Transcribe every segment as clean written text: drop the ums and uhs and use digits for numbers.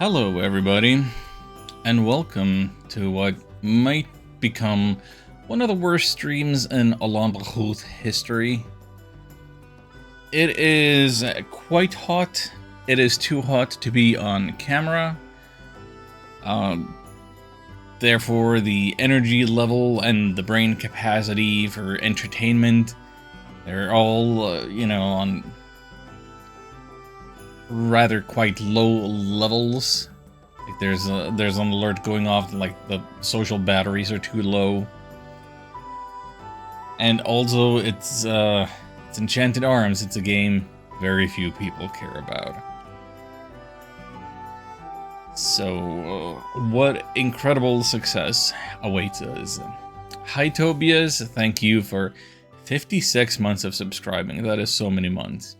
Hello, everybody, and welcome to what might become one of the worst streams in Alambrahut history. It is quite hot. It is too hot to be on camera. Therefore, the energy level and the brain capacity for entertainment, they're all, on rather quite low levels. Like there's an alert going off, like the social batteries are too low. And also it's Enchanted Arms. It's a game very few people care about. So what incredible success awaits us. Hi Tobias, thank you for 56 months of subscribing. That is so many months.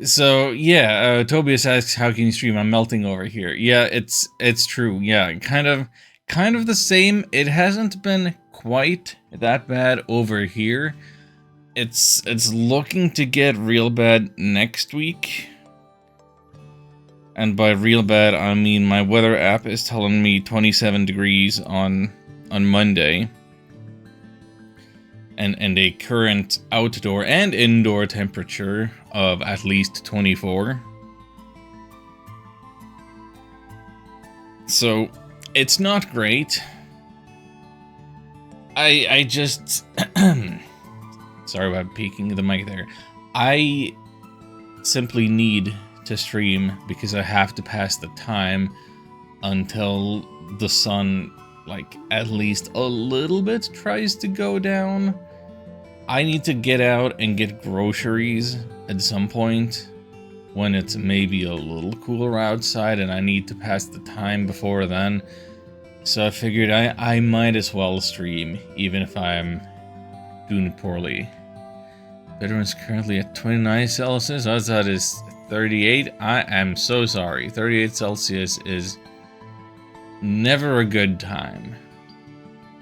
So yeah, Tobias asks, how can you stream? I'm melting over here. Yeah, it's true. Yeah, kind of the same. It hasn't been quite that bad over here. It's looking to get real bad next week. And by real bad, I mean my weather app is telling me 27 degrees on Monday. And a current outdoor and indoor temperature of at least 24. So, it's not great. I just... Sorry about peeking the mic there. I simply need to stream because I have to pass the time until the sun, like, at least a little bit tries to go down. I need to get out and get groceries at some point when it's maybe a little cooler outside, and I need to pass the time before then. So I figured I might as well stream, even if I'm doing poorly. Bedroom's currently at 29 Celsius. Outside is 38. I am so sorry. 38 Celsius is never a good time.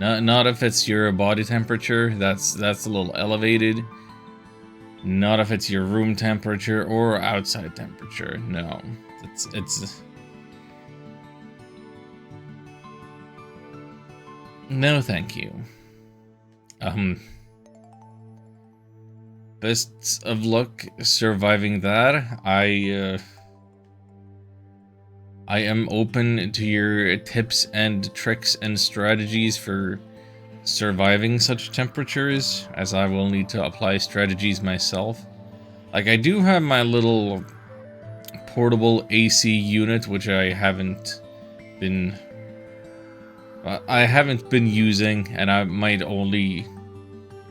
Not if it's your body temperature. That's a little elevated. Not if it's your room temperature or outside temperature. No, it's no, thank you. Best of luck surviving that. I am open to your tips and tricks and strategies for surviving such temperatures, as I will need to apply strategies myself. Like, I do have my little portable AC unit, which I haven't been using, and I might only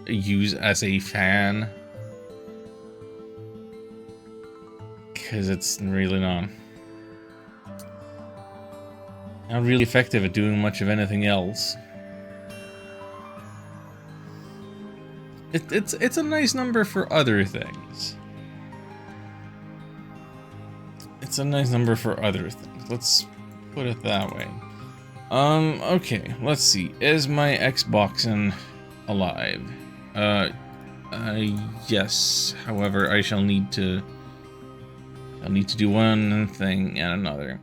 use as a fan. Because it's really not really effective at doing much of anything else. It's a nice number for other things. It's a nice number for other things. Let's put it that way. Okay, let's see. Is my Xbox alive? Yes. However, I shall need to do one thing and another.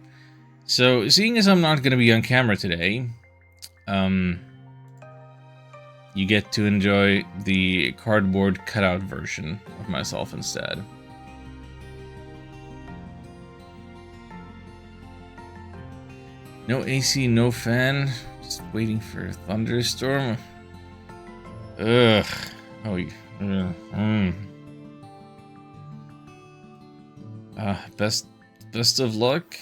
So, seeing as I'm not going to be on camera today, you get to enjoy the cardboard cutout version of myself instead. No AC, no fan, just waiting for a thunderstorm. Ugh. Oh, best of luck.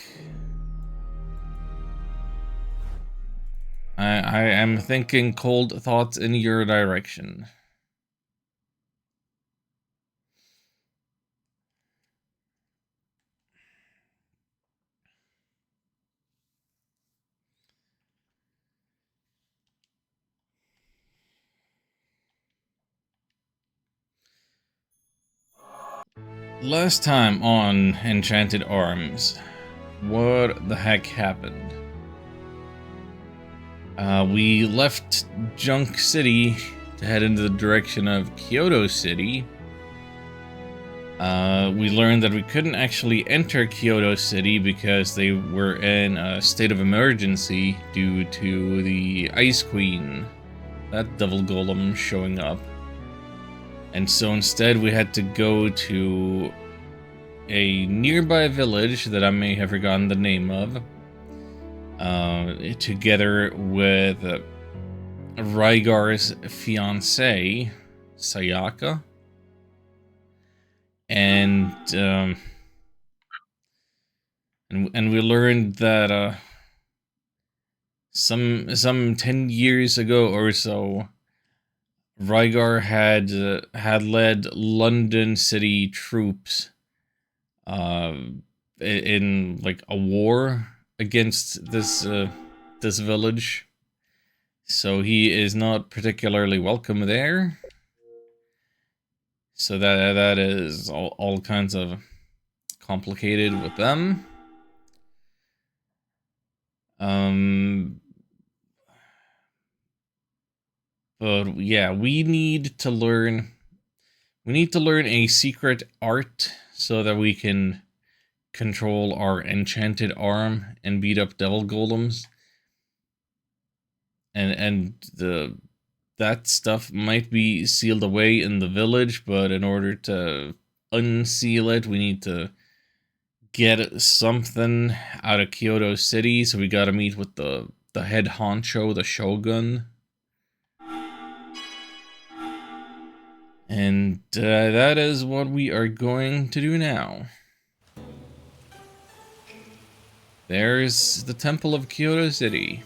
I am thinking cold thoughts in your direction. Last time on Enchanted Arms, what the heck happened? We left Junk City to head into the direction of Kyoto City. We learned that we couldn't actually enter Kyoto City because they were in a state of emergency due to the Ice Queen, that devil golem, showing up. And so instead we had to go to a nearby village that I may have forgotten the name of, together with Rygar's fiancée, Sayaka. And we learned that some 10 years ago or so, Rygar had led London City troops in like a war against this village. So he is not particularly welcome there. So that is all kinds of complicated with them. But yeah, we need to learn a secret art so that we can control our enchanted arm and beat up devil golems. And that stuff might be sealed away in the village, but in order to unseal it, we need to get something out of Kyoto City, so we gotta meet with the head honcho, the shogun. And that is what we are going to do now. There's the Temple of Kyoto City.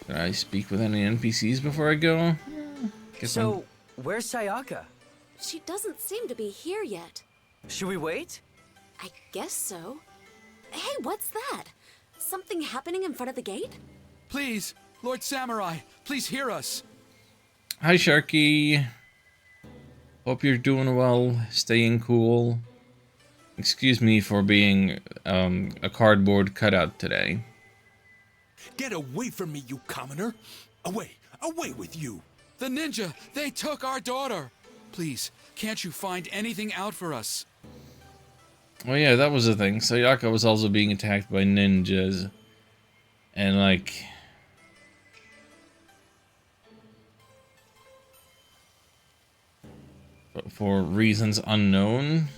Did I speak with any NPCs before I go? So, where's Sayaka? She doesn't seem to be here yet. Should we wait? I guess so. Hey, what's that? Something happening in front of the gate? Please, Lord Samurai, please hear us. Hi, Sharky. Hope you're doing well, staying cool. Excuse me for being a cardboard cutout today. Get away from me, you commoner! Away! Away with you! The ninja, they took our daughter. Please, can't you find anything out for us? Oh yeah, that was the thing. Sayaka was also being attacked by ninjas. And like... for reasons unknown.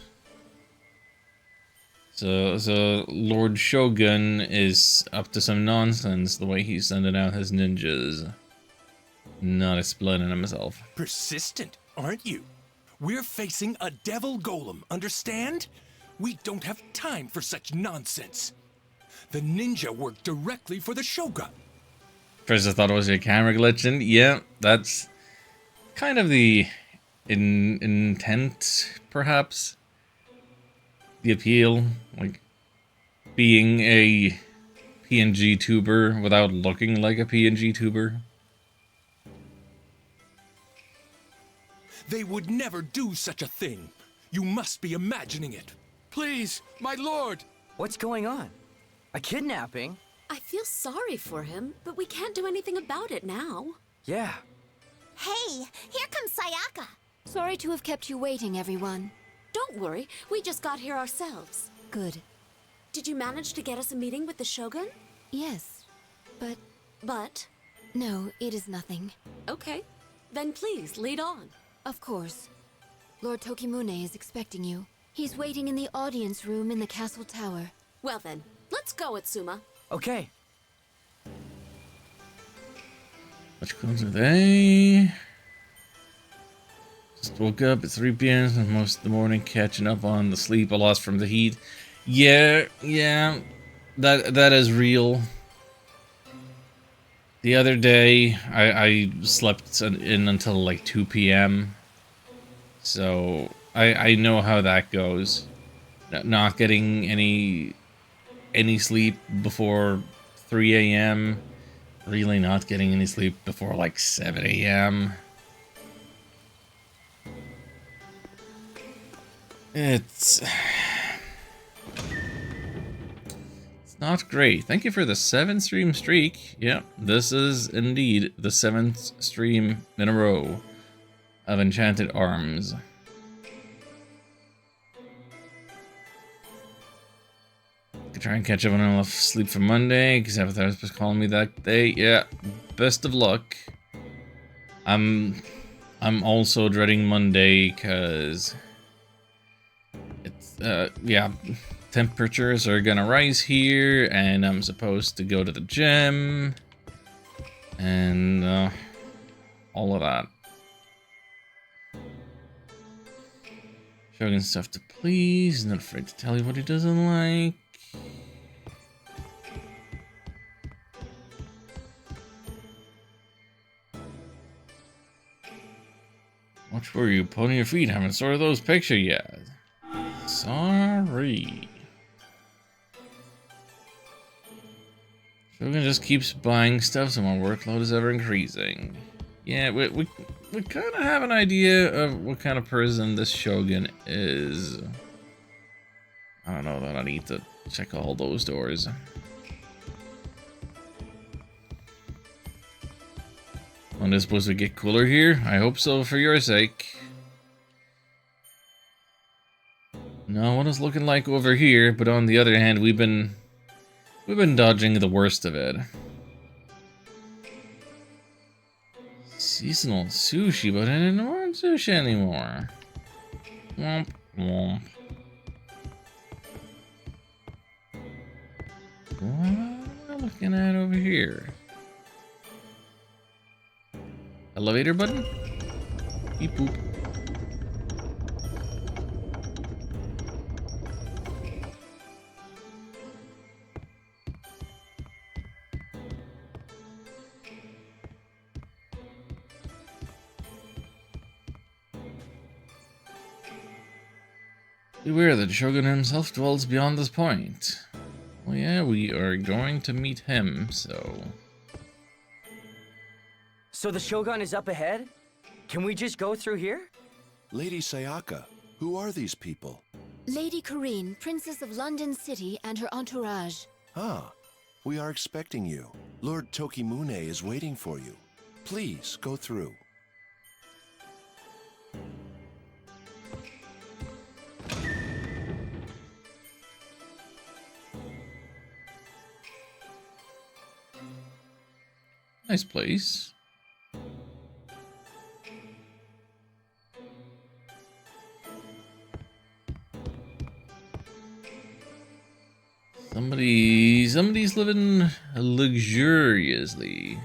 So Lord Shogun is up to some nonsense the way he's sending out his ninjas. Not explaining himself. Persistent, aren't you? We're facing a devil golem, understand? We don't have time for such nonsense. The ninja worked directly for the shogun. First I thought it was a camera glitching. Yeah, that's kind of the intent, perhaps. The appeal, like being a PNG tuber without looking like a PNG tuber. They would never do such a thing. You must be imagining it. Please, my lord! What's going on? A kidnapping? I feel sorry for him, but we can't do anything about it now. Yeah. Hey, here comes Sayaka. Sorry to have kept you waiting, everyone. Don't worry, we just got here ourselves. Good. Did you manage to get us a meeting with the Shogun? Yes, but But, no, it is nothing. okay, then please, lead on. Of course. Lord Tokimune is expecting you. He's waiting in the audience room in the castle tower. Well then, let's go, Itsuma. Okay. Which clothes are they? Just woke up at 3 p.m. and most of the morning catching up on the sleep I lost from the heat. Yeah, that is real. The other day, I slept in until like 2 p.m. So I know how that goes. Not getting any sleep before 3 a.m. Really not getting any sleep before like 7 a.m. It's Not great. Thank you for the 7th stream streak. Yep, this is indeed the 7th stream in a row of Enchanted Arms. Could try and catch up on enough sleep for Monday, because Avatar was calling me that day. Yeah, best of luck. I'm also dreading Monday, because it's, yeah, temperatures are gonna rise here, and I'm supposed to go to the gym, and all of that. Shogun stuff to please, not afraid to tell you what he doesn't like. Watch where you putting your feet, haven't sorted those pictures yet. Sorry. Shogun just keeps buying stuff, so my workload is ever increasing. Yeah, we kind of have an idea of what kind of person this Shogun is. I don't know that I need to check all those doors. When is supposed to get cooler here? I hope so for your sake. No, what it's looking like over here, but on the other hand, we've been dodging the worst of it. Seasonal sushi, but I didn't want sushi anymore. Womp womp. What am I looking at over here? Elevator button? Beep boop. Beware that Shogun himself dwells beyond this point. Well, yeah, we are going to meet him, so... So the Shogun is up ahead? Can we just go through here? Lady Sayaka, who are these people? Lady Corinne, Princess of London City, and her entourage. Ah, we are expecting you. Lord Tokimune is waiting for you. Please, go through. Nice place. Somebody's living luxuriously.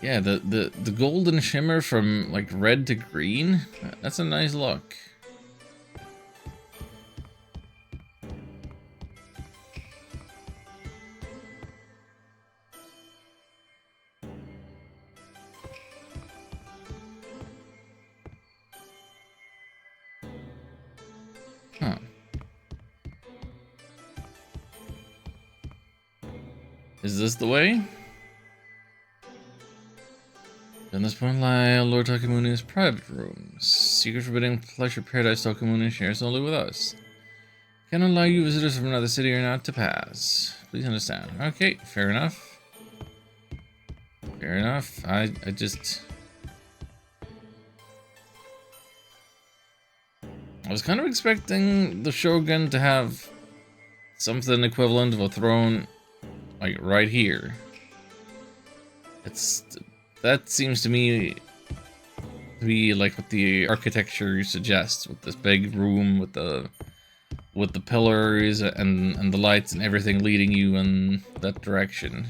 Yeah, the golden shimmer from like red to green. That's a nice look. Huh. Is this the way? At this point lie Lord Tokimune's private rooms. Secret forbidden pleasure paradise Tokimune shares only with us. Can allow you visitors from another city or not to pass. Please understand. Okay, fair enough. Fair enough. I was kind of expecting the Shogun to have something equivalent of a throne, like right here. That seems to me to be like what the architecture suggests, with this big room with the pillars and the lights and everything leading you in that direction.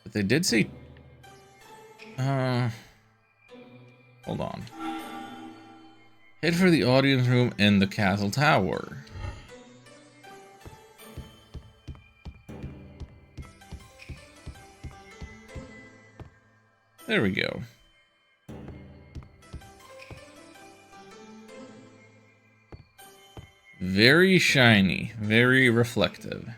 But they did say, hold on. Head for the audience room in the castle tower. There we go. Very shiny, very reflective.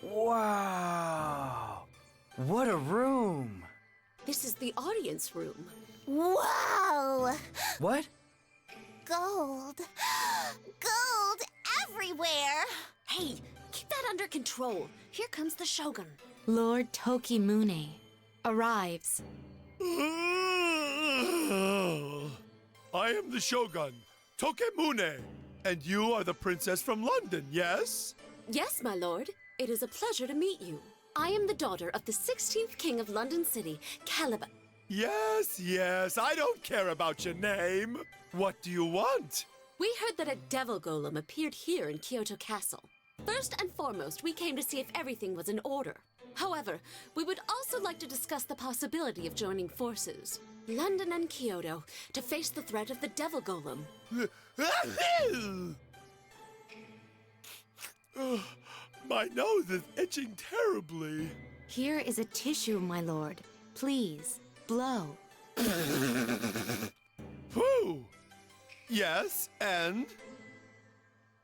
Wow! What a room! This is the audience audience room. Whoa! What? Gold. Gold everywhere! Hey, keep that under control. Here comes the shogun. Lord Tokimune arrives. I am the shogun, Tokimune, and you are the princess from London, yes? Yes, my lord. It is a pleasure to meet you. I am the daughter of the 16th King of London City, Caliban. Yes, I don't care about your name. What do you want? We heard that a devil golem appeared here in Kyoto Castle. First and foremost, we came to see if everything was in order. However, we would also like to discuss the possibility of joining forces, London and Kyoto, to face the threat of the devil golem. My nose is itching terribly. Here is a tissue, my lord. Please, blow. Whew. Yes, and?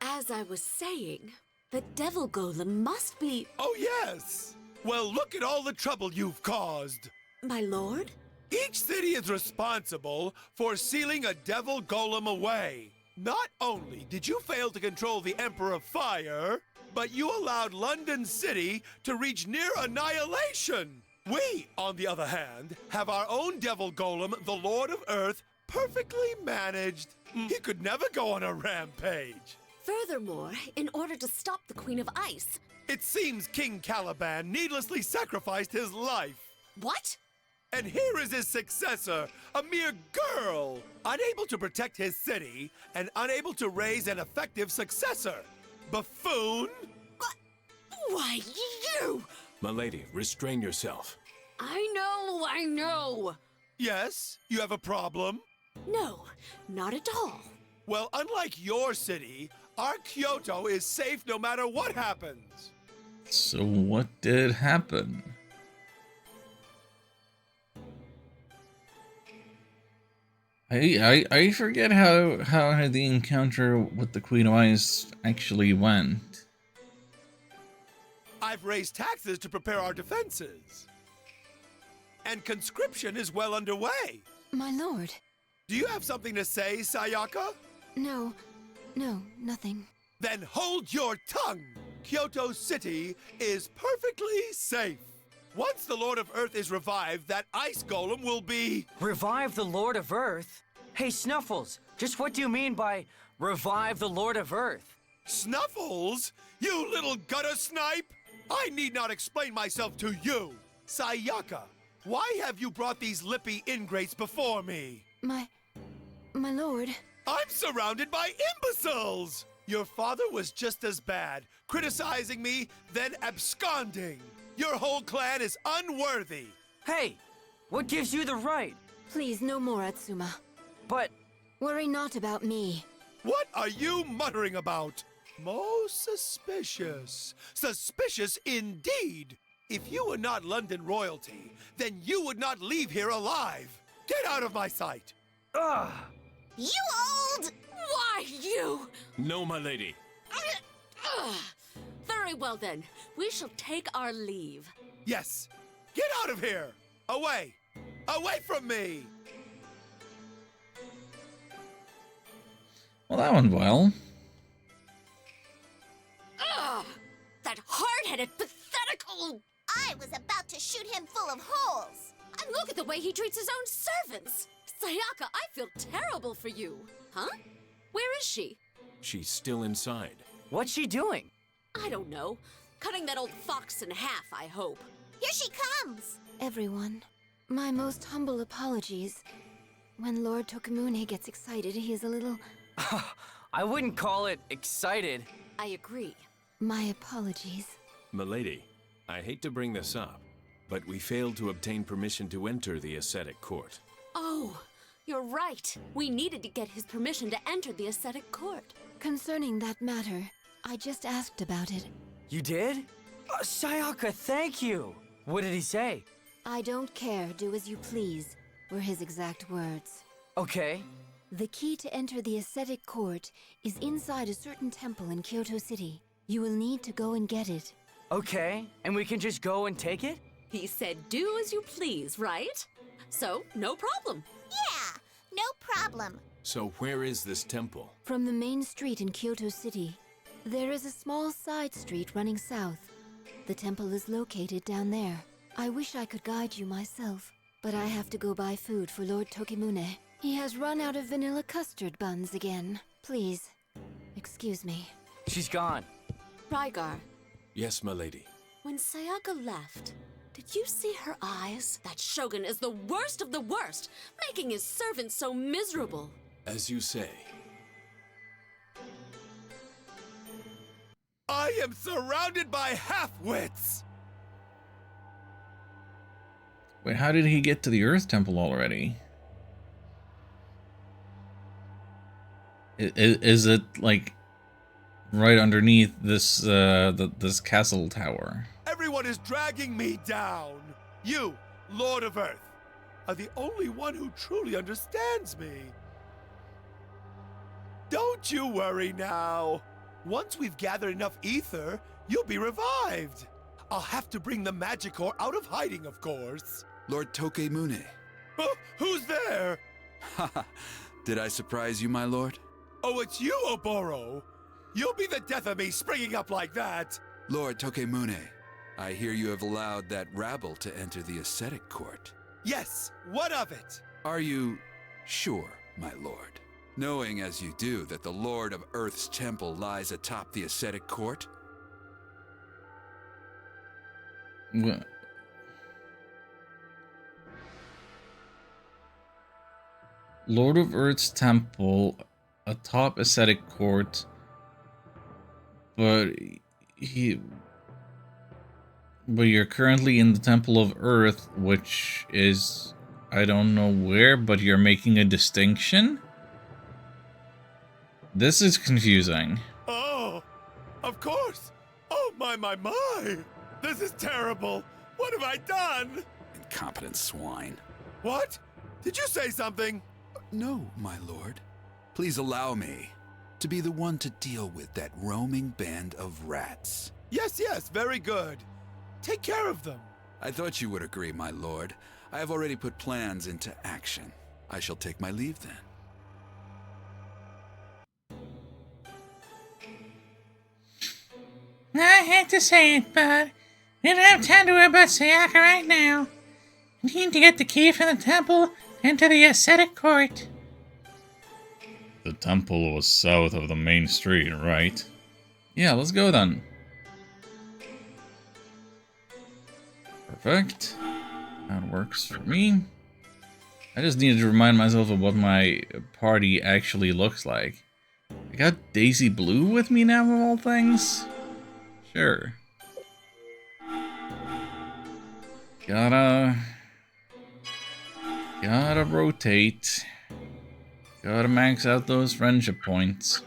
As I was saying, the devil golem must be... Oh, yes. Well, look at all the trouble you've caused. My lord? Each city is responsible for sealing a devil golem away. Not only did you fail to control the Emperor of Fire, but you allowed London City to reach near annihilation. We, on the other hand, have our own devil golem, the Lord of Earth, perfectly managed. He could never go on a rampage. Furthermore, in order to stop the Queen of Ice... It seems King Caliban needlessly sacrificed his life. What? And here is his successor, a mere girl, unable to protect his city and unable to raise an effective successor. Buffoon! Why, you! Milady, restrain yourself. I know! Yes, you have a problem? No, not at all. Well, unlike your city, our Kyoto is safe no matter what happens. So what did happen? I forget how the encounter with the Queen of Ice actually went. I've raised taxes to prepare our defenses. And conscription is well underway. My lord. Do you have something to say, Sayaka? No, nothing. Then hold your tongue! Kyoto City is perfectly safe. Once the Lord of Earth is revived, that ice golem will be... Revive the Lord of Earth? Hey, Snuffles, just what do you mean by revive the Lord of Earth? Snuffles? You little gutter snipe! I need not explain myself to you. Sayaka, why have you brought these lippy ingrates before me? My lord. I'm surrounded by imbeciles! Your father was just as bad, criticizing me, then absconding. Your whole clan is unworthy. Hey, what gives you the right? Please, no more, Atsuma. But... Worry not about me. What are you muttering about? Most suspicious. Suspicious indeed. If you were not London royalty, then you would not leave here alive. Get out of my sight. Ugh! You old... Why, you! No, my lady. Very well then. We shall take our leave. Yes. Get out of here. Away. Away from me. Well, that went well. Ugh! That hard-headed, pathetical... I was about to shoot him full of holes. And look at the way he treats his own servants! Sayaka, I feel terrible for you. Huh? Where is she? She's still inside. What's she doing? I don't know. Cutting that old fox in half, I hope. Here she comes. Everyone, my most humble apologies. When Lord Tokimune gets excited, he is a little... I wouldn't call it excited. I agree. My apologies. Milady, I hate to bring this up, but we failed to obtain permission to enter the ascetic court. Oh, you're right. We needed to get his permission to enter the ascetic court. Concerning that matter, I just asked about it. You did? Sayaka, thank you. What did he say? I don't care, do as you please, were his exact words. Okay. The key to enter the ascetic court is inside a certain temple in Kyoto City. You will need to go and get it. Okay, and we can just go and take it? He said do as you please, right? so no problem. Yeah, no problem. So where is this temple? From the main street in Kyoto City, there is a small side street running south. The temple is located down there. I wish I could guide you myself, but I have to go buy food for Lord Tokimune. He has run out of vanilla custard buns again. Please, excuse me. She's gone. Rygar, Yes, my lady. when Sayaka left, did you see her eyes? That shogun is the worst of the worst, making his servants so miserable. As you say. I am surrounded by half-wits! Wait, how did he get to the Earth Temple already? Is it like right underneath this this castle tower? Everyone is dragging me down. You, Lord of Earth, are the only one who truly understands me. Don't you worry now. Once we've gathered enough ether, you'll be revived. I'll have to bring the Magic-Core out of hiding, of course. Lord Tokimune. Oh, who's there? Haha, did I surprise you, my lord? Oh, it's you, Oboro. You'll be the death of me springing up like that. Lord Tokimune, I hear you have allowed that rabble to enter the ascetic court. Yes, what of it? Are you sure, my lord? Knowing as you do that the Lord of Earth's temple lies atop the ascetic court? What? Lord of Earth's temple atop ascetic court, but you're currently in the Temple of Earth, which is I don't know where, but you're making a distinction? This is confusing. Oh, of course. Oh, my. This is terrible. What have I done? Incompetent swine. What? Did you say something? No, my lord. Please allow me to be the one to deal with that roaming band of rats. Yes, very good. Take care of them. I thought you would agree, my lord. I have already put plans into action. I shall take my leave then. I hate to say it, but we don't have time to worry about Sayaka right now. We need to get the key from the temple into the ascetic court. The temple was south of the main street, right? Yeah, let's go then. Perfect. That works for me. I just needed to remind myself of what my party actually looks like. I got Daisy Blue with me now, of all things? Sure. Gotta rotate. Gotta max out those friendship points.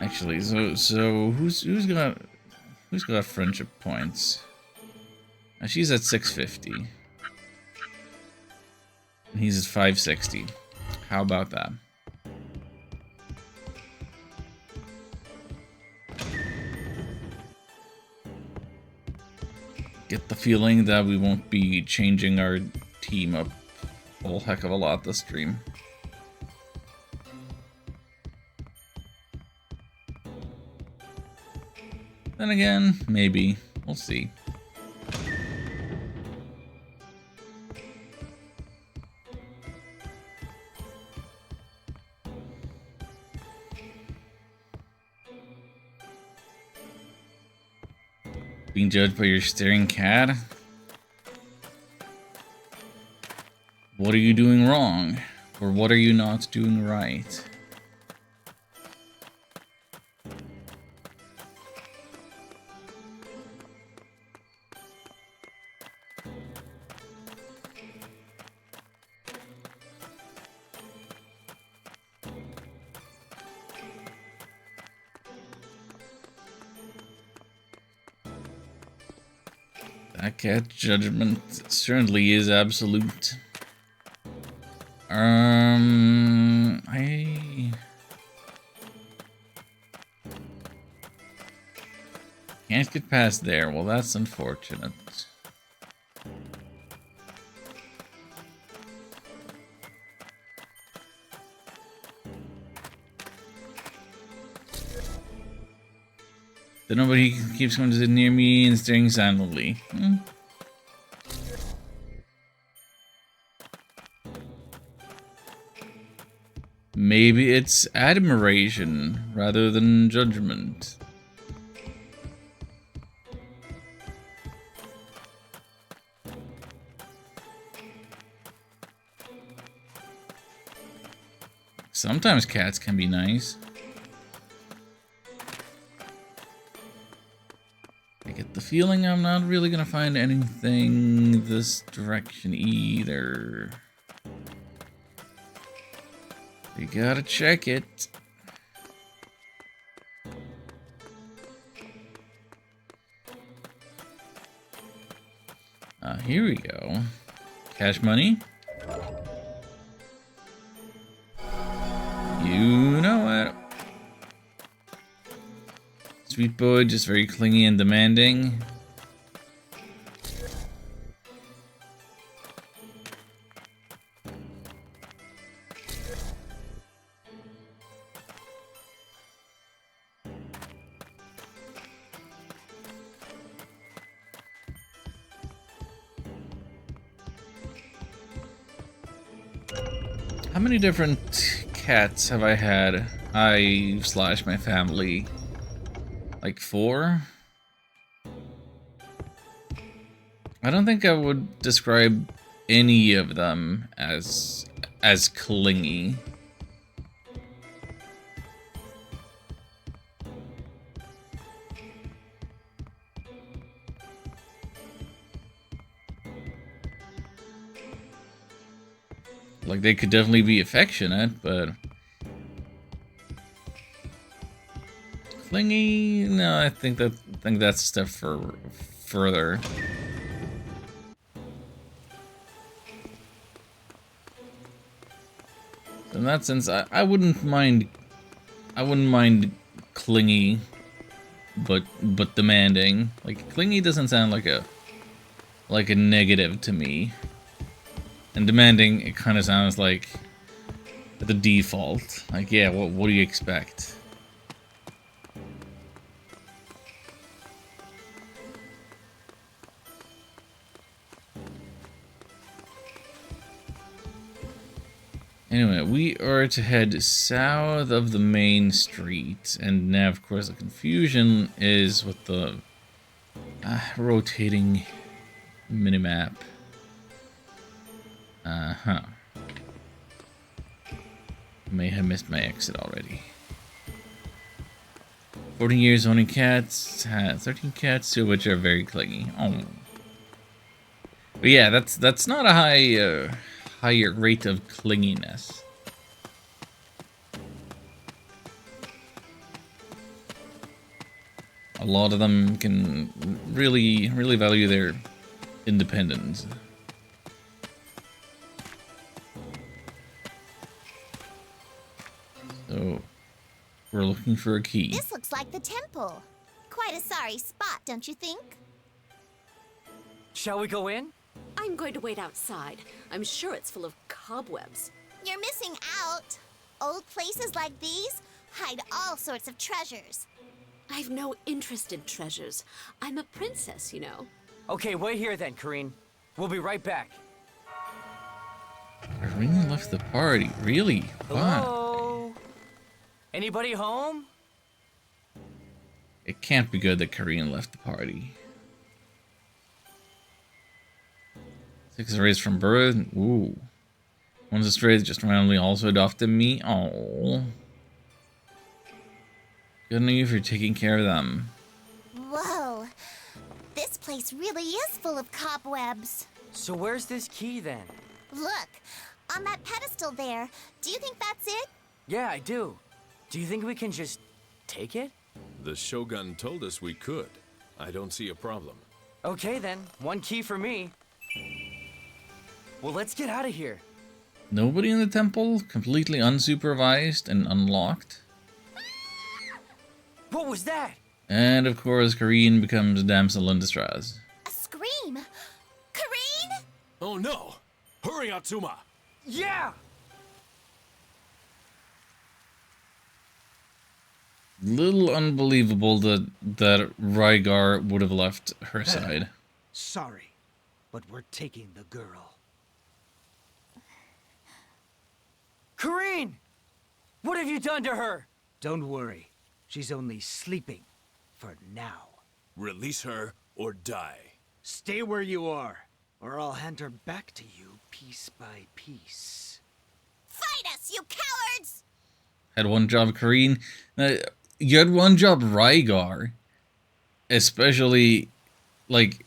Actually, so who's got friendship points? She's at 650. And he's at 560. How about that? Get the feeling that we won't be changing our team up a whole heck of a lot this stream. Then again, maybe. We'll see. Being judged by your staring cat? What are you doing wrong? Or what are you not doing right? That cat judgment certainly is absolute. Can't get past there. Well, that's unfortunate. Then nobody keeps coming to sit near me and staring silently. Maybe it's admiration rather than judgment. Sometimes cats can be nice. I get the feeling I'm not really gonna find anything this direction either. You gotta check it. Here we go. Cash money. You know it. Sweet boy, just very clingy and demanding. How many different cats have I had? My family. Like 4? I don't think I would describe any of them as clingy. Like, they could definitely be affectionate, but clingy? No, I think that's stuff for further. In that sense, I wouldn't mind clingy, but demanding. Like, clingy doesn't sound like a negative to me. And demanding, it kind of sounds like the default. Like, yeah, what do you expect? Anyway, we are to head south of the main street, and now, of course, the confusion is with the rotating minimap. May have missed my exit already. 14 years owning cats, 13 cats, 2 of which are very clingy. Oh. But yeah, that's not a higher rate of clinginess. A lot of them can really value their independence. So, we're looking for a key. This looks like the temple. Quite a sorry spot, don't you think? Shall we go in? I'm going to wait outside. I'm sure it's full of cobwebs. You're missing out. Old places like these hide all sorts of treasures. I've no interest in treasures. I'm a princess, you know. Okay, wait here then, Kareen. We'll be right back. Kareen left the party. Really? Wow. Hello? Anybody home? It can't be good that Kareen left the party. 6 raised from birth. Ooh. One's a stray that just randomly also adopted me. Oh. Good on you for taking care of them. Whoa. This place really is full of cobwebs. So where's this key then? Look, on that pedestal there. Do you think that's it? Yeah, I do. Do you think we can just take it? The shogun told us we could. I don't see a problem. Okay then, 1 key for me. Well, let's get out of here. Nobody in the temple? Completely unsupervised and unlocked? What was that? And of course, Kareen becomes a damsel in distress. A scream! Kareen? Oh no! Hurry, Atsuma! Yeah! Little unbelievable that Rygar would have left her side. Sorry, but we're taking the girl. Kareen! What have you done to her? Don't worry. She's only sleeping. For now. Release her or die. Stay where you are, or I'll hand her back to you piece by piece. Fight us, you cowards! Had one job, Kareen. You had one job, Rygar. Especially, like,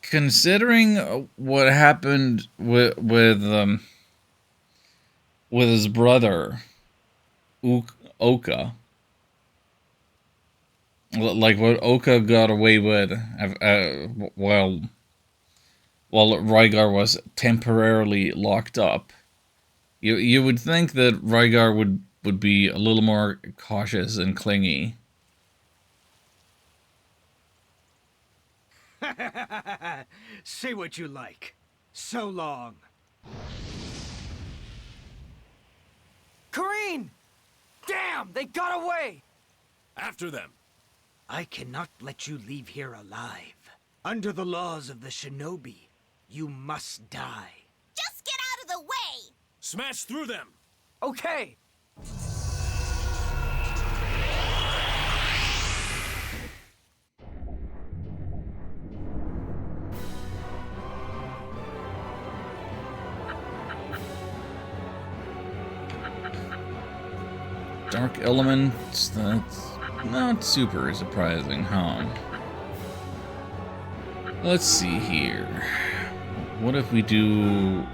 considering what happened with his brother, Oka. Like what Oka got away with, while Rygar was temporarily locked up. You would think that Rygar would be a little more cautious and clingy. Say what you like. So long. Kareen! Damn, they got away! After them. I cannot let you leave here alive. Under the laws of the shinobi, you must die. Just get out of the way! Smash through them! Okay! Dark elements, that's not super surprising, huh? Let's see here. What if we do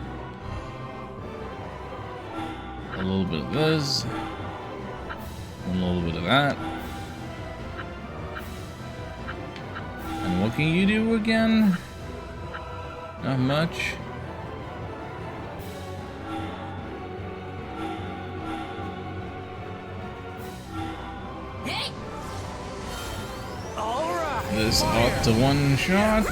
a little bit of this, a little bit of that. And what can you do again? Not much. This up to one shot.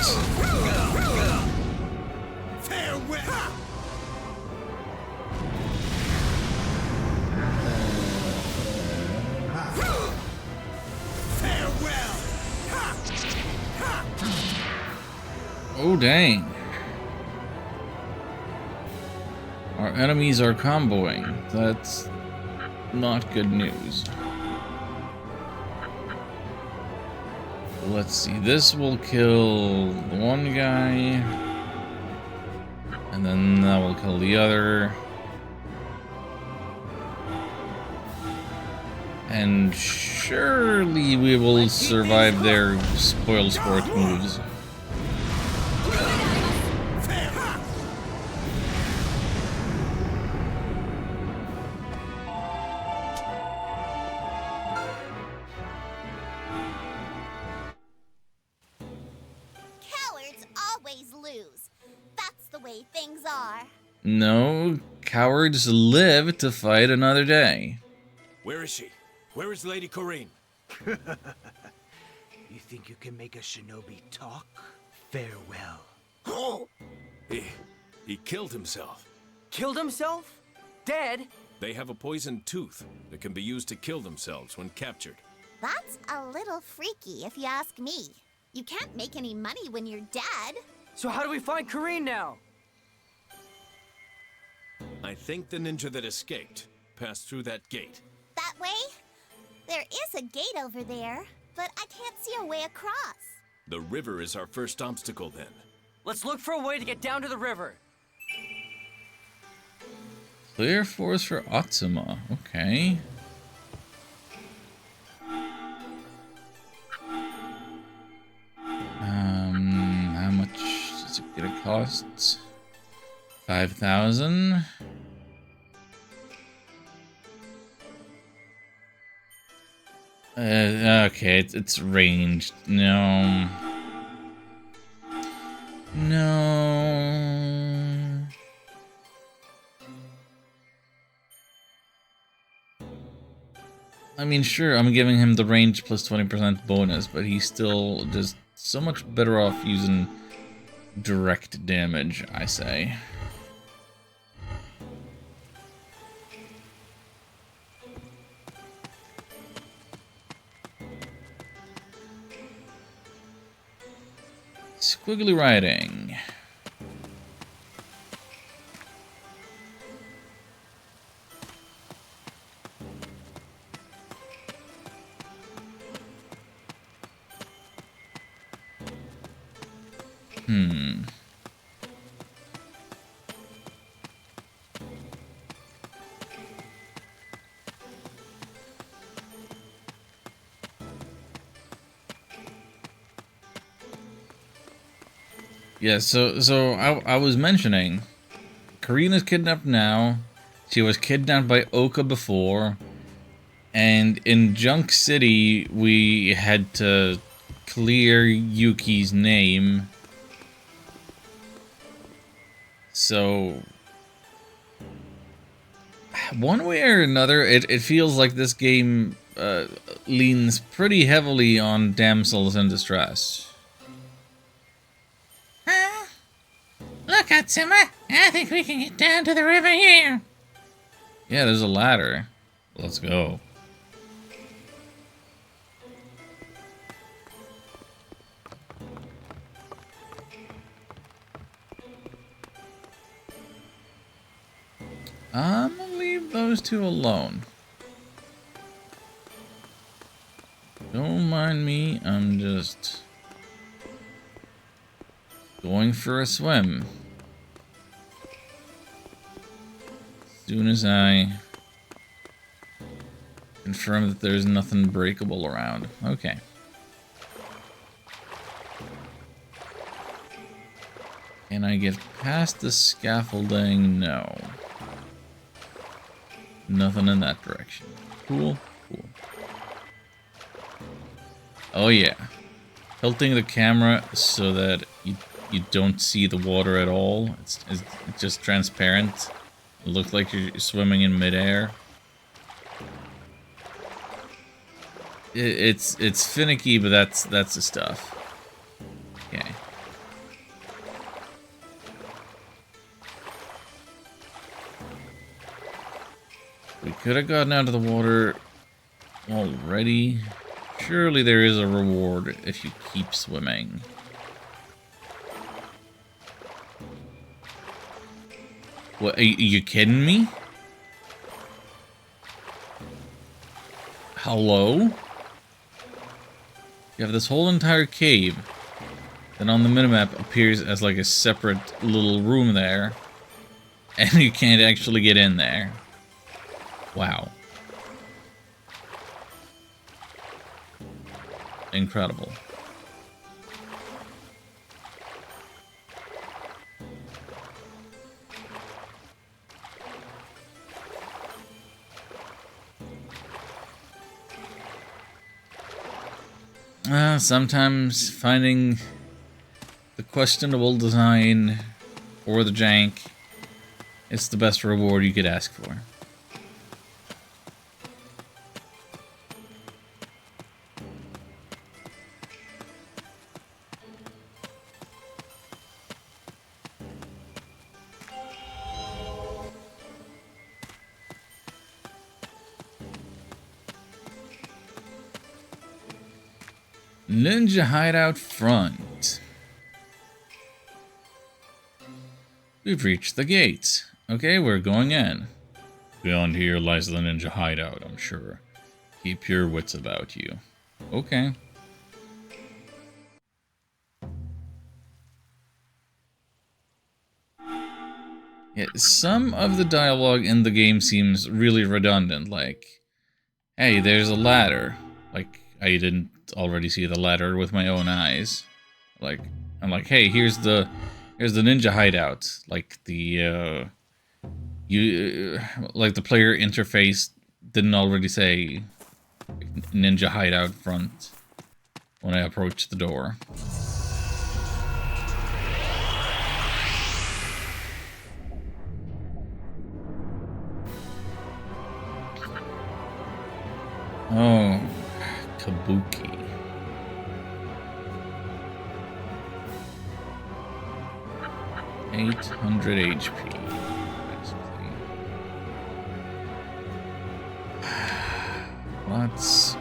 Oh dang. Our enemies are comboing. That's not good news. Let's see, this will kill the one guy, and then that will kill the other. And surely we will survive their spoil sport moves. No, cowards live to fight another day. Where is she? Where is Lady Kareen? You think you can make a shinobi talk? Farewell. Oh! He killed himself. Killed himself? Dead? They have a poisoned tooth that can be used to kill themselves when captured. That's a little freaky, if you ask me. You can't make any money when you're dead. So how do we find Kareen now? I think the ninja that escaped passed through that gate. That way? There is a gate over there, but I can't see a way across. The river is our first obstacle then. Let's look for a way to get down to the river. Clear forest for Atsuma. Okay. How much is it gonna cost? 5,000. Okay, it's ranged. No. No. I mean, sure, I'm giving him the range plus 20% bonus, but he's still just so much better off using direct damage, I say. Squiggly writing. Yeah, so I was mentioning, Karina's kidnapped now. She was kidnapped by Oka before. And in Junk City, we had to clear Yuki's name. So, one way or another, it feels like this game leans pretty heavily on damsels in distress. Look, Atsuma, I think we can get down to the river here. Yeah, there's a ladder. Let's go. I'm gonna leave those two alone. Don't mind me, I'm just going for a swim. As soon as I confirm that there's nothing breakable around. Okay. Can I get past the scaffolding? No. Nothing in that direction. Cool, cool. Oh yeah. Tilting the camera so that you don't see the water at all. It's just transparent. It looks like you're swimming in midair. It's finicky, but that's the stuff. Okay. We could have gotten out of the water already. Surely there is a reward if you keep swimming. What, are you kidding me? Hello? You have this whole entire cave that on the minimap appears as like a separate little room there, and you can't actually get in there. Wow. Incredible. Sometimes finding the questionable design or the jank is the best reward you could ask for. Ninja hideout front. We've reached the gate. Okay, we're going in. Beyond here lies the ninja hideout, I'm sure. Keep your wits about you. Okay. Yeah, some of the dialogue in the game seems really redundant, like, hey, there's a ladder. Like, I didn't already see the ladder with my own eyes. Like, I'm like, hey, here's the ninja hideout. Like the like the player interface didn't already say ninja hideout front when I approached the door. Kabuki. $800 HP, basically. Let's...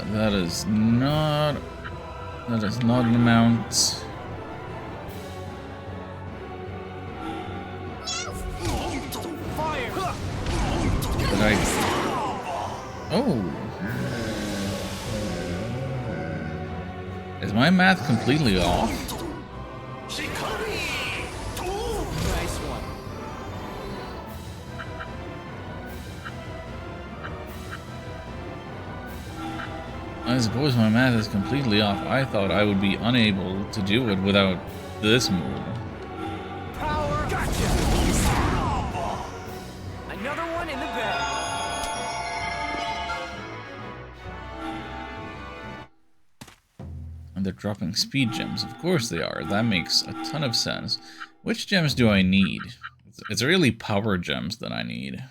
That is not an amount. But oh, is my math completely off? Nice one. I suppose my math is completely off. I thought I would be unable to do it without this move. Power. Gotcha. Another one in the bag. And they're dropping speed gems. Of course they are. That makes a ton of sense. Which gems do I need? It's really power gems that I need.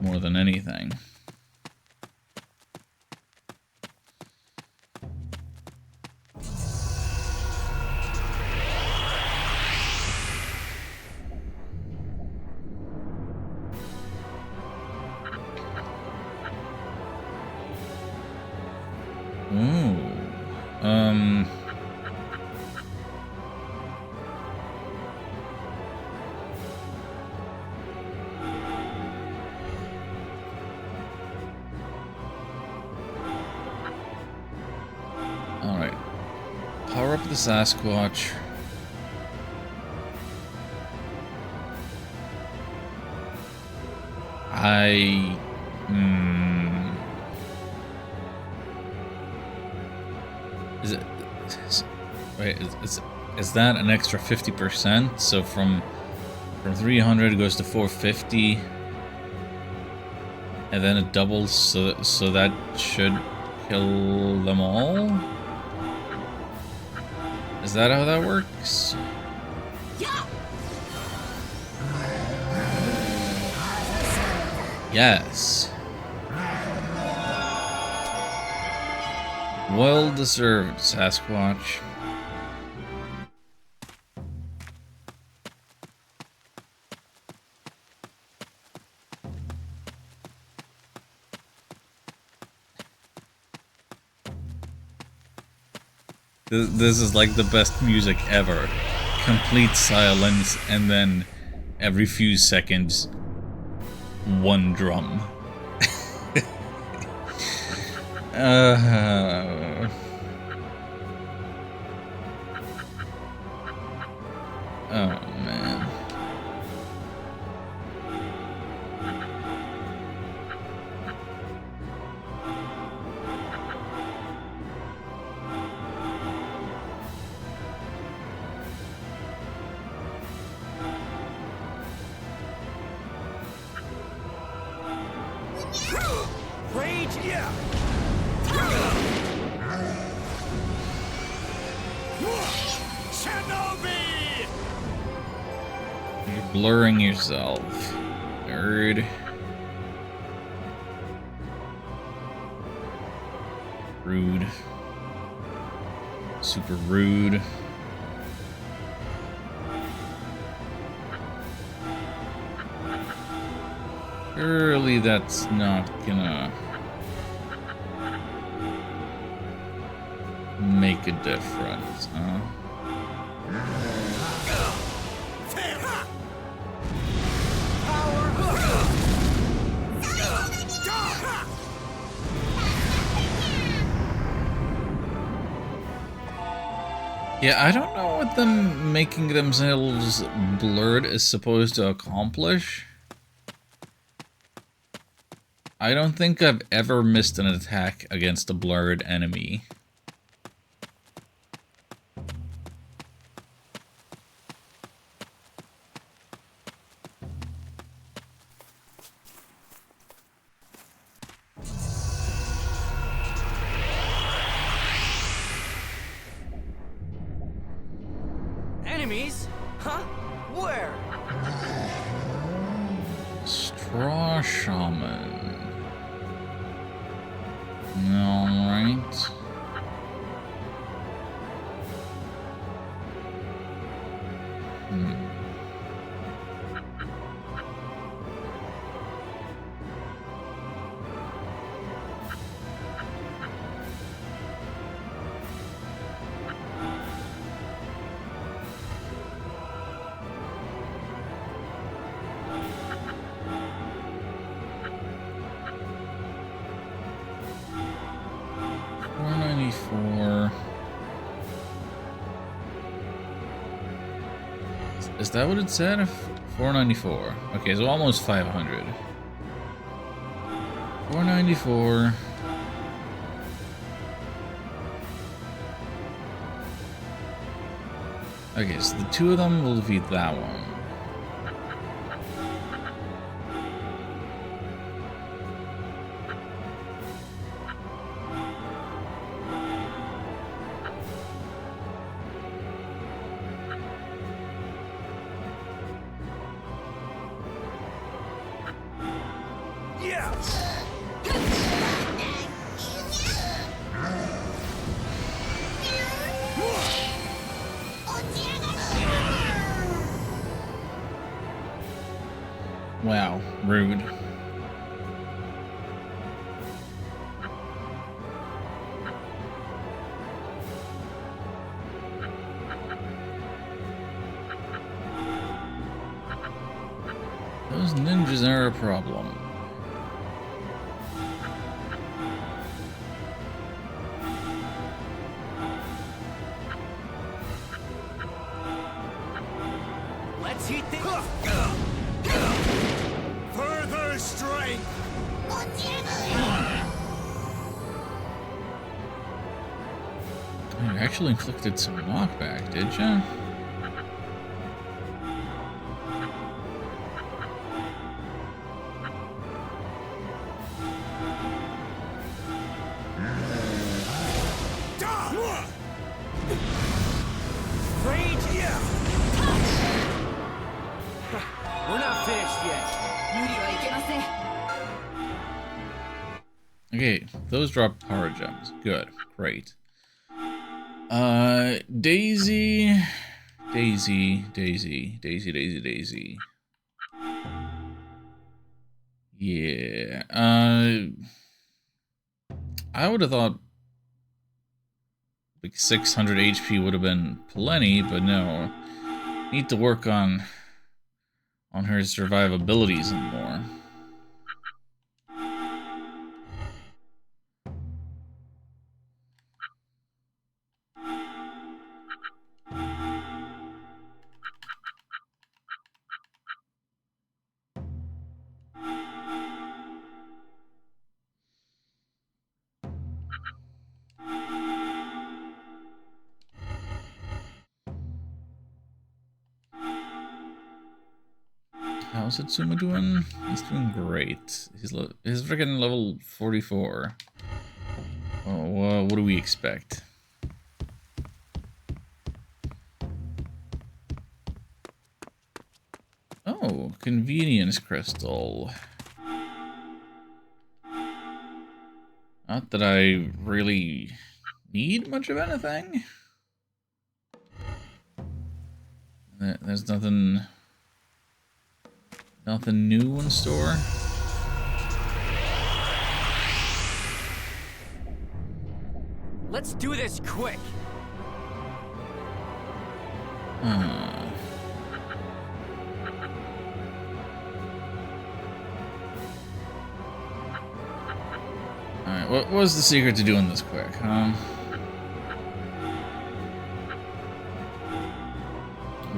More than anything. Ooh. Alright. Power up the Sasquatch. Is it... Wait, is that an extra 50%? So from 300 it goes to 450, and then it doubles, so that should kill them all? Is that how that works? Yes. Well deserved, Sasquatch. This is like the best music ever. Complete silence, and then every few seconds, one drum. Oh man. Rage, yeah. Shinobi! You're blurring yourself, nerd. Rude. Super rude. Surely that's not gonna make a difference, huh? Yeah, I don't know what them making themselves blurred is supposed to accomplish. I don't think I've ever missed an attack against a blurred enemy. Enemies? Huh? Where? Straw Shaman. Alright. Is that what it said? 494. Okay, so almost 500. 494. Okay, so the two of them will defeat that one. Wow, rude. Those ninjas are a problem. Let's heat things. Further strength! You actually inflicted some knockback, did ya? Rage! Yeah! We're not finished yet. Okay, those drop power gems. Good, great. Daisy. Yeah, I would have thought like 600 HP would have been plenty, but no. Need to work on her survivability some more. How's Satsuma doing? He's doing great. He's freaking level 44. Oh, what do we expect? Oh, convenience crystal. Not that I really need much of anything. There's nothing new in store. Let's do this quick. Alright, what was the secret to doing this quick, huh?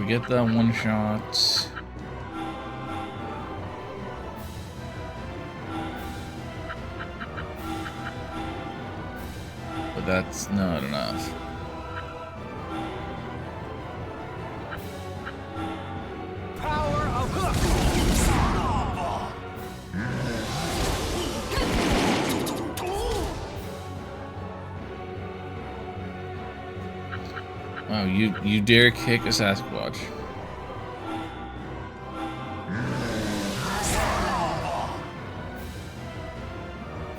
we get that one shot. But that's not enough. Power of hook. Wow, you dare kick a Sasquatch.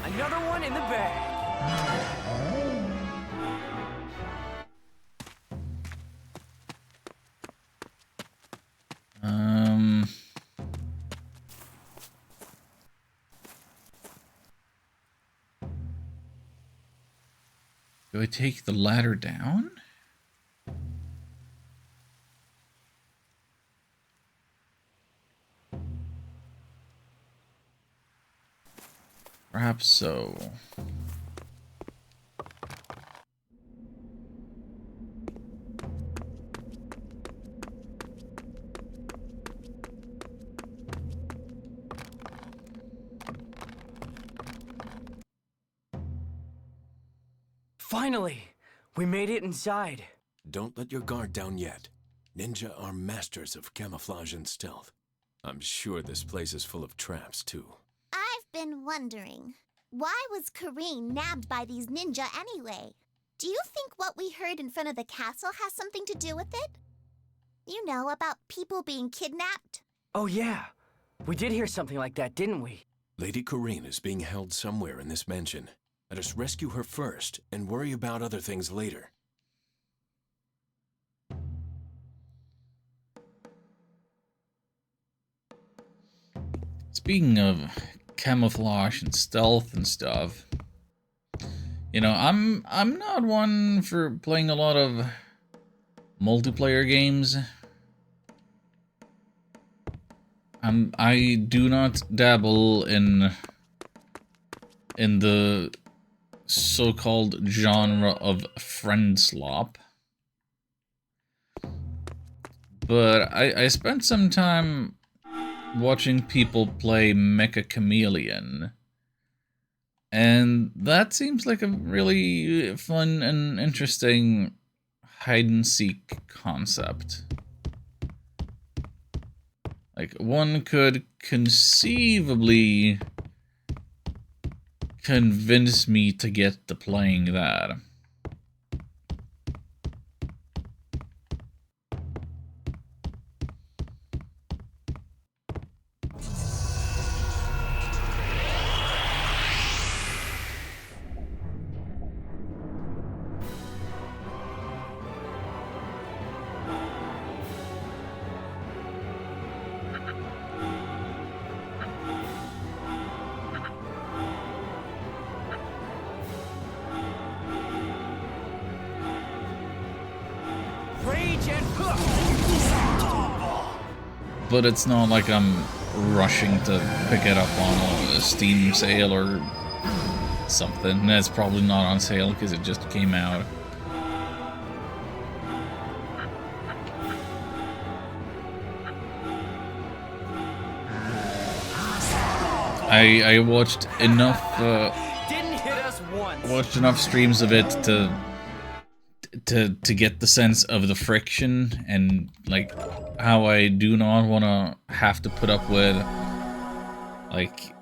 Another one in the bag. Do I take the ladder down? Perhaps so. Finally, we made it inside. Don't let your guard down yet. Ninja are masters of camouflage and stealth. I'm sure this place is full of traps, too. I've been wondering, why was Kareen nabbed by these ninja anyway? Do you think what we heard in front of the castle has something to do with it? You know, about people being kidnapped? Oh yeah, we did hear something like that, didn't we? Lady Kareen is being held somewhere in this mansion. Let us rescue her first and worry about other things later. Speaking of camouflage and stealth and stuff, you know, I'm not one for playing a lot of multiplayer games. I do not dabble in the so-called genre of friend slop. But I spent some time watching people play Mecha Chameleon, and that seems like a really fun and interesting hide-and-seek concept. Like, one could conceivably convince me to get to playing that. Rage and hook. But it's not like I'm rushing to pick it up on a Steam sale or something. That's probably not on sale because it just came out. I watched enough Didn't hit us once. watched enough streams of it to get the sense of the friction and like how I do not want to have to put up with like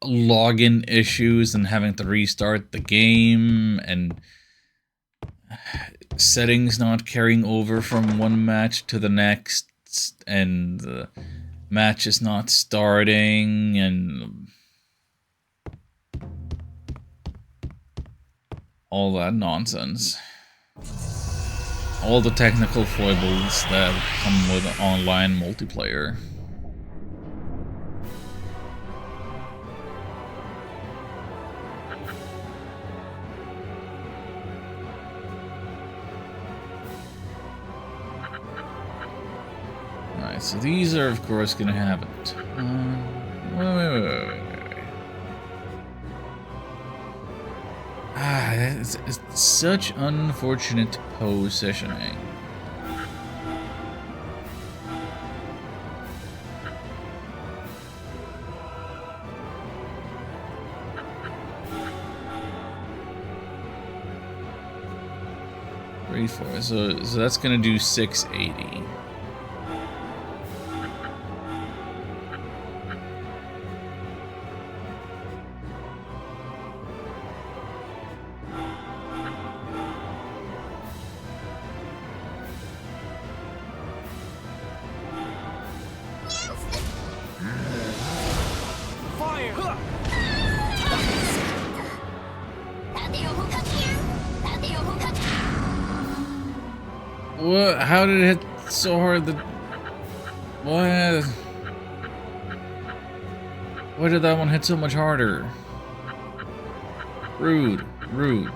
login issues and having to restart the game and settings not carrying over from one match to the next and the match is not starting and all that nonsense. All the technical foibles that come with online multiplayer. Alright, so these are of course gonna have it. Wait. It's such unfortunate positioning. 34. So that's gonna do 680. What? How did it hit so hard that... What? Why did that one hit so much harder? Rude. Rude.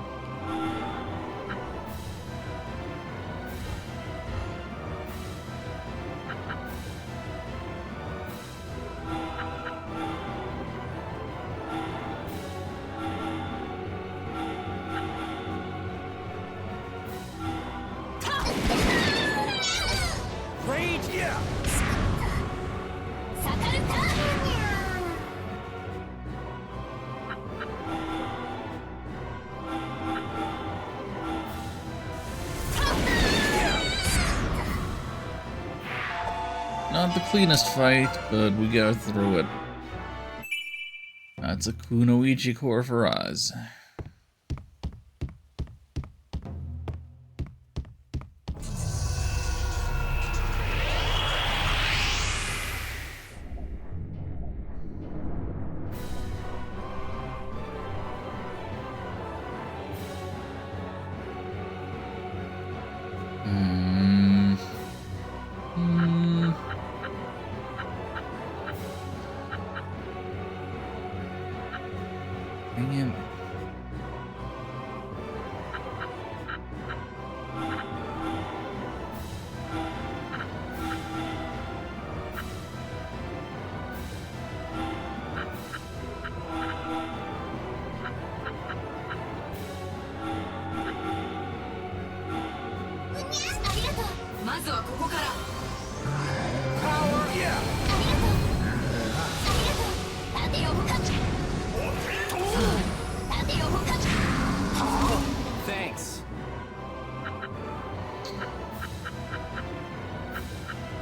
Not the cleanest fight, but we got through it. That's a Kunoichi core for us. Thanks.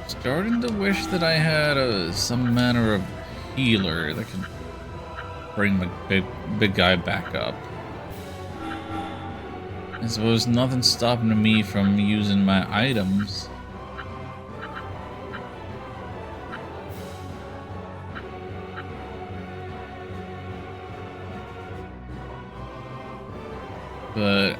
Starting to wish that I had some manner of healer that could bring my big guy back up. I suppose nothing's stopping me from using my items. But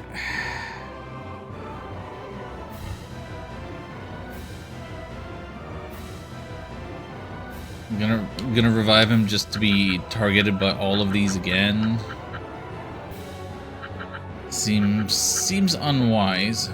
I'm gonna revive him just to be targeted by all of these again. Seems unwise.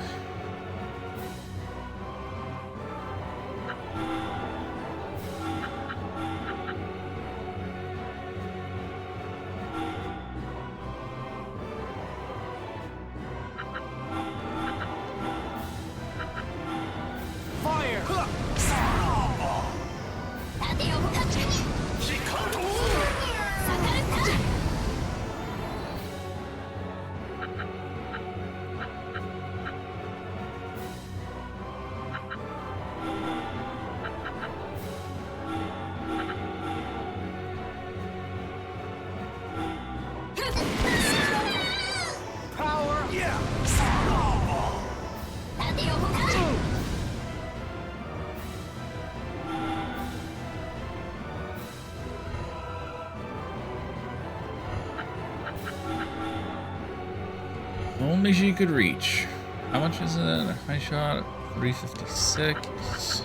Only she could reach. How much is it? I shot 356.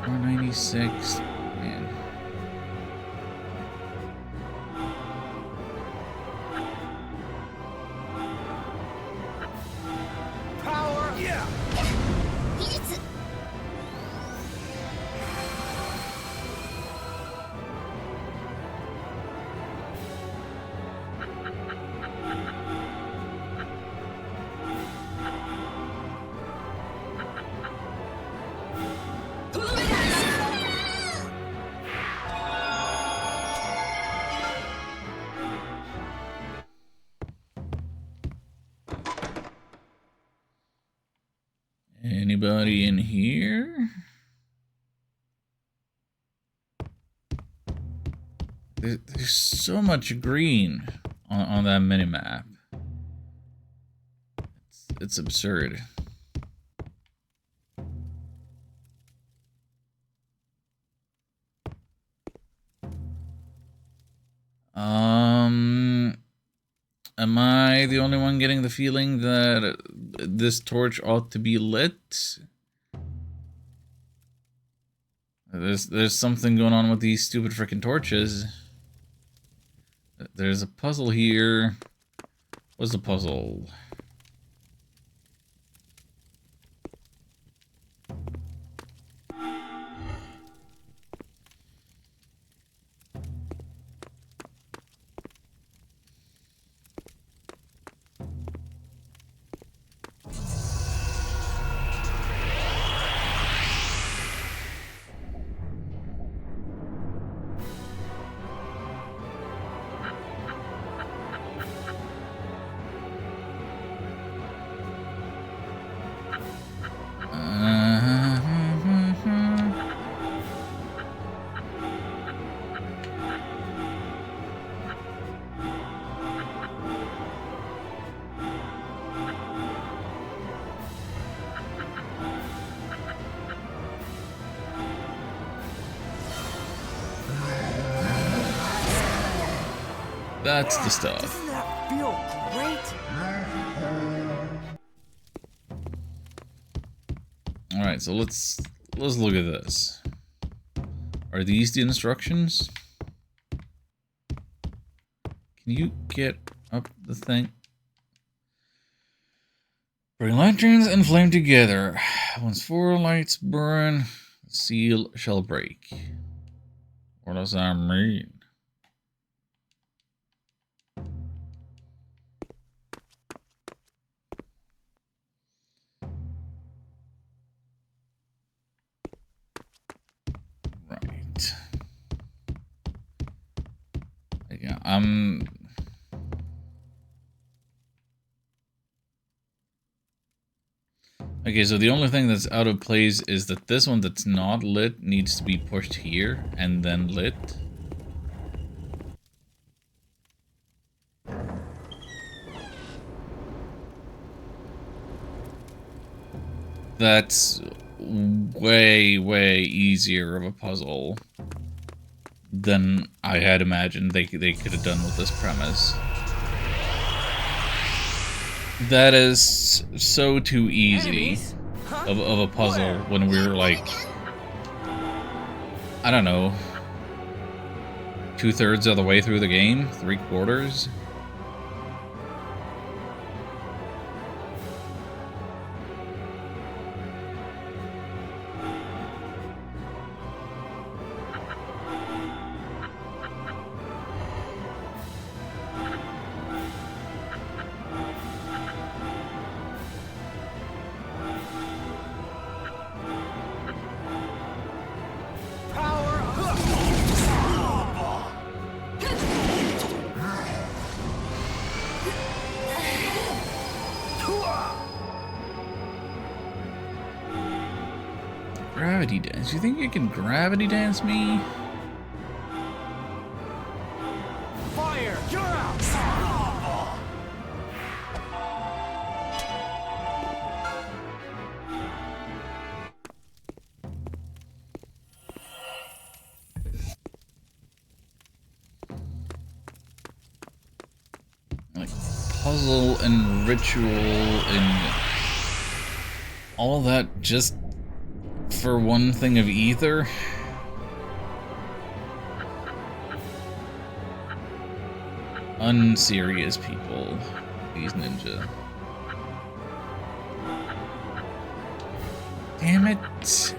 496. Man. Power! Yeah! Anybody in here? There's so much green on that minimap. It's absurd. Am I the only one getting the feeling that this torch ought to be lit? There's something going on with these stupid freaking torches. There's a puzzle here. What's the puzzle? That's the stuff. Doesn't that feel great? Alright, so let's look at this. Are these the instructions? Can you get up the thing? Bring lanterns and flame together. Once 4 lights burn, the seal shall break. What does that mean? Right. Yeah, okay, so the only thing that's out of place is that this one that's not lit needs to be pushed here and then lit. That's way, way easier of a puzzle than I had imagined they could have done with this premise. That is so too easy of a puzzle when we were like, I don't know, 2/3 of the way through the game, 3/4. Gravity dance? You think you can gravity dance me? Fire! You're out! Like puzzle and ritual and all that just for one thing of ether? Unserious people, these ninja. Damn it.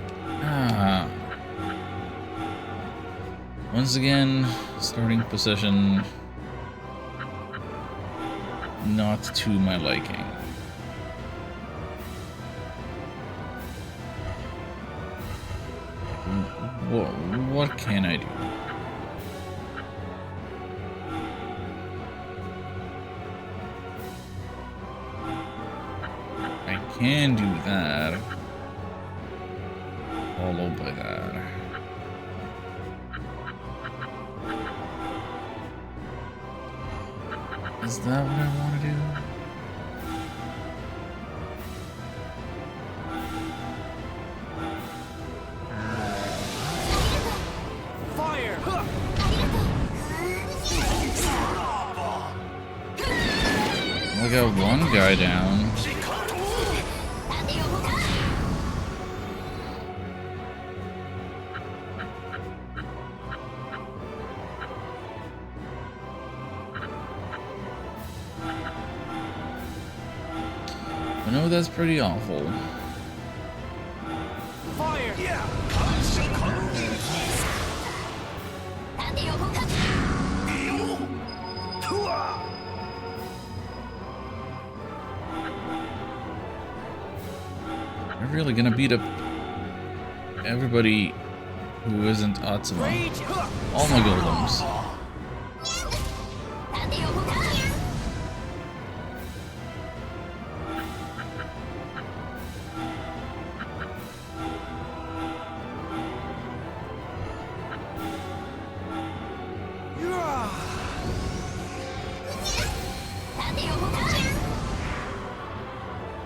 Once again, starting position not to my liking. What can I do? I can do that. followed by that. Is that what I want to do? Fire! I got one guy down. I know that's pretty awful. Fire! Yeah! I'm really gonna beat up everybody who isn't Atsuma. All my golems.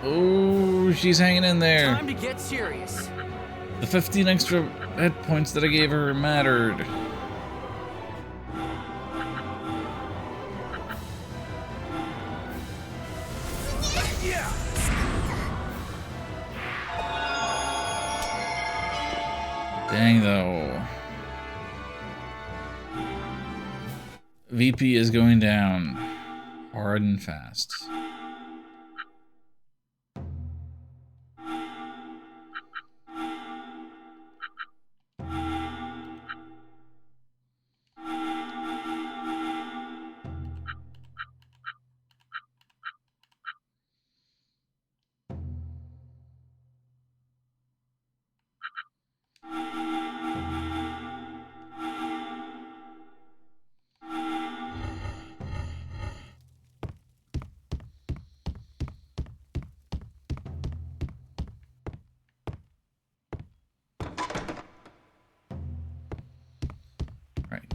Oh, she's hanging in there. Time to get serious. The 15 extra hit points that I gave her mattered. Dang though. VP is going down hard and fast.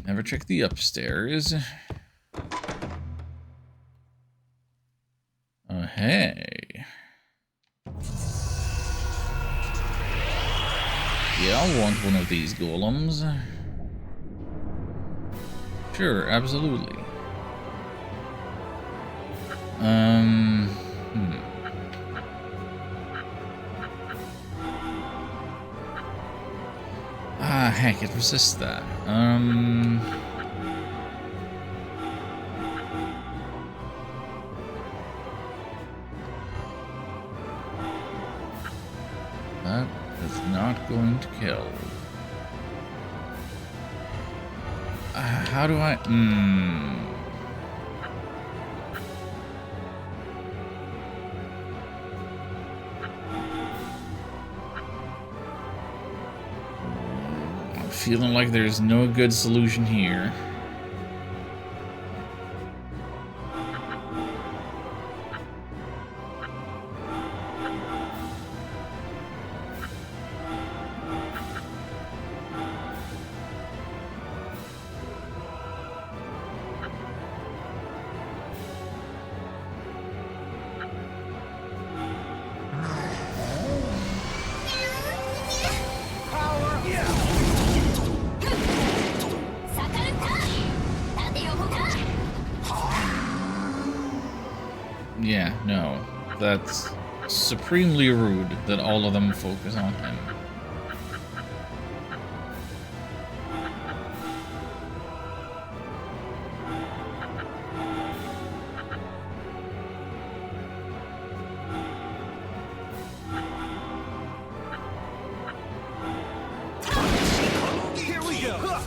Never check the upstairs. Oh, hey. Yeah, I'll want one of these golems. Sure, absolutely. Ah, heck, it resists that. That is not going to kill. How do I... I'm feeling like there's no good solution here. Yeah, no. That's supremely rude that all of them focus on him. Here we go!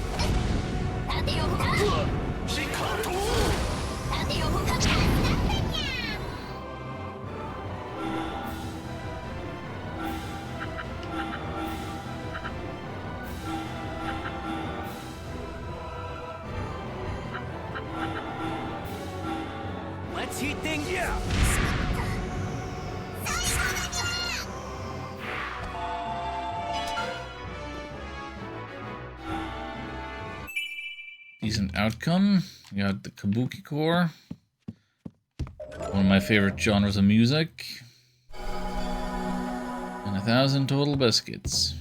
Let's heat things up! Decent outcome. We got the Kabuki core. One of my favorite genres of music. And 1,000 total biscuits.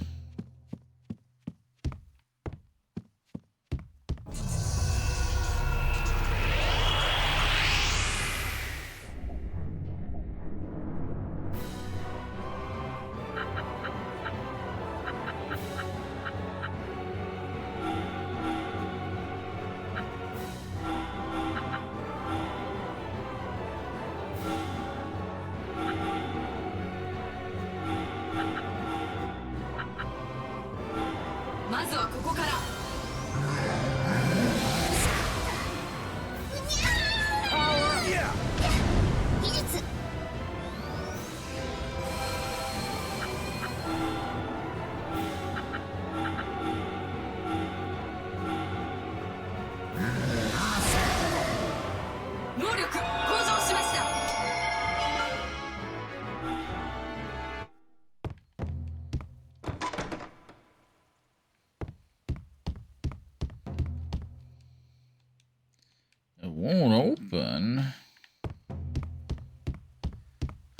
It won't open.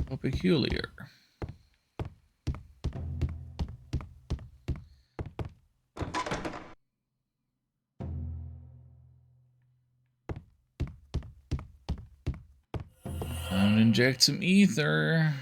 How peculiar. Time to inject some ether.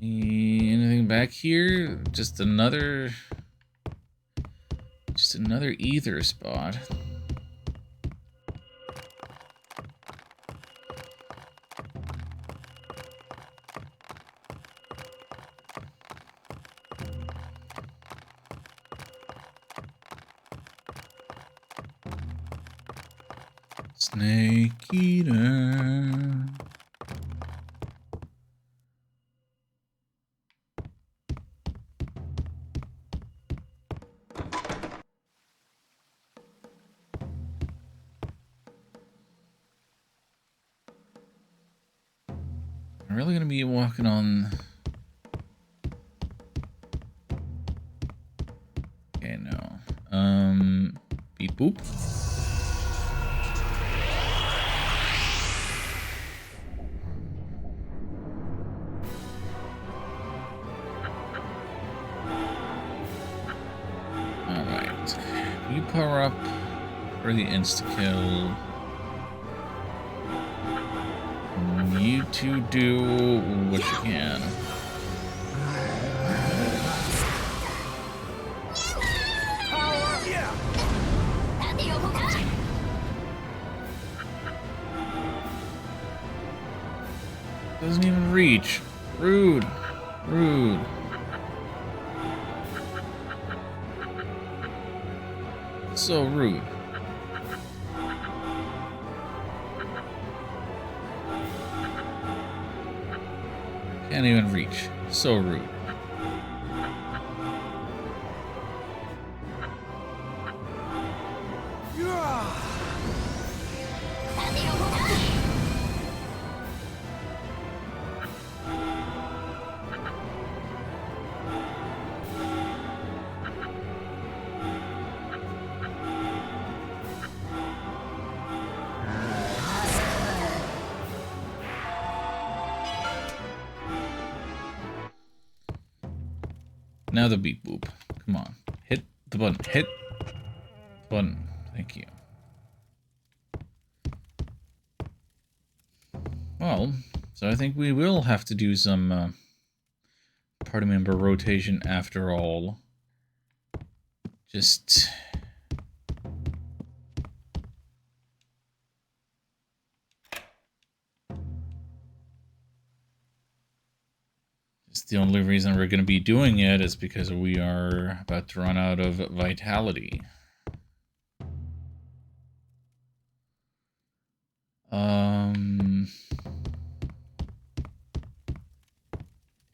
Anything back here? Just another ether spot. Snake eater. I'm really gonna be walking on. Okay, no. Beep boop. Alright. You power up for the insta-kill. You two do what you can. Doesn't even reach. Rude. Rude. So rude. Can't even reach. So rude. Now the beep boop. Come on. Hit the button. Hit the button. Thank you. Well, so I think we will have to do some party member rotation after all. Just... the only reason we're going to be doing it is because we are about to run out of vitality.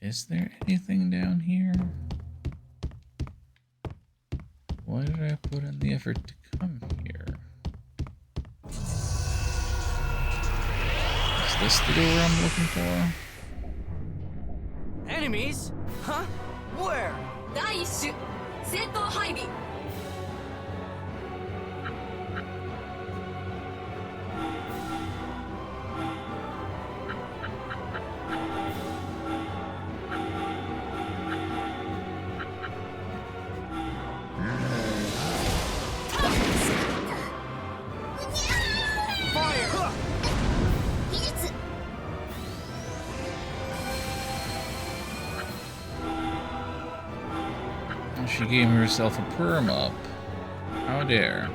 Is there anything down here? Why did I put in the effort to come here? this the door I'm looking for? Enemies? Huh? Where? 第一種戦闘配備 She gave herself a perm up. How dare.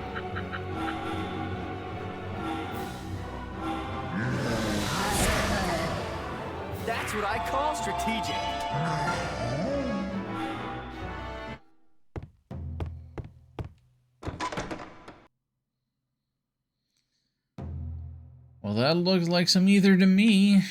That's what I call strategic. Well, that looks like some ether to me.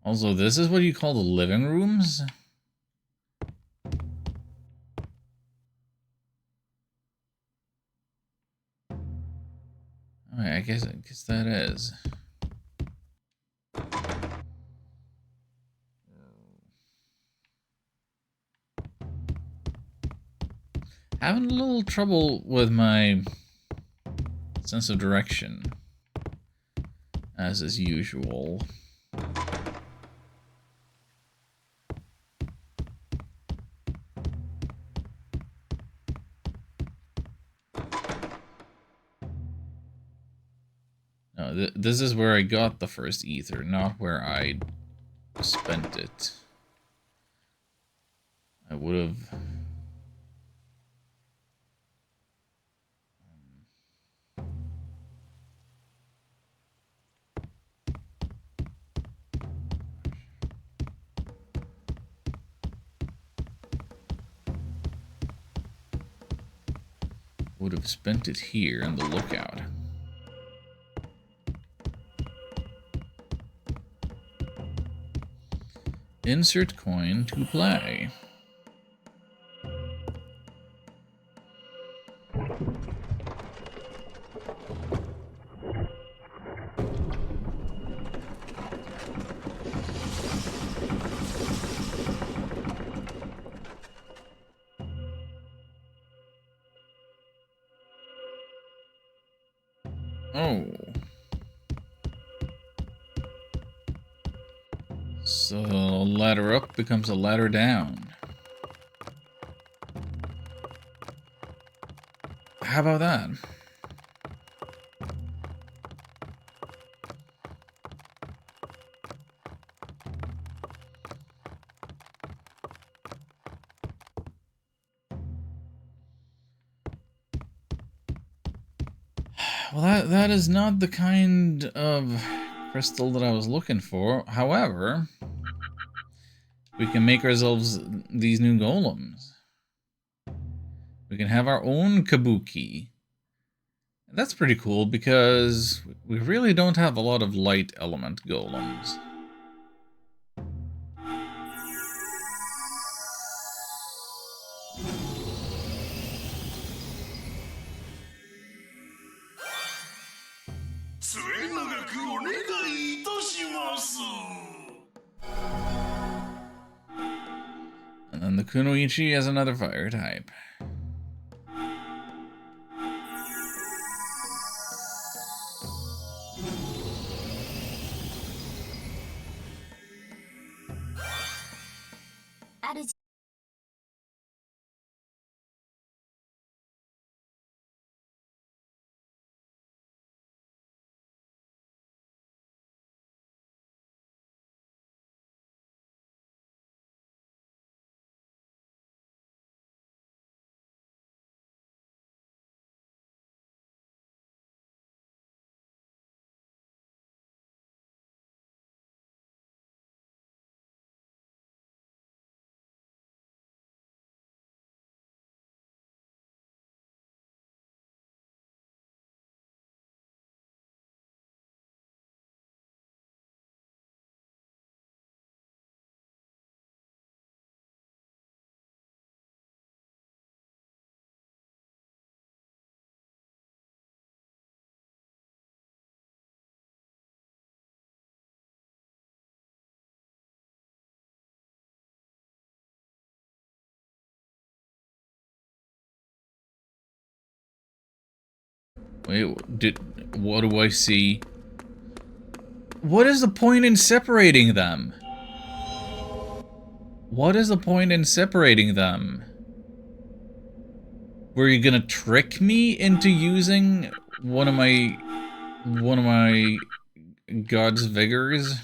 Also, this is what you call the living rooms? Alright, I guess that is. Having a little trouble with my sense of direction, as is usual. No, this is where I got the first ether, not where I spent it. I would have... would have spent it here in the lookout. Insert coin to play. Oh. So a ladder up becomes a ladder down. How about that? Well, that is not the kind of crystal that I was looking for. However, we can make ourselves these new golems. We can have our own kabuki. That's pretty cool because we really don't have a lot of light element golems. And then the Kunoichi has another fire type. Wait, what do I see? What is the point in separating them? What is the point in separating them? Were you gonna trick me into using one of my God's vigors?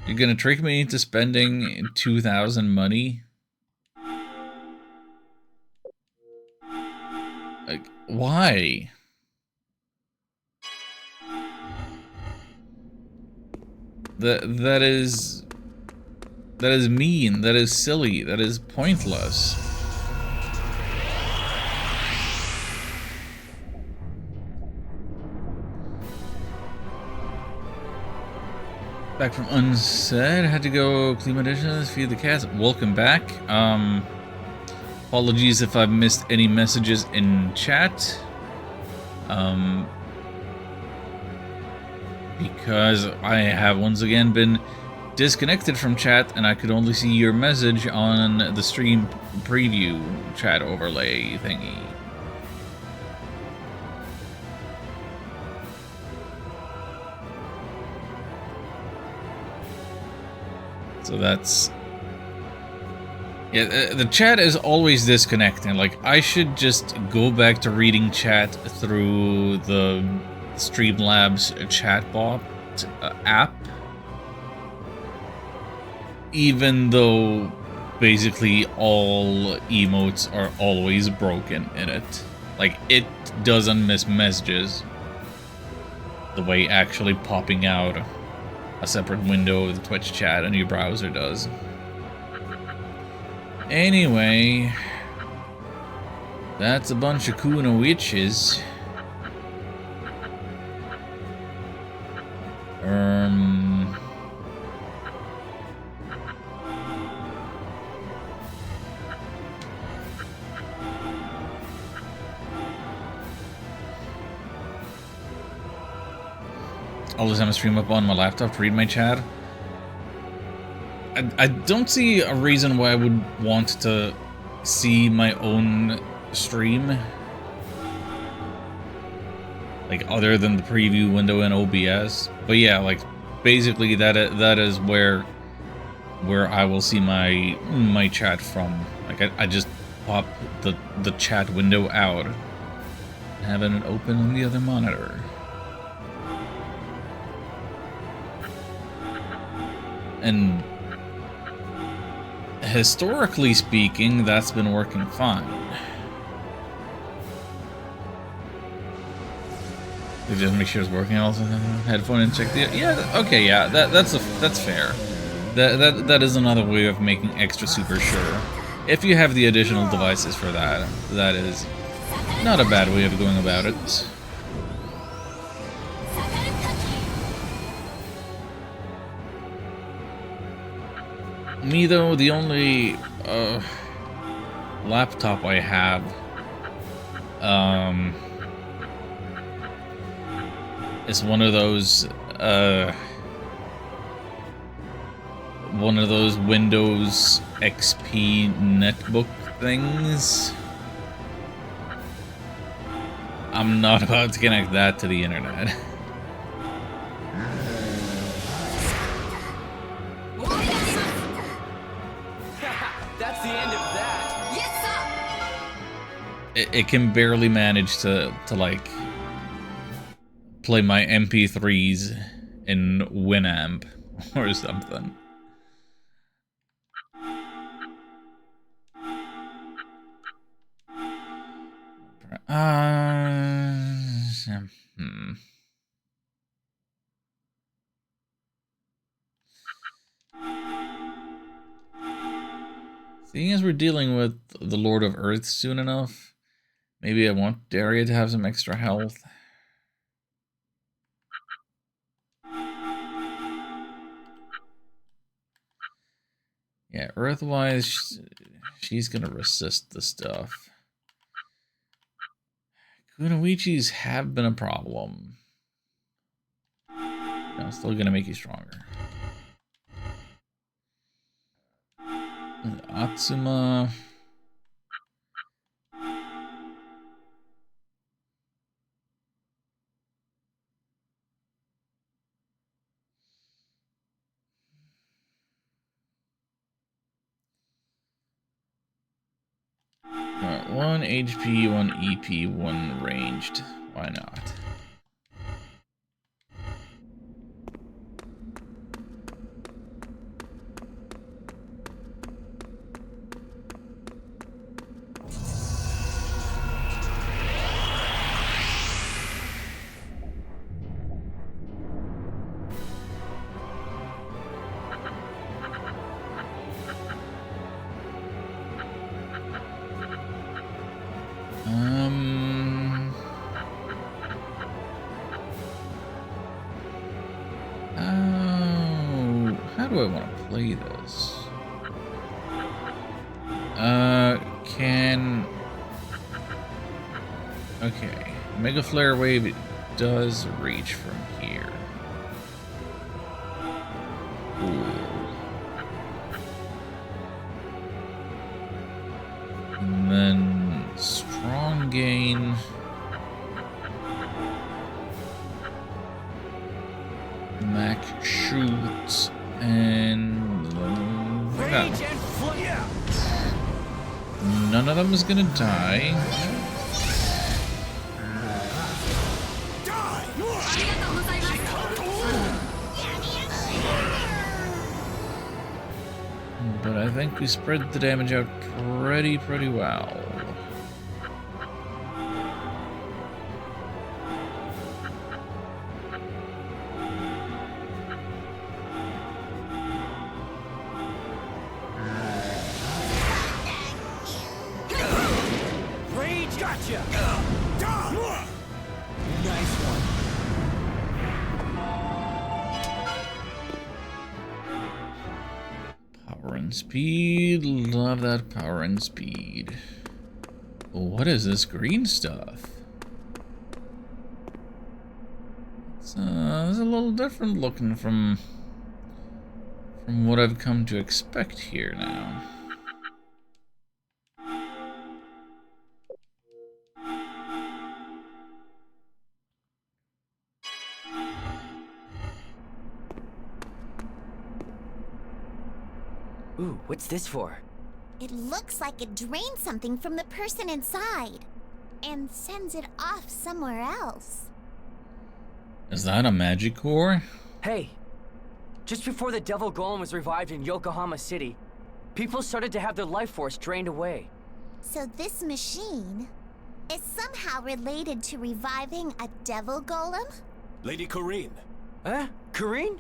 You're gonna trick me into spending 2,000 money? Like, why? That is mean, that is silly, that is pointless. Back from Unsaid, had to go clean my dishes, feed the cats. Welcome back. Apologies if I've missed any messages in chat. Because I have once again been disconnected from chat and I could only see your message on the stream preview chat overlay thingy. So that's... yeah, the chat is always disconnecting. Like, I should just go back to reading chat through the Streamlabs chatbot app. Even though basically all emotes are always broken in it. Like, it doesn't miss messages the way actually popping out a separate window of the Twitch chat on your browser does. Anyway, that's a bunch of Kuna witches. All the time I stream up on my laptop to read my chat. I don't see a reason why I would want to see my own stream. Like, other than the preview window in OBS. But yeah, like, basically that is where I will see my chat from. Like, I just pop the chat window out, having it open on the other monitor. And historically speaking, that's been working fine. You just make sure it's working. Also, headphone and check the okay, yeah, that's fair. That is another way of making extra super sure. If you have the additional devices for that, that is not a bad way of going about it. Me though, the only laptop I have is one of those Windows XP netbook things. I'm not about to connect that to the internet. It can barely manage to like play my MP3s in Winamp or something. Seeing as we're dealing with the Lord of Earth soon enough, maybe I want Daria to have some extra health. Yeah, Earth-wise, she's gonna resist the stuff. Kunoichis have been a problem. No, still gonna make you stronger. Atsuma. Alright, 1 HP, 1 EP, 1 ranged. Why not? How do I want to play this? Okay, Mega Flare Wave, it does reach from here. Cool. And then Strong Gain. Mac Shoot and none of them is gonna die. But I think we spread the damage out pretty well. Speed, love that power and speed. What is this green stuff? It's a little different looking from what I've come to expect here now. Ooh, what's this for? It looks like it drains something from the person inside and sends it off somewhere else. Is that a magic core? Hey, just before the Devil Golem was revived in Yokohama City, people started to have their life force drained away. So this machine is somehow related to reviving a Devil Golem? Lady Corrine. Huh? Corrine?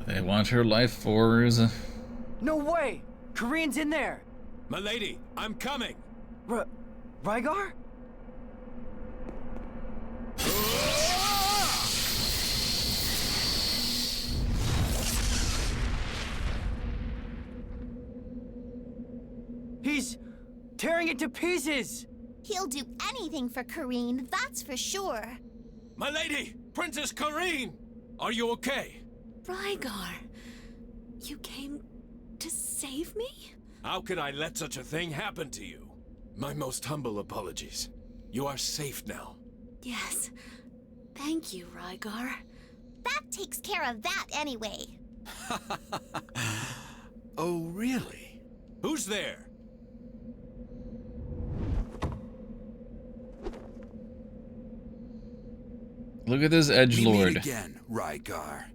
They want her life force. No way! Corrine's in there! My lady, I'm coming! Rygar? He's tearing it to pieces! He'll do anything for Corrine, that's for sure. My lady! Princess Corrine! Are you okay? Rygar, you came to save me? How could I let such a thing happen to you? My most humble apologies. You are safe now. Yes. Thank you, Rygar. That takes care of that anyway. Oh, really? Who's there? Look at this edgelord. We meet again, Rygar.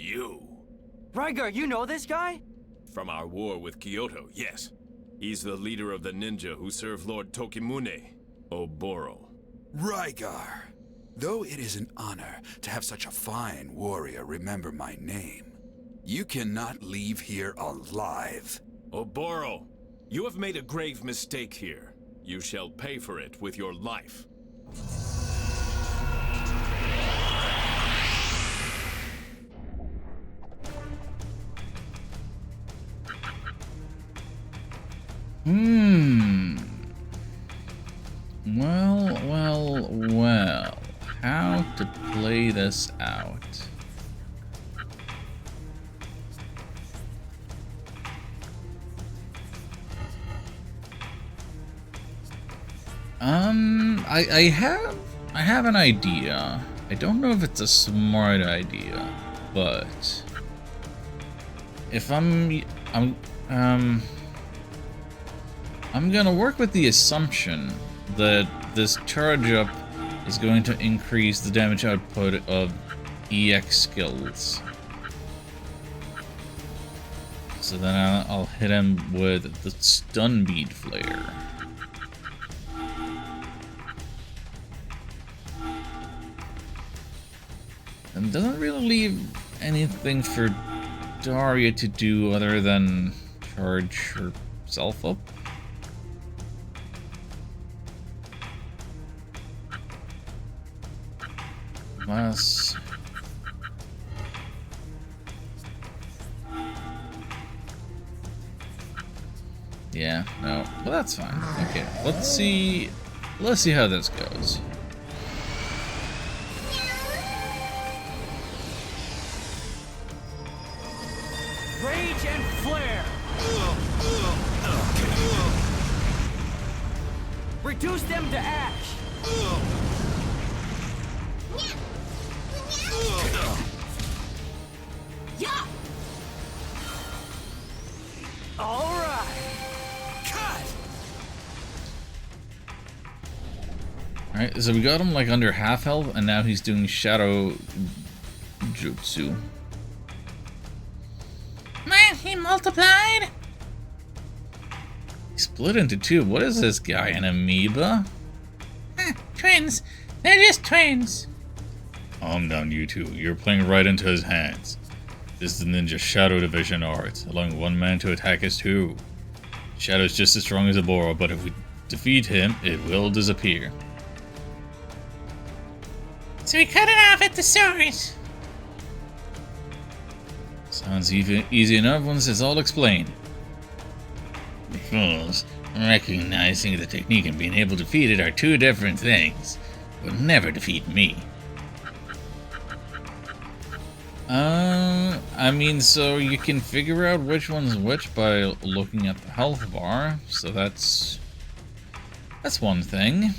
You. Rygar, you know this guy? From our war with Kyoto, yes. He's the leader of the ninja who serve Lord Tokimune, Oboro. Rygar. Though it is an honor to have such a fine warrior remember my name, you cannot leave here alive. Oboro, you have made a grave mistake here. You shall pay for it with your life. Well. how to play this out. I have an idea. I don't know if it's a smart idea, but if I'm gonna work with the assumption that this charge up is going to increase the damage output of EX skills. So then I'll hit him with the stun bead flare. And doesn't really leave anything for Daria to do other than charge herself up. Unless... yeah, no. Well, that's fine. Okay, let's see how this goes. Rage and flare! Reduce them to ash! Yeah! Alright! Alright, so we got him like under half health, and now he's doing shadow jutsu. Man, he multiplied! He split into two. What is this guy, an amoeba? Twins. They're just twins. Calm down, you two. You're playing right into his hands. This is the ninja Shadow Division art, allowing one man to attack as two. Shadow's just as strong as a Boro, but if we defeat him, it will disappear. So we cut it off at the source. Sounds easy enough once it's all explained. The fools, recognizing the technique and being able to defeat it are two different things. Will never defeat me. I mean, so you can figure out which one's which by looking at the health bar, so that's one thing.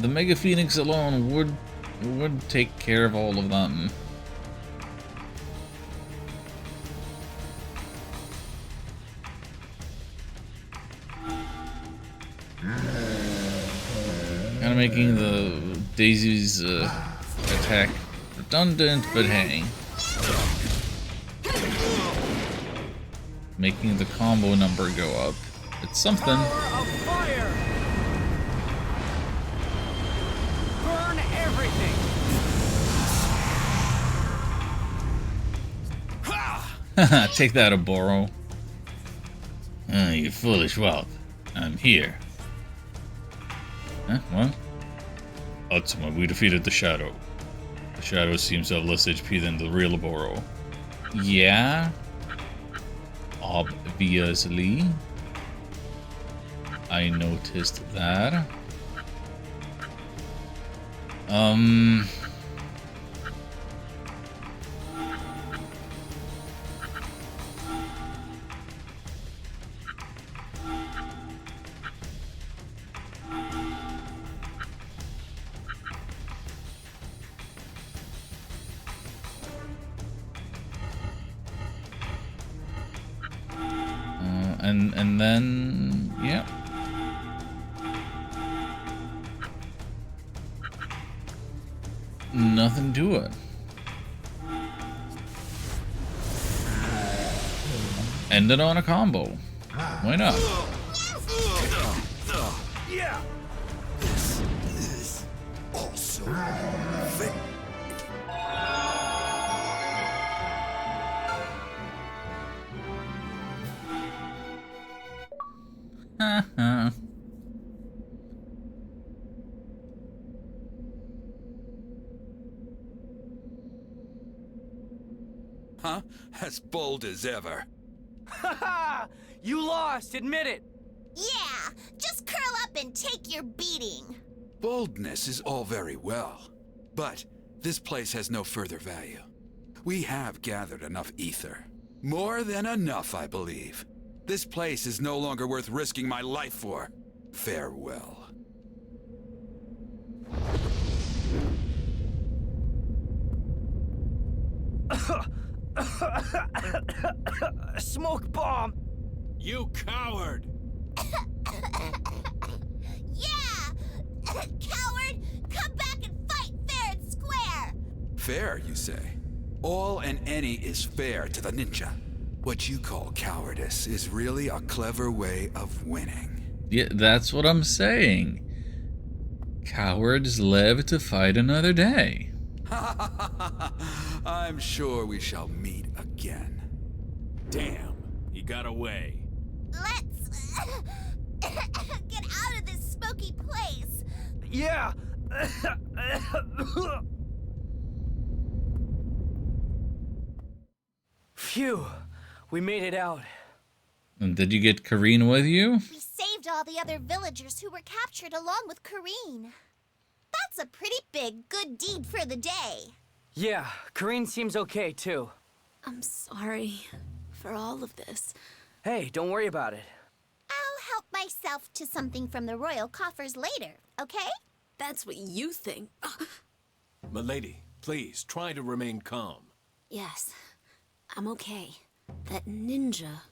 The Mega Phoenix alone would take care of all of them. Kind of making the Daisy's attack redundant, but hey. Making the combo number go up. It's something. Power of fire! Burn everything! Take that, Oboro. You foolish whelp. I'm here. Huh? What? Utsuma, we defeated the Shadow. The Shadow seems to have less HP than the real Oboro. Yeah? Obviously. I noticed that. And then, yeah. Nothing to it. end it on a combo. Why not? Yeah. This is also fair. Huh? As bold as ever. Haha! You lost, admit it! Yeah, just curl up and take your beating. Boldness is all very well, but this place has no further value. We have gathered enough ether. More than enough, I believe. This place is no longer worth risking my life for. Farewell. Smoke bomb! You coward! Yeah! Coward! Come back and fight fair and square! Fair, you say? All and any is fair to the ninja. What you call cowardice is really a clever way of winning. Yeah, that's what I'm saying. Cowards live to fight another day. I'm sure we shall meet again. Damn, he got away. Let's get out of this smoky place. Yeah! Phew, we made it out. And did you get Kareen with you? We saved all the other villagers who were captured along with Kareen. That's a pretty big good deed for the day. Yeah, Kareen seems okay too. I'm sorry for all of this. Hey, don't worry about it. I'll help myself to something from the royal coffers later, okay? That's what you think. Milady, please try to remain calm. Yes, I'm okay. That ninja,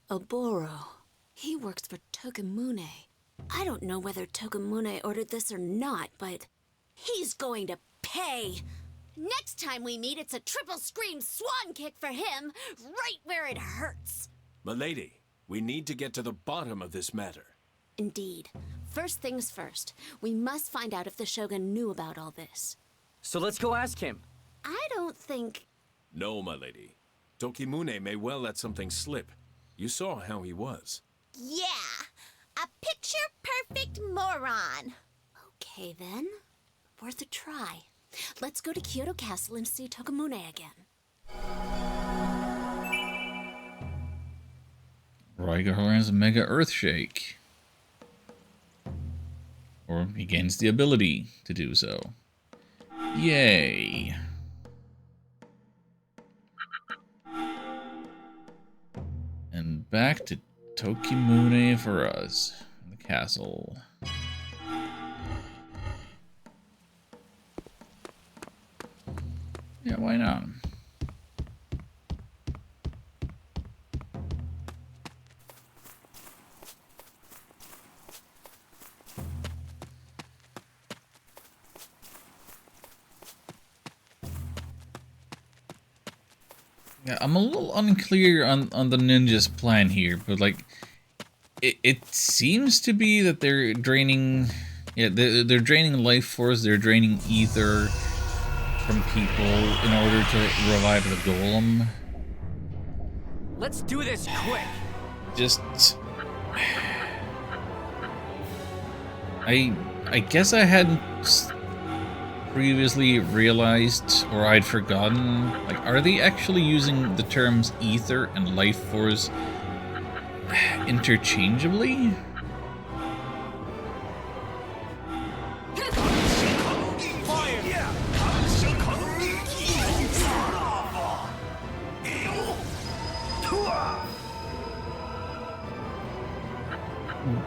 Oboro, he works for Tokimune. I don't know whether Tokimune ordered this or not, but he's going to pay. Next time we meet, it's a triple scream swan kick for him, right where it hurts. Milady, we need to get to the bottom of this matter. Indeed. First things first, we must find out if the Shogun knew about all this. So let's go ask him. I don't think... No, my lady. Tokimune may well let something slip. You saw how he was. Yeah, a picture-perfect moron. Okay, then. Worth a try. Let's go to Kyoto Castle and see Tokimune again. Raigaran's Mega Earthshake. Or he gains the ability to do so. Yay. And back to Tokimune for us. The castle. Yeah, why not? Yeah, I'm a little unclear on the ninja's plan here, but like, it seems to be that they're draining, yeah, they're draining life force, they're draining ether from people in order to revive the golem. Let's do this quick. Just, I guess I hadn't previously realized, or I'd forgotten, like, are they actually using the terms ether and life force interchangeably?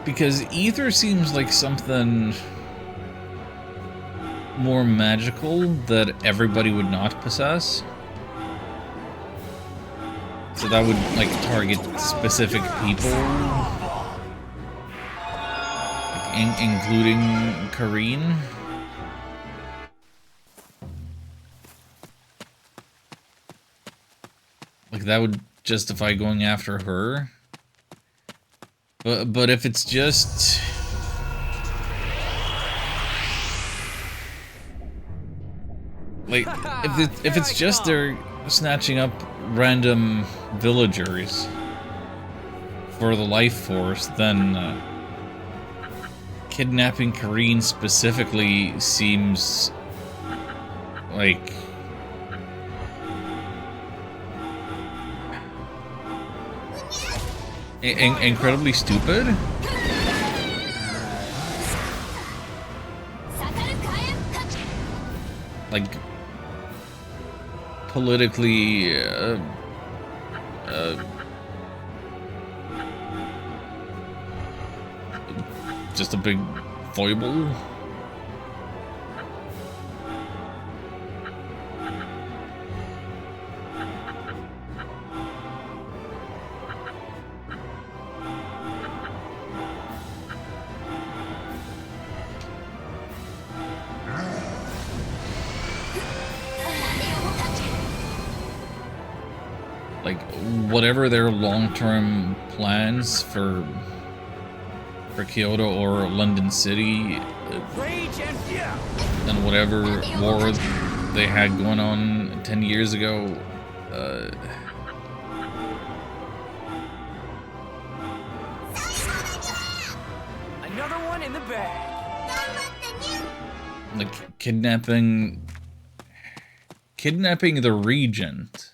Because ether seems like something more magical that everybody would not possess. So that would, like, target specific people. Like, including Kareen. Like, that would justify going after her. But if it's just... like, if it's just they're snatching up random villagers for the life force, then kidnapping Kareen specifically seems like incredibly stupid. Like, politically, just a big foible. Like, whatever their long-term plans for Kyoto or London City, and whatever war they had going on 10 years ago, Another one in the bag. like kidnapping the regent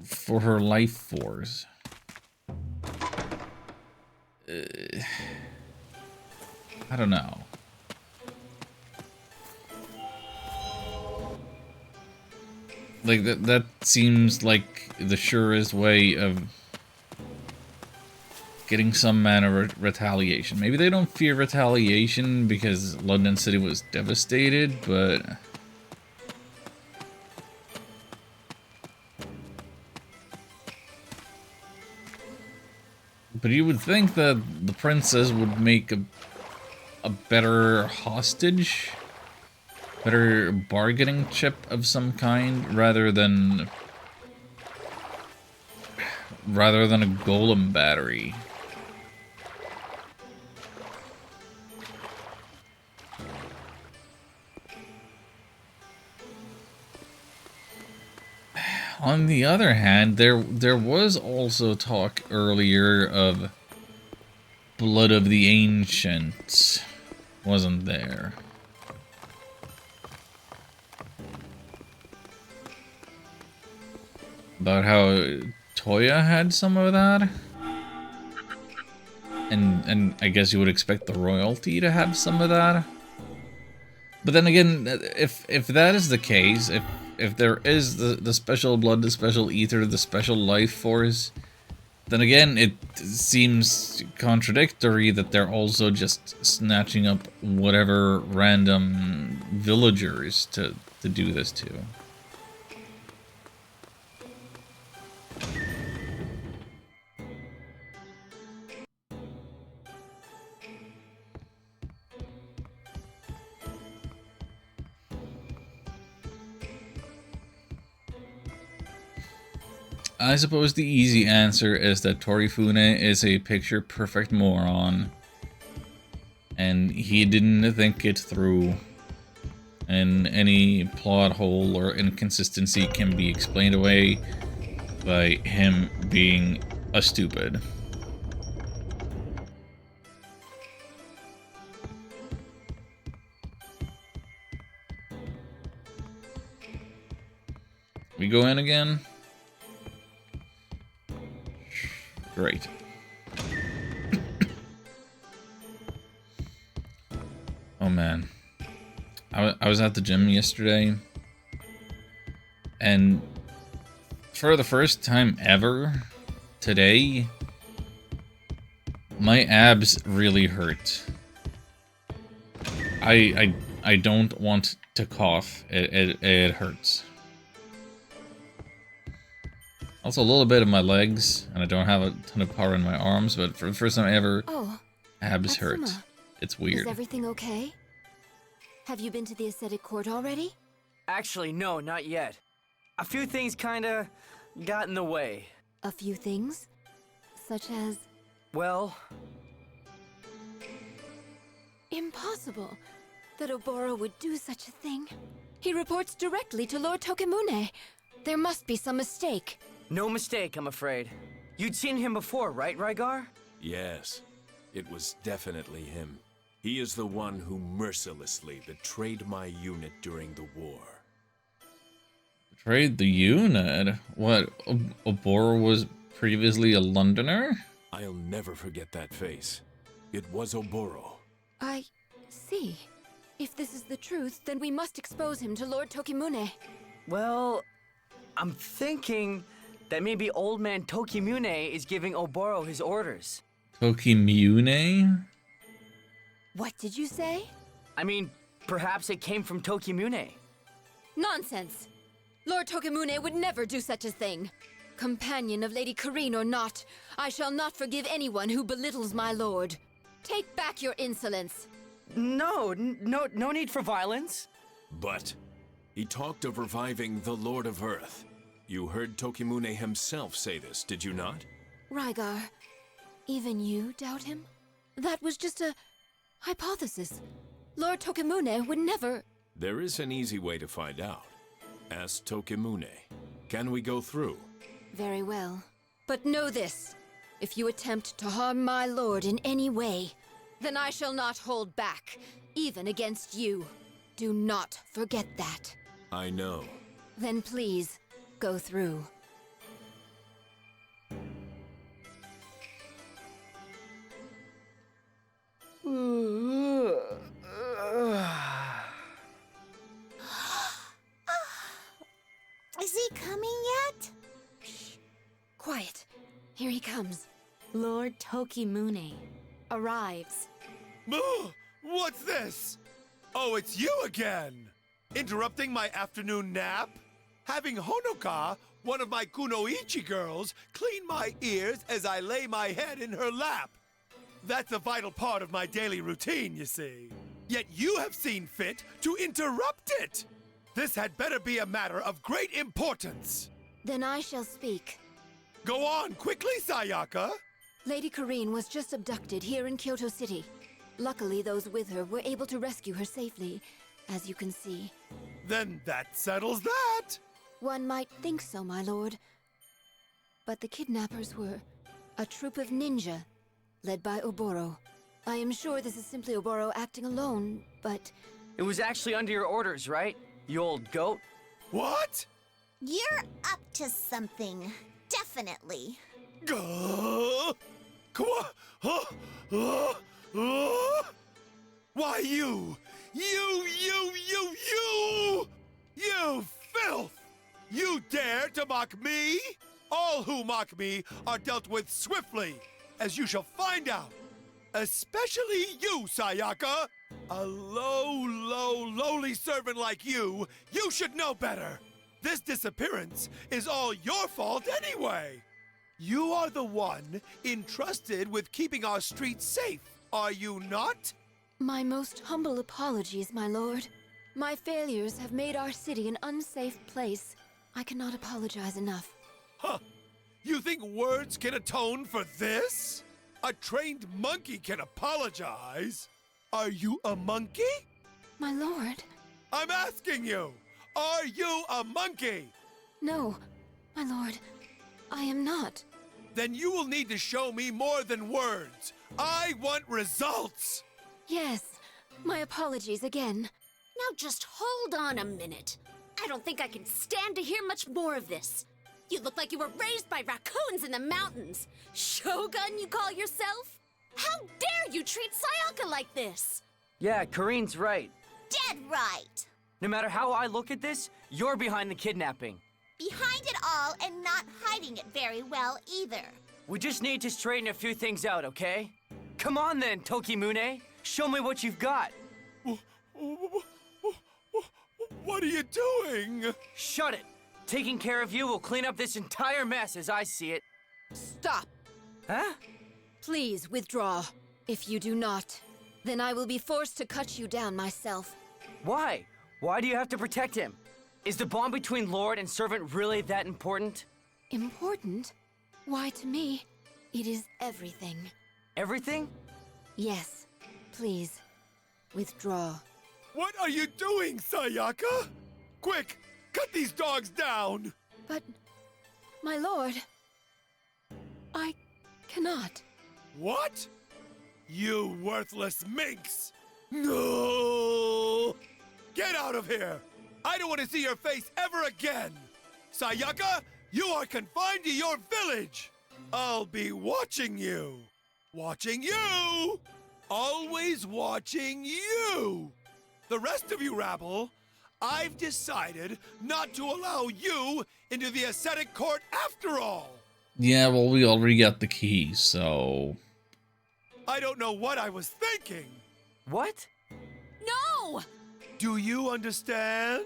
for her life force. I don't know. Like, that seems like the surest way of getting some manner of retaliation. Maybe they don't fear retaliation because London City was devastated, but... but you would think that the princess would make a better hostage, better bargaining chip of some kind, rather than a golem battery. On the other hand, there was also talk earlier of blood of the ancients, wasn't there? About how Toya had some of that? And I guess you would expect the royalty to have some of that? But then again, if that is the case, if there is the special blood, the special ether, the special life force, then again, it seems contradictory that they're also just snatching up whatever random villagers to do this to. I suppose the easy answer is that Torifune is a picture-perfect moron, and he didn't think it through, and any plot hole or inconsistency can be explained away by him being a stupid. We go in again? Great. Oh man. I was at the gym yesterday, and for the first time ever, today, my abs really hurt. I don't want to cough. It hurts. Also a little bit of my legs, and I don't have a ton of power in my arms, but for the first time ever, abs hurt. It's weird. Is everything okay? Have you been to the ascetic court already? Actually, no, not yet. A few things kinda got in the way. A few things? Such as... Well, Impossible that Oboro would do such a thing. He reports directly to Lord Tokimune. There must be some mistake. no mistake, I'm afraid. You'd seen him before, right, Rygar? Yes, it was definitely him. He is the one who mercilessly betrayed my unit during the war. Betrayed the unit? What, Oboro was previously a Londoner? I'll never forget that face. It was Oboro. I see. If this is the truth, then we must expose him to Lord Tokimune. Well, I'm thinking that maybe Old Man Tokimune is giving Oboro his orders. Tokimune? What did you say? I mean, perhaps it came from Tokimune. Nonsense! Lord Tokimune would never do such a thing. Companion of Lady Kareen or not, I shall not forgive anyone who belittles my lord. Take back your insolence. No need for violence. But he talked of reviving the Lord of Earth. You heard Tokimune himself say this, did you not? Rygar, even you doubt him? That was just a hypothesis. Lord Tokimune would never... There is an easy way to find out. Ask Tokimune. Can we go through? Very well. But know this. If you attempt to harm my lord in any way, then I shall not hold back, even against you. Do not forget that. I know. Then please, go through. Is he coming yet? Quiet. Here he comes. Lord Tokimune arrives. What's this? Oh, it's you again! Interrupting my afternoon nap? Having Honoka, one of my kunoichi girls, clean my ears as I lay my head in her lap. That's a vital part of my daily routine, you see. Yet you have seen fit to interrupt it! This had better be a matter of great importance. Then I shall speak. Go on, quickly, Sayaka! Lady Kareen was just abducted here in Kyoto City. Luckily, those with her were able to rescue her safely, as you can see. Then that settles that! One might think so, my lord. But the kidnappers were a troop of ninja, led by Oboro. I am sure this is simply Oboro acting alone, but... It was actually under your orders, right? You old goat? What? You're up to something. Definitely. Why, you filth! You dare to mock me? All who mock me are dealt with swiftly, as you shall find out. Especially you, Sayaka. A lowly servant like you should know better. This disappearance is all your fault anyway. You are the one entrusted with keeping our streets safe, are you not? My most humble apologies, my lord. My failures have made our city an unsafe place. I cannot apologize enough. Huh. You think words can atone for this? A trained monkey can apologize. Are you a monkey? My lord. I'm asking you, are you a monkey? No, my lord. I am not. Then you will need to show me more than words. I want results! Yes, my apologies again. Now just hold on a minute. I don't think I can stand to hear much more of this. You look like you were raised by raccoons in the mountains. Shogun, you call yourself? How dare you treat Sayaka like this? Yeah, Kareen's right. Dead right. No matter how I look at this, you're behind the kidnapping. Behind it all and not hiding it very well either. We just need to straighten a few things out, okay? Come on then, Tokimune. Show me what you've got. What are you doing? Shut it. Taking care of you will clean up this entire mess as I see it. Stop. Huh? Please withdraw. If you do not, then I will be forced to cut you down myself. Why? Why do you have to protect him? Is the bond between Lord and servant really that important? Important? Why, to me, it is everything. Everything? Yes. Please, withdraw. What are you doing, Sayaka? Quick, cut these dogs down! But, my lord, I cannot. What? You worthless minx! No! Get out of here! I don't want to see your face ever again! Sayaka, you are confined to your village! I'll be watching you! Watching you! Always watching you! The rest of you rabble, I've decided not to allow you into the ascetic court after all! Yeah, well, we already got the key, so... I don't know what I was thinking! What? No! Do you understand?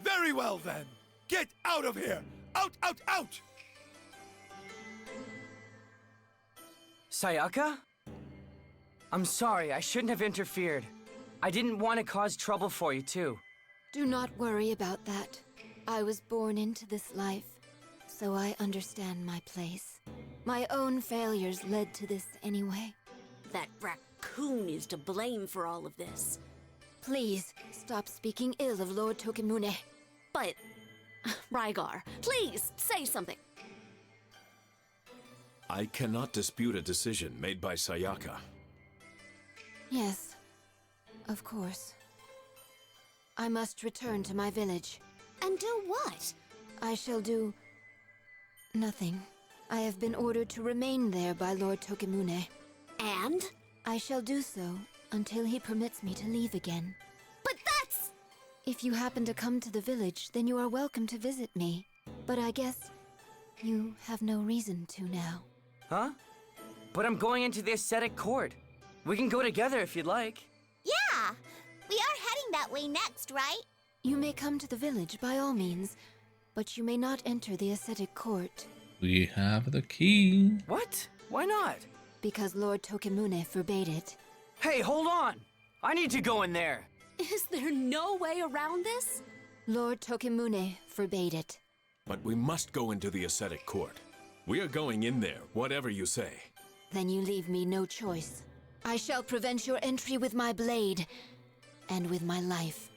Very well then. Get out of here! Out, out, out! Sayaka? I'm sorry, I shouldn't have interfered. I didn't want to cause trouble for you, too. Do not worry about that. I was born into this life, so I understand my place. My own failures led to this anyway. That raccoon is to blame for all of this. Please, stop speaking ill of Lord Tokimune. But, Rygar, please, say something. I cannot dispute a decision made by Sayaka. Yes, of course. I must return to my village. And do what? I shall do... nothing. I have been ordered to remain there by Lord Tokimune. And? I shall do so until he permits me to leave again. But that's... If you happen to come to the village, then you are welcome to visit me. But I guess you have no reason to now. Huh? But I'm going into the ascetic court. We can go together if you'd like. Yeah! We are heading that way next, right? You may come to the village by all means, but you may not enter the ascetic court. We have the key. What? Why not? Because Lord Tokimune forbade it. Hey, hold on! I need to go in there! Is there no way around this? Lord Tokimune forbade it. But we must go into the ascetic court. We are going in there, whatever you say. Then you leave me no choice. I shall prevent your entry with my blade, and with my life.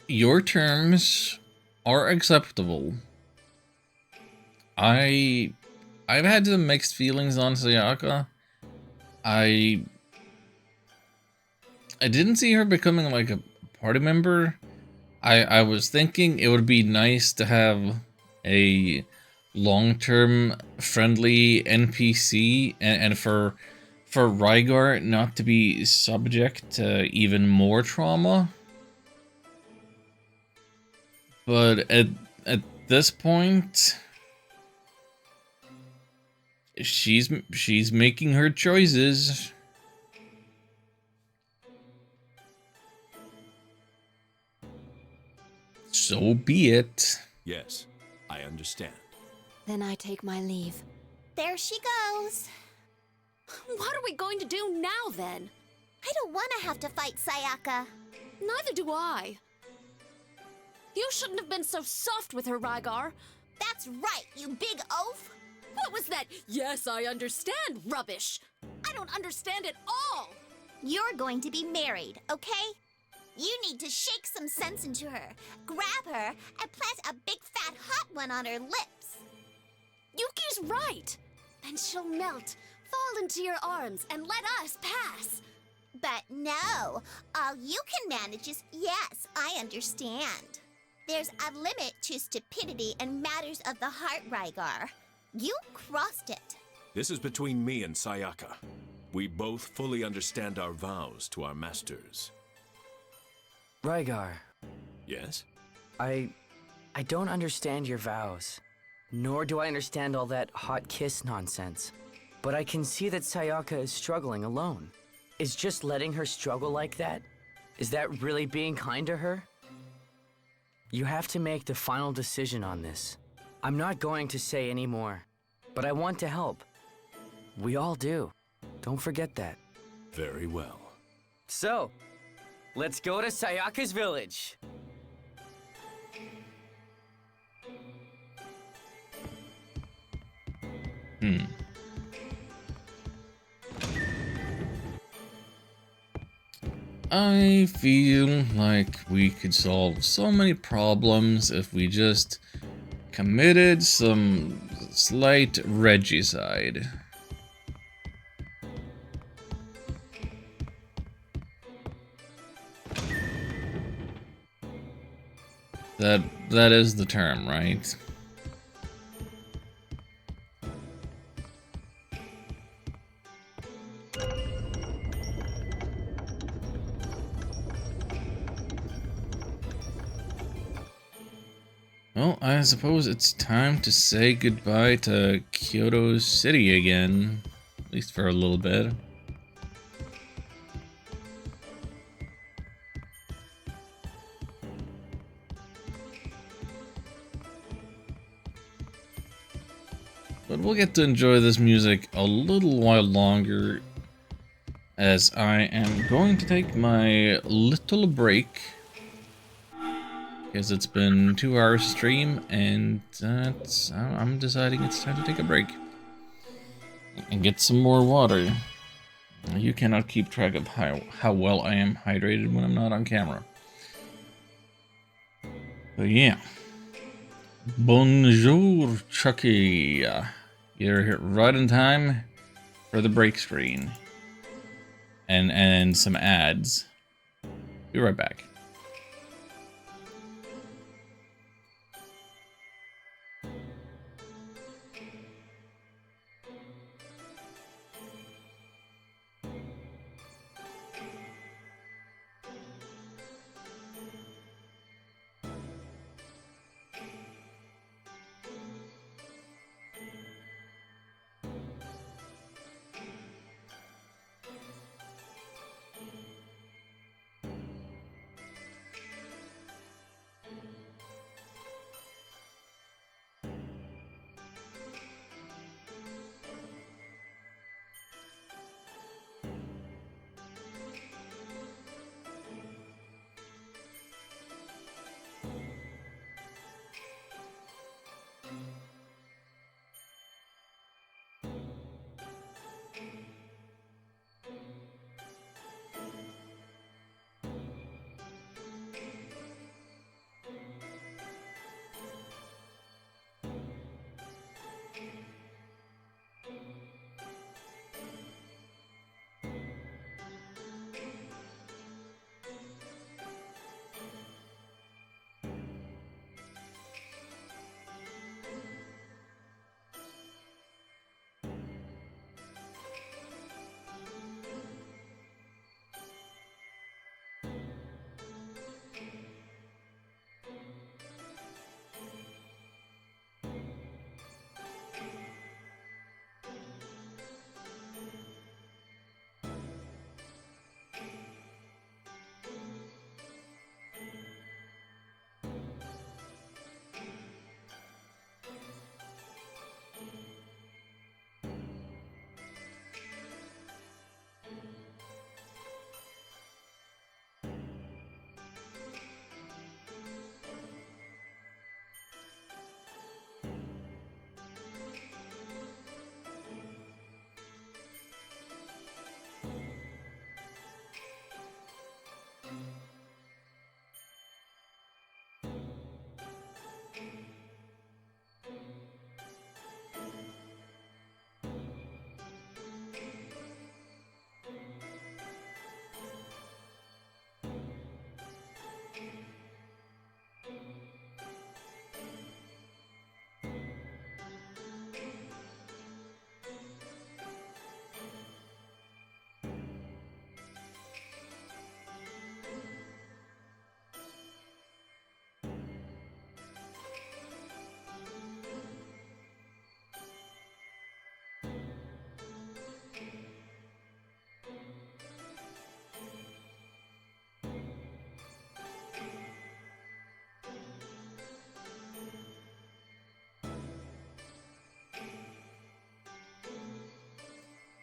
Your terms are acceptable. I've had some mixed feelings on Sayaka. I didn't see her becoming like a party member. I was thinking it would be nice to have a long-term friendly NPC and for Rygar not to be subject to even more trauma. But at this point, she's making her choices. So be it. Yes, I understand. Then I take my leave. There she goes. What are we going to do now, then? I don't want to have to fight Sayaka. Neither do I. You shouldn't have been so soft with her, Rygar. That's right, you big oaf. What was that? Yes, I understand rubbish. I don't understand at all. You're going to be married, okay? You need to shake some sense into her, grab her, and plant a big fat hot one on her lips. Yuki's right. Then she'll melt, fall into your arms, and let us pass. But no, all you can manage is, yes, I understand. There's a limit to stupidity and matters of the heart, Rygar. You crossed it. This is between me and Sayaka. We both fully understand our vows to our masters. Rygar. Yes? I don't understand your vows. Nor do I understand all that hot kiss nonsense. But I can see that Sayaka is struggling alone. Is just letting her struggle like that? Is that really being kind to her? You have to make the final decision on this. I'm not going to say any more, but I want to help. We all do. Don't forget that. Very well. So, Let's go to Sayaka's village. I feel like we could solve so many problems if we just committed some slight regicide. That is the term, right? Well, I suppose it's time to say goodbye to Kyoto City again, at least for a little bit. But we'll get to enjoy this music a little while longer, as I am going to take my little break, because it's been 2 hours stream, and I'm deciding it's time to take a break and get some more water. You cannot keep track of how well I am hydrated when I'm not on camera. But yeah. Bonjour, Chucky. You're here right in time for the break screen. And some ads. Be right back.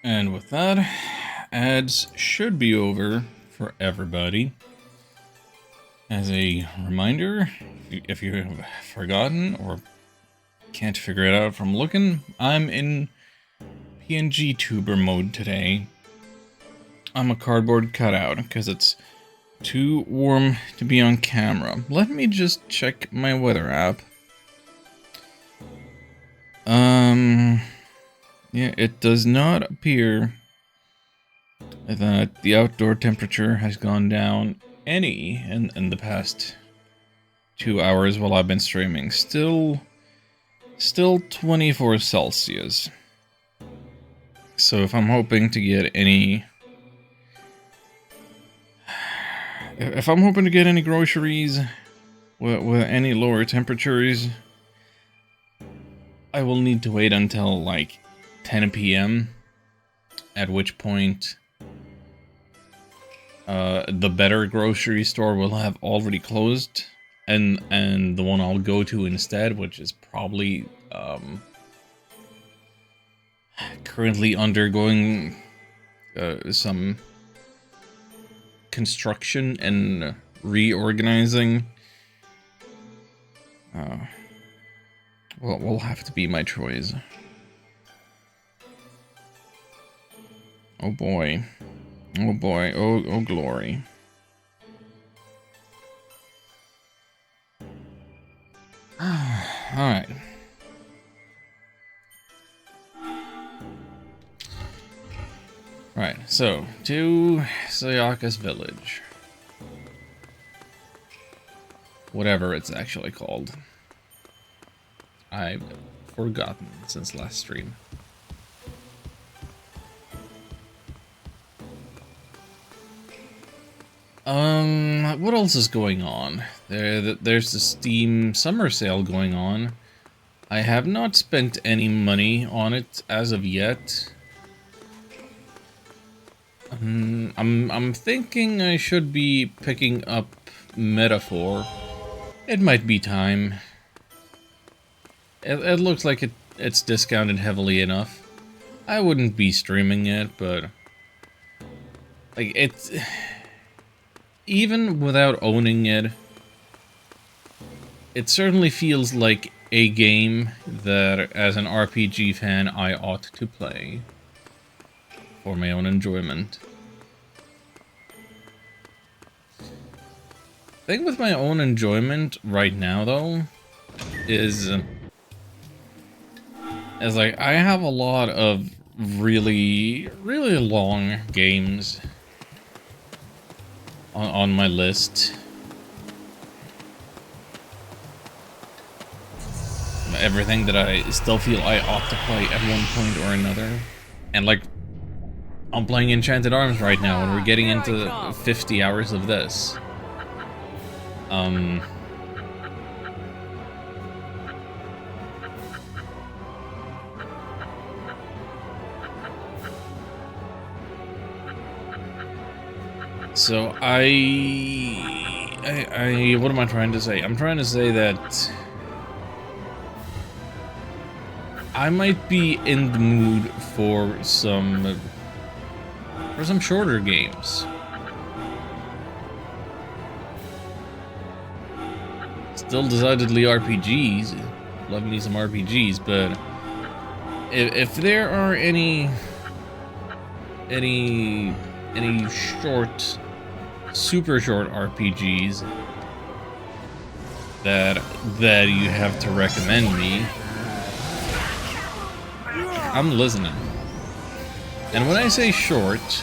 And with that, ads should be over for everybody. As a reminder, if you have forgotten or can't figure it out from looking, I'm in PNG tuber mode today. I'm a cardboard cutout because it's too warm to be on camera. Let me just check my weather app. Yeah, it does not appear that the outdoor temperature has gone down any in the past 2 hours while I've been streaming. Still 24 Celsius. So if I'm hoping to get any... If I'm hoping to get any groceries with any lower temperatures, I will need to wait until like 10 p.m. At which point the better grocery store will have already closed, and the one I'll go to instead, which is probably currently undergoing some construction and reorganizing, well, will have to be my choice. Oh boy. Oh boy. Oh glory. Alright. Right, so, to Sayaka's village. Whatever it's actually called. I've forgotten since last stream. What else is going on? There's the Steam summer sale going on. I have not spent any money on it as of yet. I'm thinking I should be picking up Metaphor. It might be time. It looks like it's discounted heavily enough. I wouldn't be streaming it, but like it's... Even without owning it, it certainly feels like a game that, as an RPG fan, I ought to play for my own enjoyment. Thing with my own enjoyment right now, though, is like I have a lot of really long games on my list. Everything that I still feel I ought to play at one point or another. And like, I'm playing Enchanted Arms right now, and we're getting into 50 hours of this. So I what am I trying to say? I'm trying to say that I might be in the mood for some shorter games. Still decidedly RPGs. Love me some RPGs, but if there are any short, super short RPGs that you have to recommend me, I'm listening. And when I say short,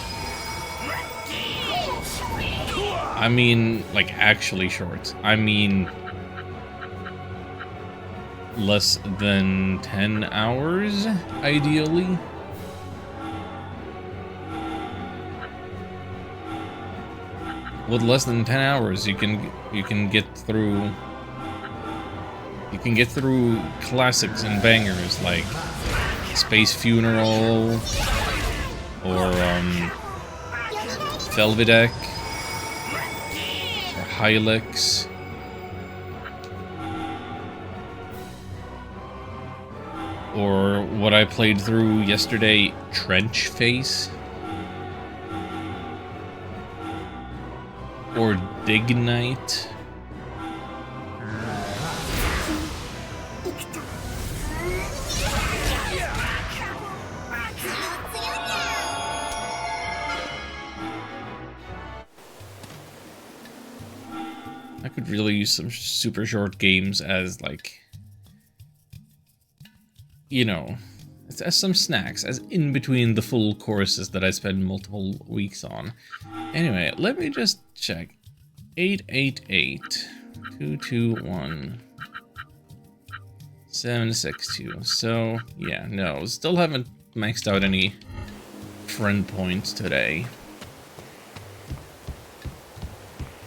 I mean like actually short. I mean less than 10 hours, ideally. With less than 10 hours, you can get through classics and bangers like Space Funeral or Velvedek or Hylics. Or what I played through yesterday, Trench Face. Or Dig Knight. could really use some super short games as, like, you know, as some snacks, as in between the full courses that I spend multiple weeks on. Anyway, let me just check. 888-221-762. So, yeah, no, still haven't maxed out any friend points today.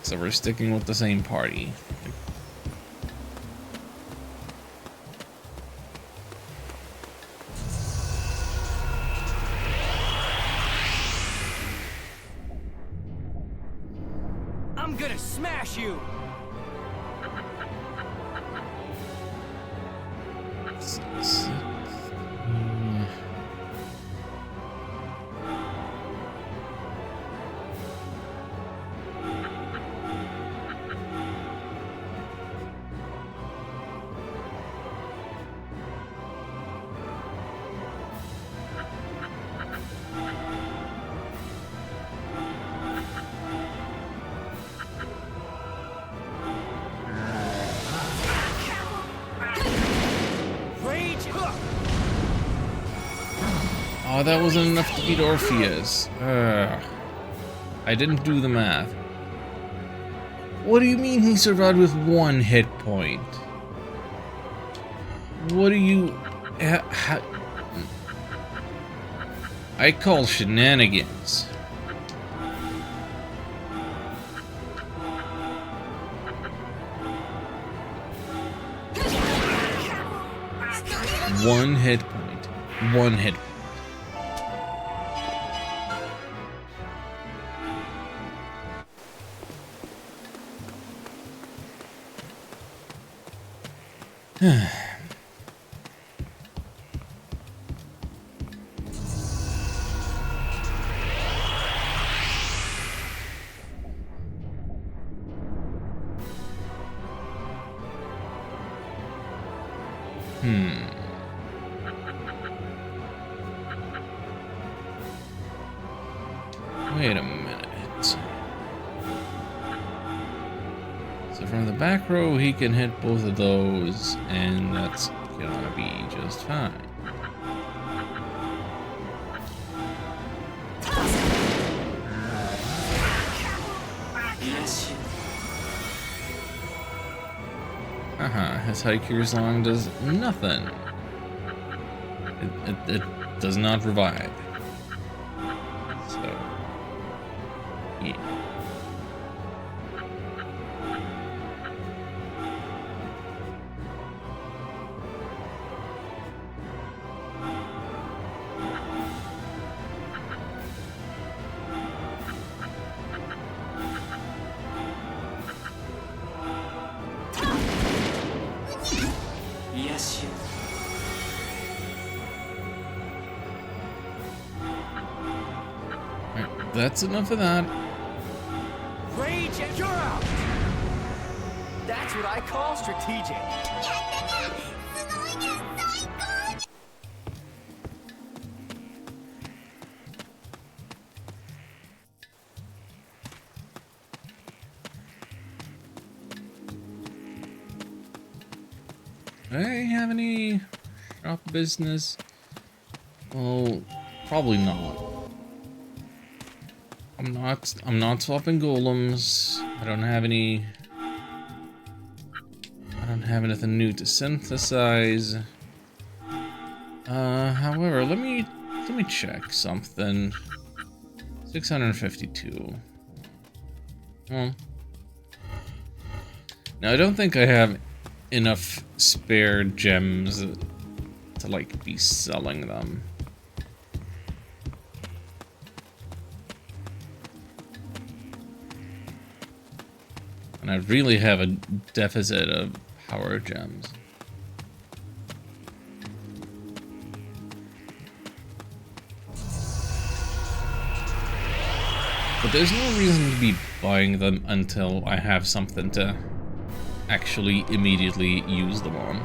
So we're sticking with the same party. I'm gonna smash you! Oh, that wasn't enough to beat Orpheus. I didn't do the math. What do you mean he survived with 1 hit point? What do you... I call shenanigans. One hit point. 1 hit point. Wait a minute. So from the back row, he can hit both of those, and that's gonna be just fine. His Haikyuu's long does nothing. It does not revive. So, yeah. Yes, you. Alright, that's enough of that. Rage and you're out! That's what I call strategic. Do I have any shop business? Well, probably not. I'm not swapping golems. I don't have any. I don't have anything new to synthesize. However, let me check something. 652. Well, now I don't think I have enough spare gems to like be selling them. And I really have a deficit of power gems. But there's no reason to be buying them until I have something to actually immediately use them on.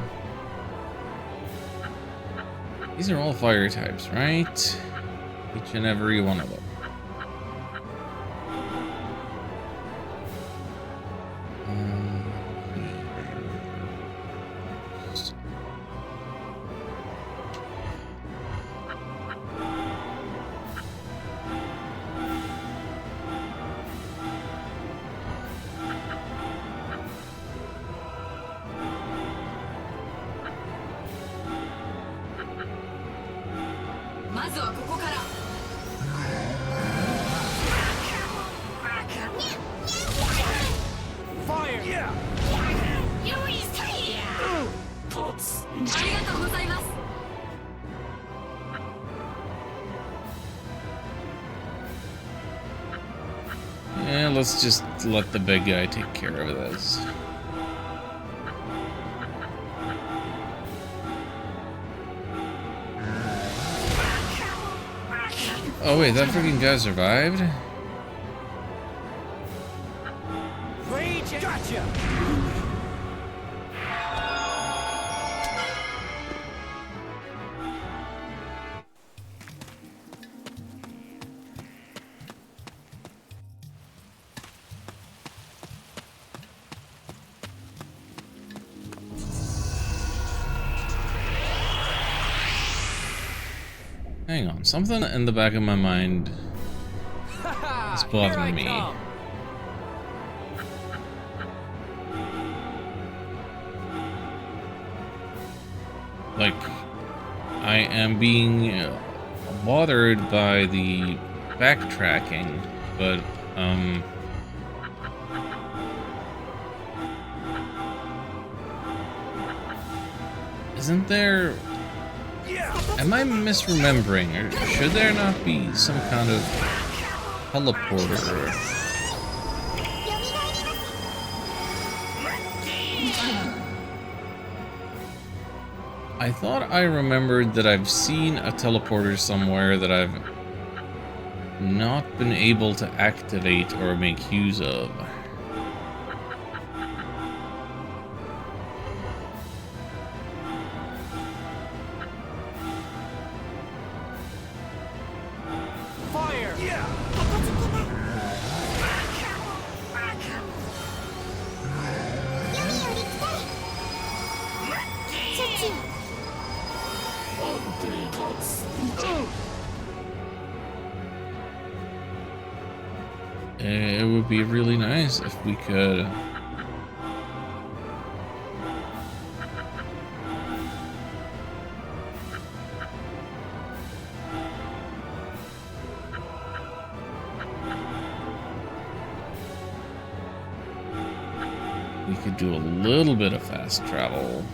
These are all fire types, right? Each and every one of them. まずはここから。Fire! Yeah! ありがとうございます。 Yeah, let's just let the big guy take care of this. Oh wait, that freaking guy survived? Rage! Gotcha! Hang on, something in the back of my mind is bothering me. Like, I am being bothered by the backtracking, but, isn't there... Am I misremembering, or should there not be some kind of teleporter? I thought I remembered that I've seen a teleporter somewhere that I've not been able to activate or make use of. Fire! Yeah! It would be really nice if we could... we could do a little bit of fast travel.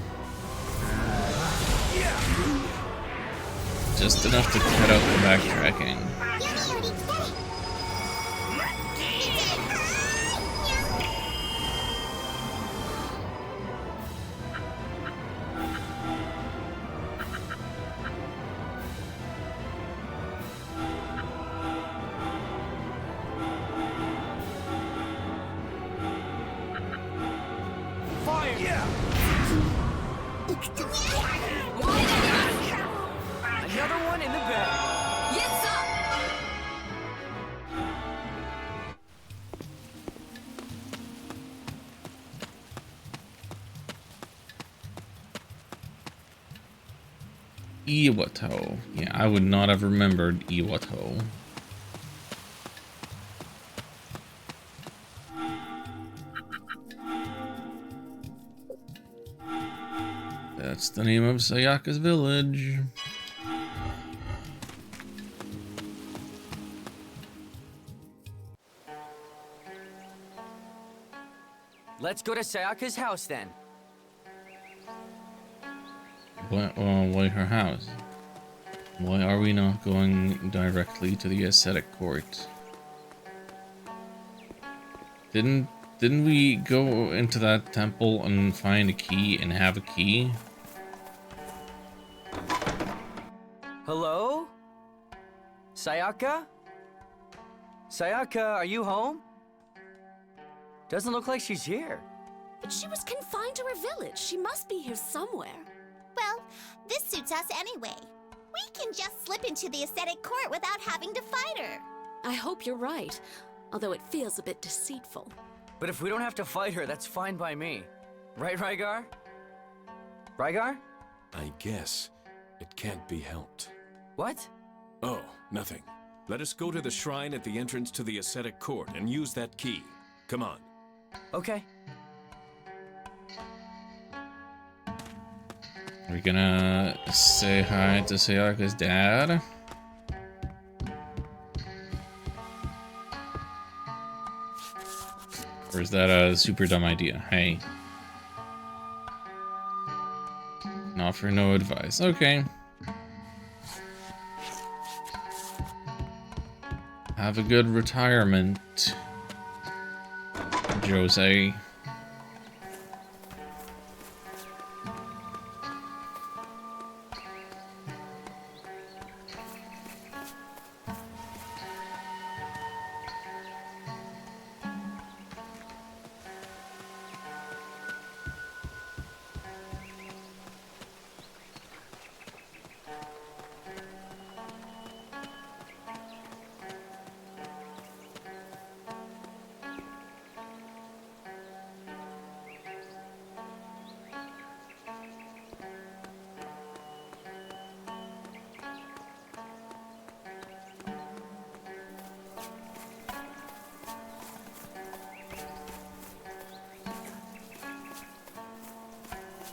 Just enough to cut out the backtracking. Fire! Yeah! Another one in the bag. Yes, sir. Iwato. Yeah, I would not have remembered Iwato. That's the name of Sayaka's village. Let's go to Sayaka's house then. Why her house? Why are we not going directly to the ascetic court? Didn't we go into that temple and find a key and have a key? Hello? Sayaka? Sayaka, are you home? Doesn't look like she's here. But she was confined to her village. She must be here somewhere. Well, this suits us anyway. We can just slip into the ascetic court without having to fight her. I hope you're right, although it feels a bit deceitful. But if we don't have to fight her, that's fine by me. Right, Rygar? Rygar? I guess it can't be helped. What? Oh, nothing. Let us go to the shrine at the entrance to the ascetic court and use that key. Come on. Okay. Are we gonna say hi to Sayaka's dad? Or is that a super dumb idea? Hey. Not for no advice. Okay. Have a good retirement, Jose.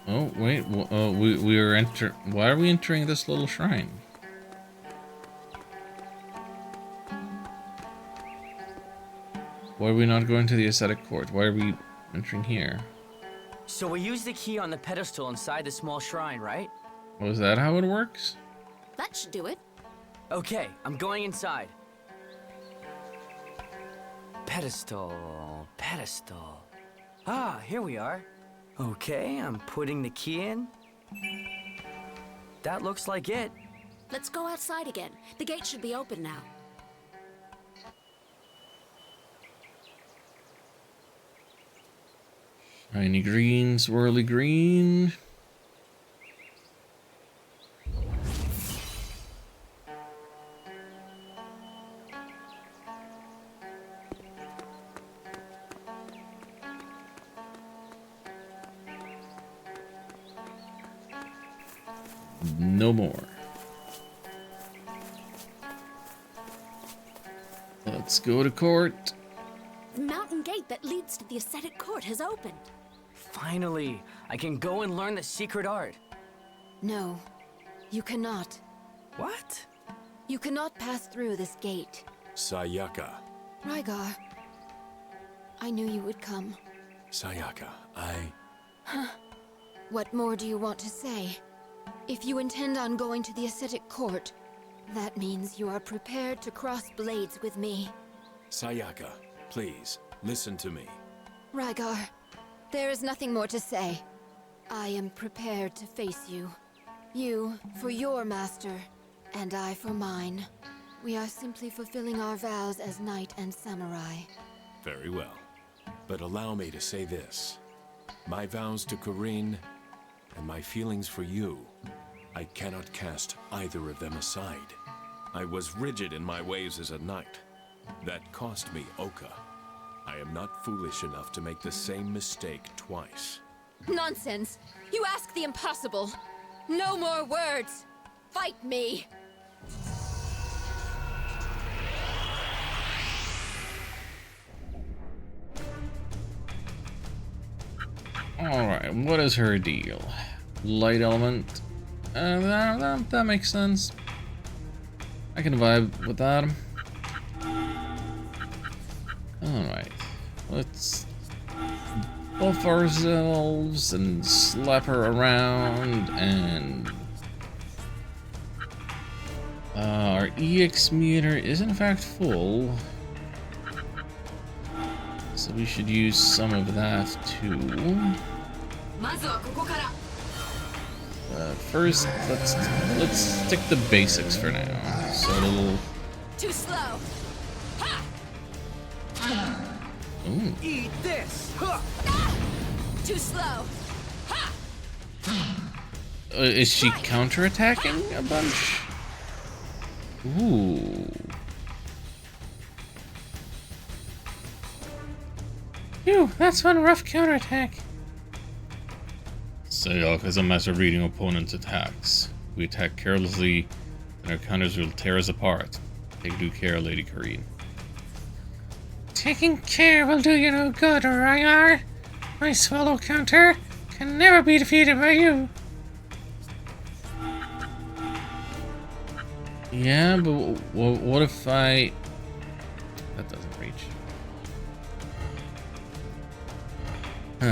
Oh, wait, we are why are we entering this little shrine? Why are we not going to the ascetic court? Why are we entering here? So we use the key on the pedestal inside the small shrine, right? Was that how it works? That should do it. Okay, I'm going inside. Pedestal, pedestal. Ah, here we are. Okay, I'm putting the key in. That looks like it. Let's go outside again. The gate should be open now. Shiny green, swirly green. No more. Let's go to court. The mountain gate that leads to the ascetic court has opened. Finally, I can go and learn the secret art. No, you cannot. What? You cannot pass through this gate. Sayaka. Rygar, I knew you would come. Sayaka, What more do you want to say? If you intend on going to the ascetic court, that means you are prepared to cross blades with me. Sayaka, please, listen to me. Rygar, there is nothing more to say. I am prepared to face you. You for your master, and I for mine. We are simply fulfilling our vows as knight and samurai. Very well. But allow me to say this. My vows to Corrine and my feelings for you, I cannot cast either of them aside. I was rigid in my ways as a knight. That cost me Oka. I am not foolish enough to make the same mistake twice. Nonsense! You ask the impossible! No more words! Fight me! Alright, what is her deal? Light element. That makes sense. I can vibe with that. Alright. Let's buff ourselves and slap her around and our EX meter is in fact full. So we should use some of that too. First, let's stick to basics for now. So a little. Too slow. Ha! Ooh. Eat this. Huh. Too slow. Ha! Is she counterattacking a bunch? Ooh. Phew, that's one rough counterattack. Sayaka is a master of reading opponents' attacks. We attack carelessly, and our counters will tear us apart. Take due care, Lady Corrine. Taking care will do you no good, Rygar. My swallow counter can never be defeated by you. Yeah, but what if I... That doesn't reach. So,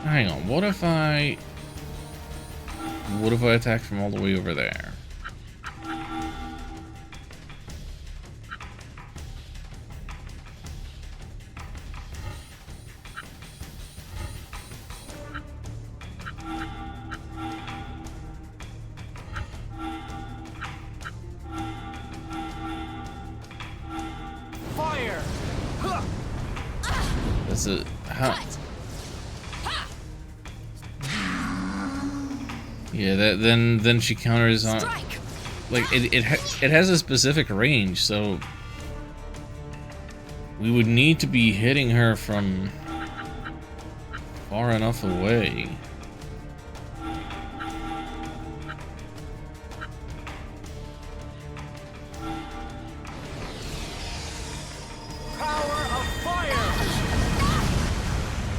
hang on. What if I attack from all the way over there? Fire! That's it. How? Yeah, then she counters on. Like it has a specific range, so we would need to be hitting her from far enough away. Power of fire!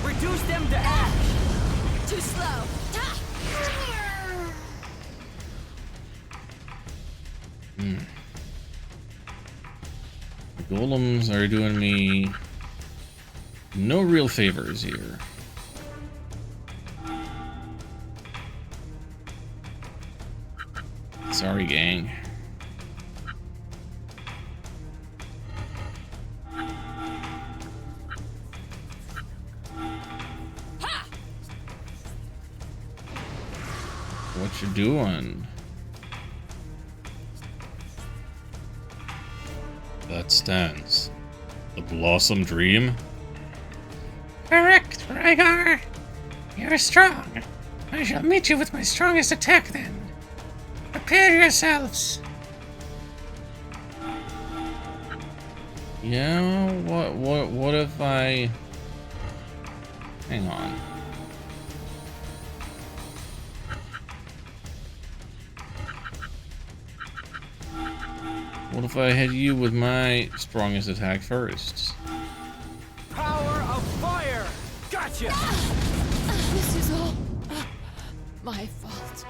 Reduce them to ash! Too slow. The golems are doing me no real favors here. Sorry, gang. What you doing? That stands. The Blossom Dream? Correct, Rygar. You're strong. I shall meet you with my strongest attack then. Prepare yourselves. Yeah, what if I... Hang on. What if I hit you with my strongest attack first? Power of fire! Gotcha! This is all my fault.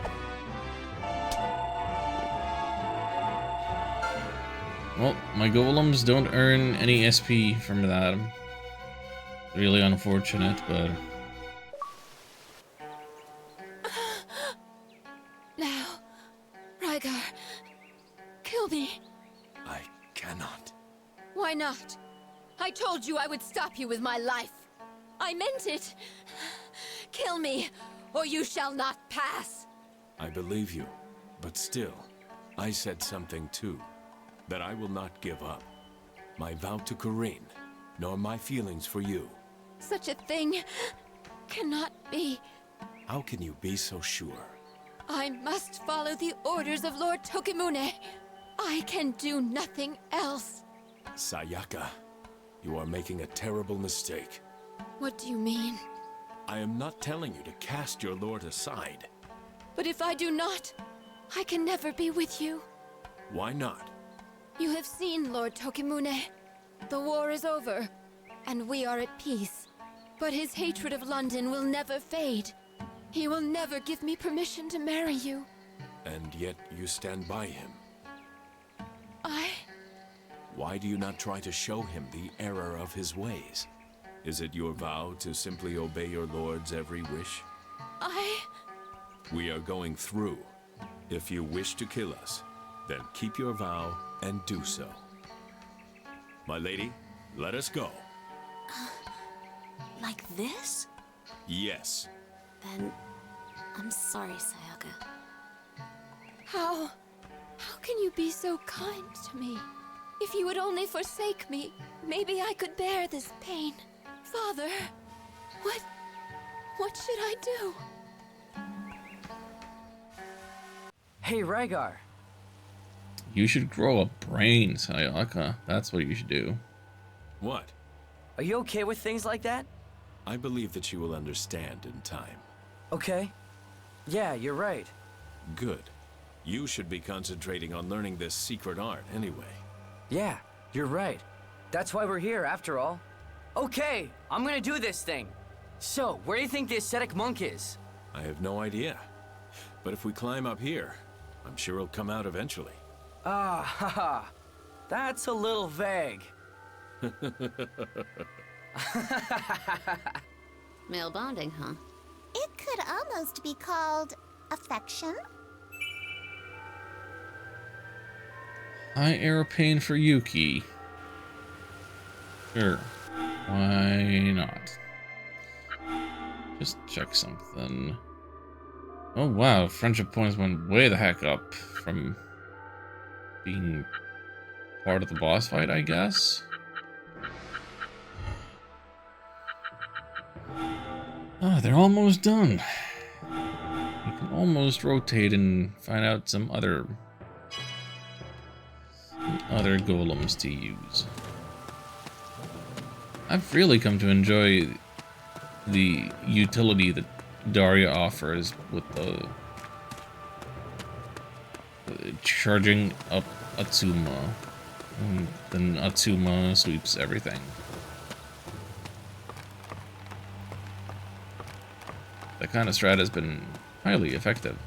Well, my golems don't earn any SP from that. Really unfortunate, but... Now, Rygar, kill me. I cannot. Why not? I told you I would stop you with my life. I meant it. Kill me, or you shall not pass. I believe you, but still, I said something too. That I will not give up. My vow to Corrine, nor my feelings for you. Such a thing cannot be. How can you be so sure? I must follow the orders of Lord Tokimune. I can do nothing else. Sayaka, you are making a terrible mistake. What do you mean? I am not telling you to cast your lord aside. But if I do not, I can never be with you. Why not? You have seen Lord Tokimune. The war is over, and we are at peace. But his hatred of London will never fade. He will never give me permission to marry you. And yet you stand by him. I... Why do you not try to show him the error of his ways? Is it your vow to simply obey your lord's every wish? We are going through. If you wish to kill us, then keep your vow and do so. My lady, let us go. Like this? Yes. Then, I'm sorry, Sayaka. How can you be so kind to me? If you would only forsake me, maybe I could bear this pain. Father, what should I do? Hey, Rygar. You should grow a brain, Sayaka. That's what you should do. What? Are you okay with things like that? I believe that you will understand in time. Okay. Yeah, you're right. Good. You should be concentrating on learning this secret art anyway. Yeah, you're right. That's why we're here, after all. Okay, I'm gonna do this thing. So, where do you think the ascetic monk is? I have no idea. But if we climb up here, I'm sure he'll come out eventually. Ah, haha. That's a little vague. Male bonding, huh? It could almost be called affection. High aeroplane for Yuki. Sure. Why not? Just check something. Oh wow, friendship points went way the heck up from being part of the boss fight, I guess. Ah, they're almost done. You can almost rotate and find out some other golems to use. I've really come to enjoy the utility that Daria offers with the charging up Atsuma. And then Atsuma sweeps everything. That kind of strat has been highly effective.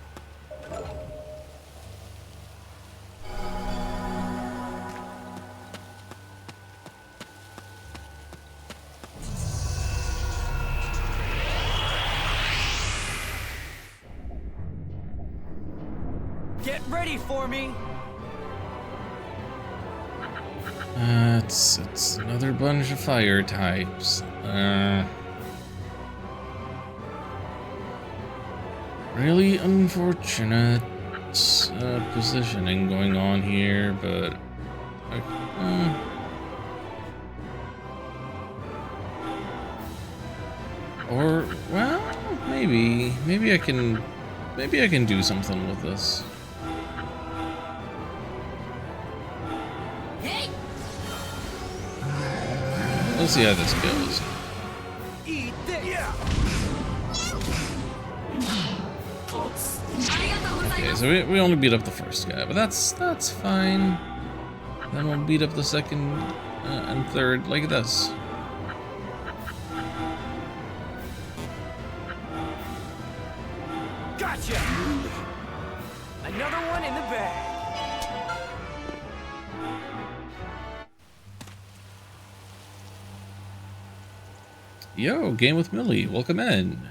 Get ready for me! It's another bunch of fire types. Really unfortunate positioning going on here, but or well, maybe I can do something with this. Let's see how this goes. Eat this! Okay, so we only beat up the first guy, but that's fine. Then we'll beat up the second and third like this. Gotcha! Another one in the bag. Yo, Game with Millie, welcome in.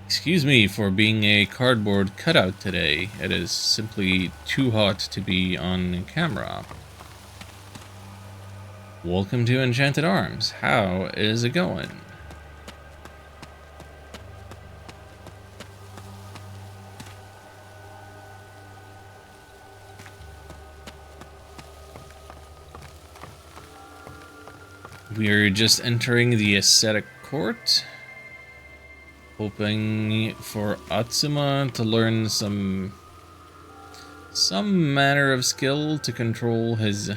Excuse me for being a cardboard cutout today. It is simply too hot to be on camera. Welcome to Enchanted Arms. How is it going? We're just entering the ascetic court, hoping for Atsuma to learn some manner of skill to control his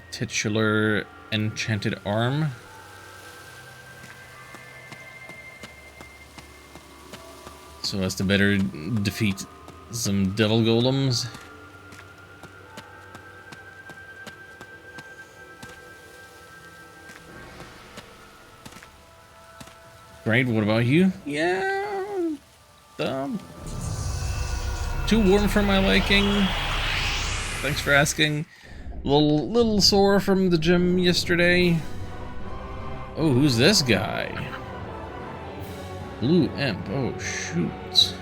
titular enchanted arm. So as to better defeat some devil golems. Great, what about you? Yeah, too warm for my liking. Thanks for asking. Little sore from the gym yesterday. Oh, who's this guy? Blue Imp. Oh, shoot.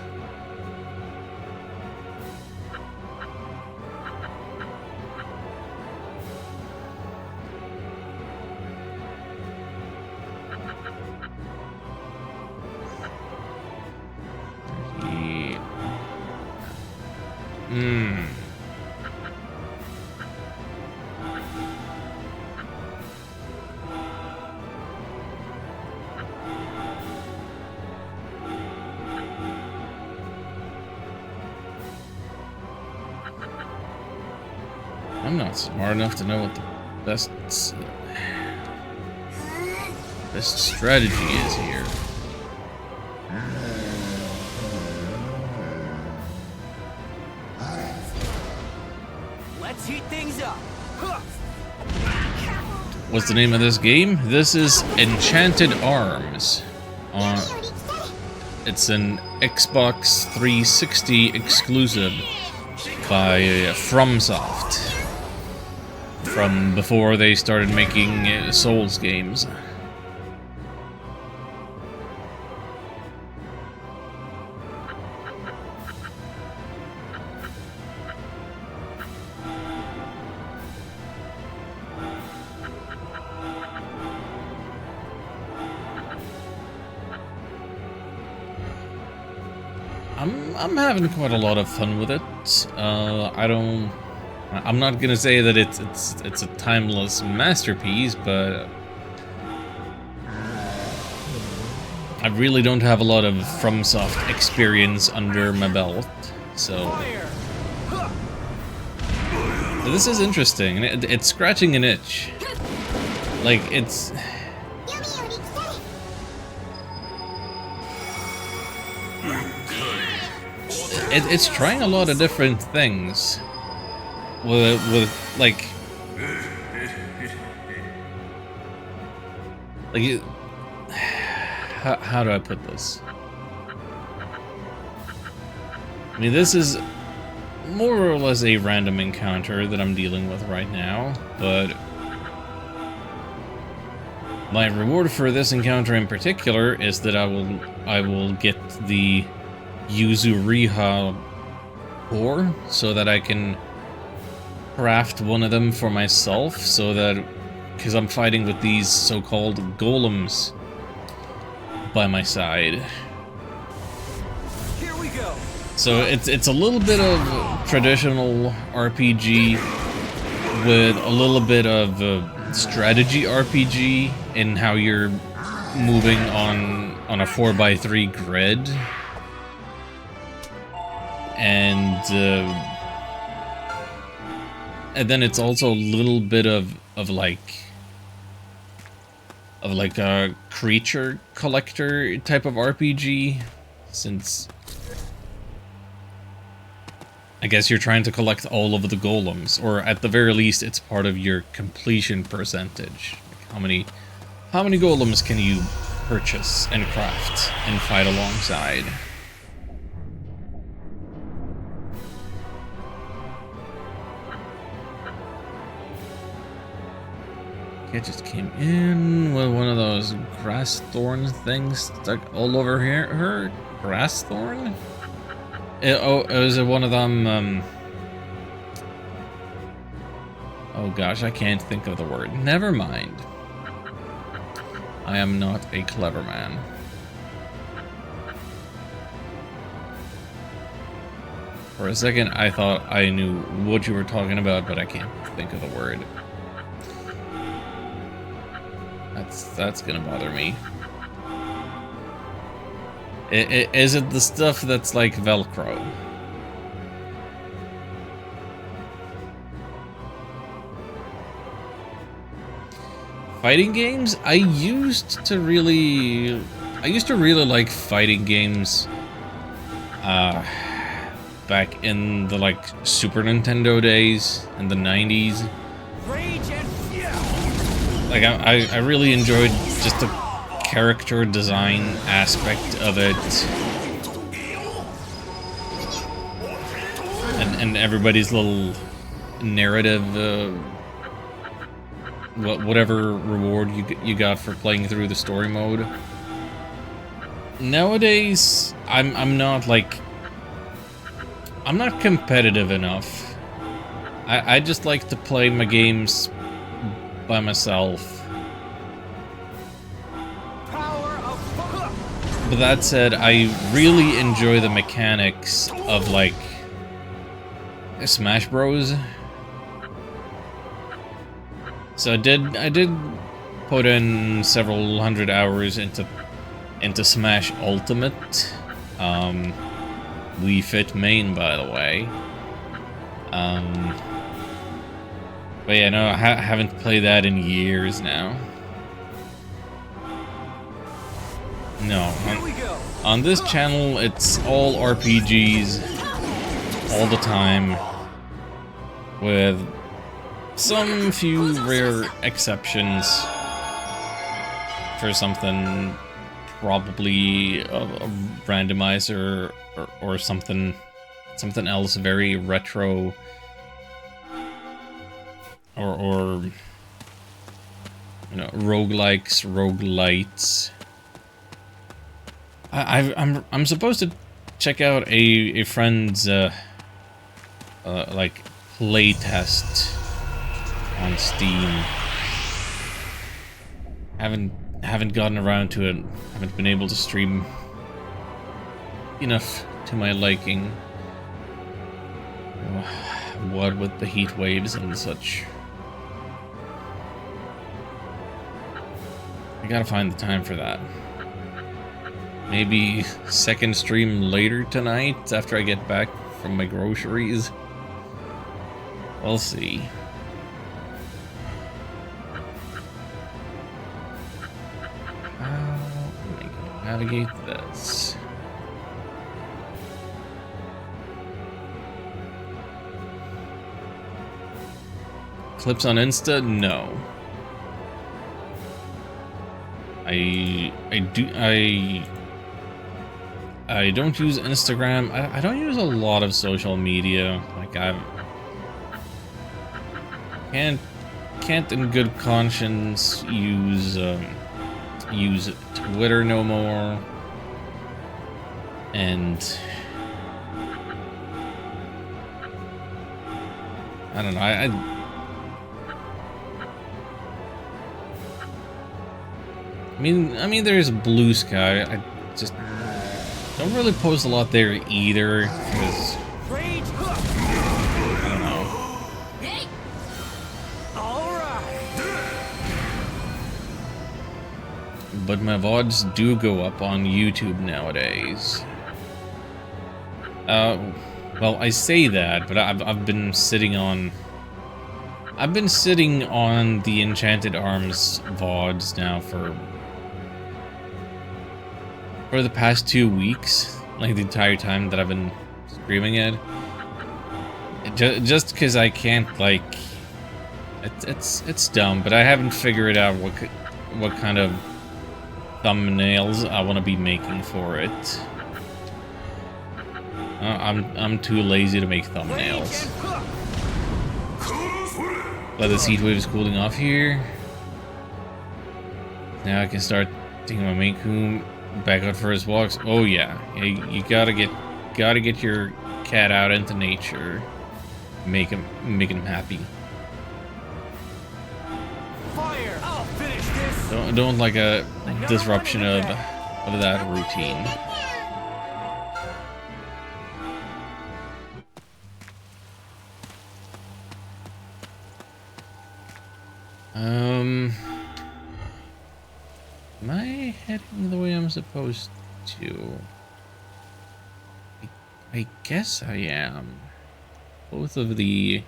I'm not smart enough to know what the best strategy is here. Let's heat things up. What's the name of this game? This is Enchanted Arms. It's an Xbox 360 exclusive by FromSoft. From before they started making Souls games. I'm having quite a lot of fun with it. I'm not gonna say that it's a timeless masterpiece, but I really don't have a lot of FromSoft experience under my belt, so this is interesting. It's scratching an itch. Like it's trying a lot of different things. With like how do I put this? I mean, this is more or less a random encounter that I'm dealing with right now, but my reward for this encounter in particular is that I will get the Yuzuriha ore so that I can craft one of them for myself, so that, because I'm fighting with these so-called golems by my side. Here we go. So it's a little bit of traditional RPG with a little bit of strategy RPG in how you're moving on a 4x3 grid, and then it's also a little bit of a creature collector type of RPG, since I guess you're trying to collect all of the golems, or at the very least it's part of your completion percentage. Like how many golems can you purchase and craft and fight alongside? It just came in with one of those grass thorn things stuck all over her. Grass thorn? It was one of them. Oh gosh, I can't think of the word. Never mind. I am not a clever man. For a second, I thought I knew what you were talking about, but I can't think of the word. That's gonna bother me. Is it the stuff that's like Velcro? Fighting games? I used to really like fighting games back in the like Super Nintendo days in the 90s. Like I really enjoyed just the character design aspect of it, and everybody's little narrative, whatever reward you got for playing through the story mode. Nowadays, I'm not competitive enough. I just like to play my games by myself. But that said, I really enjoy the mechanics of like Smash Bros. So I did put in several hundred hours into Smash Ultimate. Wii Fit main, by the way. But yeah, no, I haven't played that in years now. No, on this channel, it's all RPGs all the time, with some few rare exceptions for something probably a randomizer or something else very retro or you know, roguelikes, roguelites. I'm supposed to check out a friend's like playtest on Steam. Haven't gotten around to it. Haven't been able to stream enough to my liking. What with the heat waves and such. I gotta find the time for that. Maybe second stream later tonight after I get back from my groceries. We'll see. How am I gonna navigate this? Clips on Insta? No. I don't use Instagram. I don't use a lot of social media. Like I can't in good conscience use Twitter no more. And I don't know. I mean, there's Blue Sky. I just don't really post a lot there either, because I don't know. But my VODs do go up on YouTube nowadays. Well, I say that, but I've been sitting on the Enchanted Arms VODs now for the past 2 weeks, like the entire time that I've been streaming it. Just because I can't, like, it's dumb, but I haven't figured out what kind of thumbnails I want to be making for it. I'm too lazy to make thumbnails. But this heat wave is cooling off here. Now I can start taking my main coon back out for his walks. Oh yeah, you gotta get your cat out into nature, make him happy. Fire! I'll finish this. Don't like a disruption of that routine. Am I heading the way I'm supposed to? I guess I am. Both of the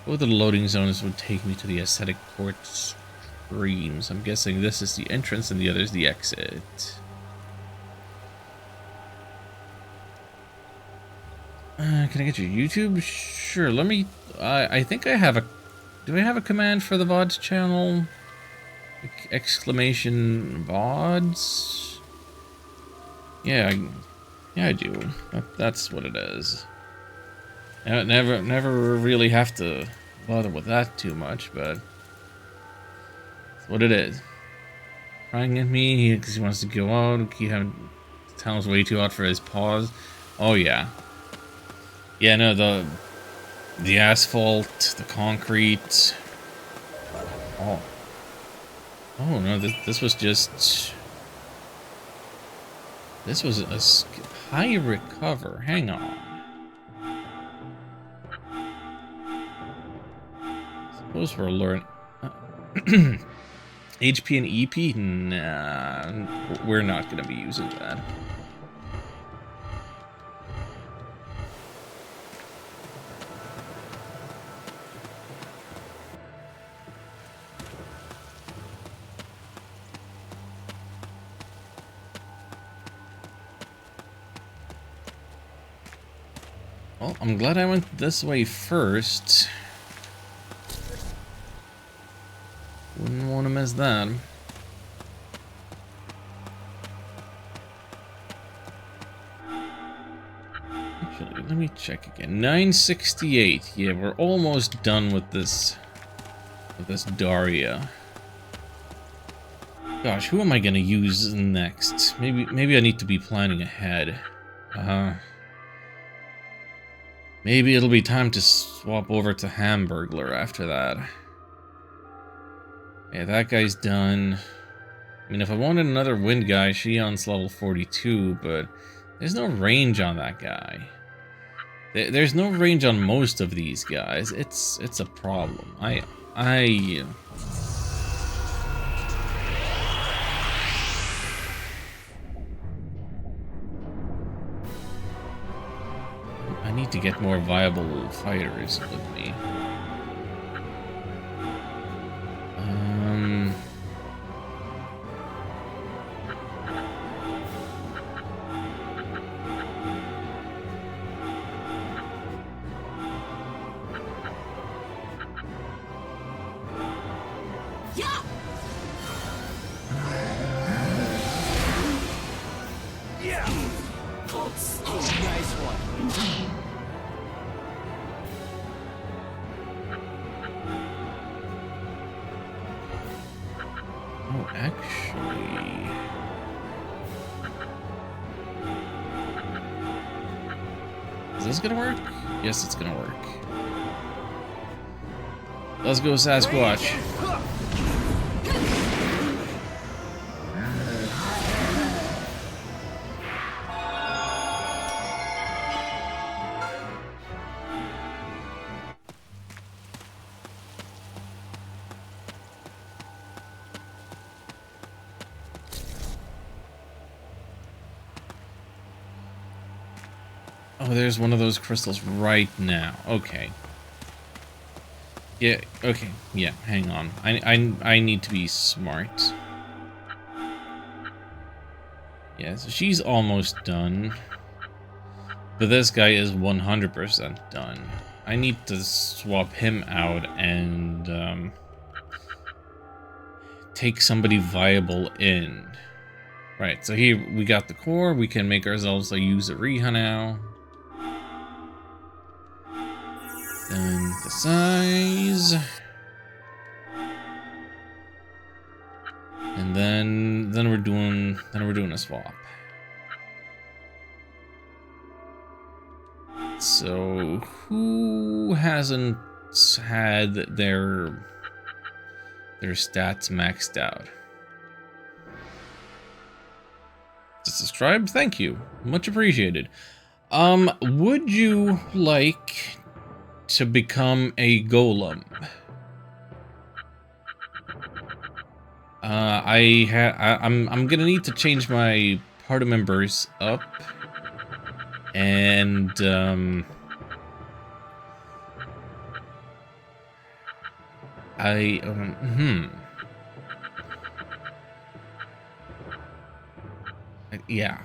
loading zones would take me to the aesthetic port streams. I'm guessing this is the entrance and the other is the exit. Can I get your YouTube? Sure, let me... I think I have a... Do I have a command for the VODs channel? Exclamation VODs? Yeah, I do. That's what it is. I never really have to bother with that too much, but that's what it is. Crying at me because he wants to go out. The town's way too hot for his paws. Oh yeah. Yeah, no, the asphalt, the concrete. Oh no, this was just... This was a high recover. Hang on. Suppose we're learning... HP and EP? Nah, we're not going to be using that. Well, I'm glad I went this way first. Wouldn't want to miss that. let me check again. 968. Yeah, we're almost done with this Daria. Gosh, who am I gonna use next? Maybe I need to be planning ahead. Maybe it'll be time to swap over to Hamburglar after that. Yeah, that guy's done. I mean, if I wanted another wind guy, Shion's level 42, but there's no range on that guy. There's no range on most of these guys. It's a problem. I need to get more viable fighters with me. Oh, actually... Is this gonna work? Yes, it's gonna work. Let's go, Sasquatch. Oh, there's one of those crystals right now. Okay. Yeah, okay. Yeah, hang on. I need to be smart. Yeah, so she's almost done. But this guy is 100% done. I need to swap him out and take somebody viable in. Right, so here we got the core. We can make ourselves a Yuzuriha now. Then the size, and then we're doing a swap. So who hasn't had their stats maxed out? Subscribe, thank you, much appreciated. Would you like to become a golem? I'm gonna need to change my party members up, and yeah,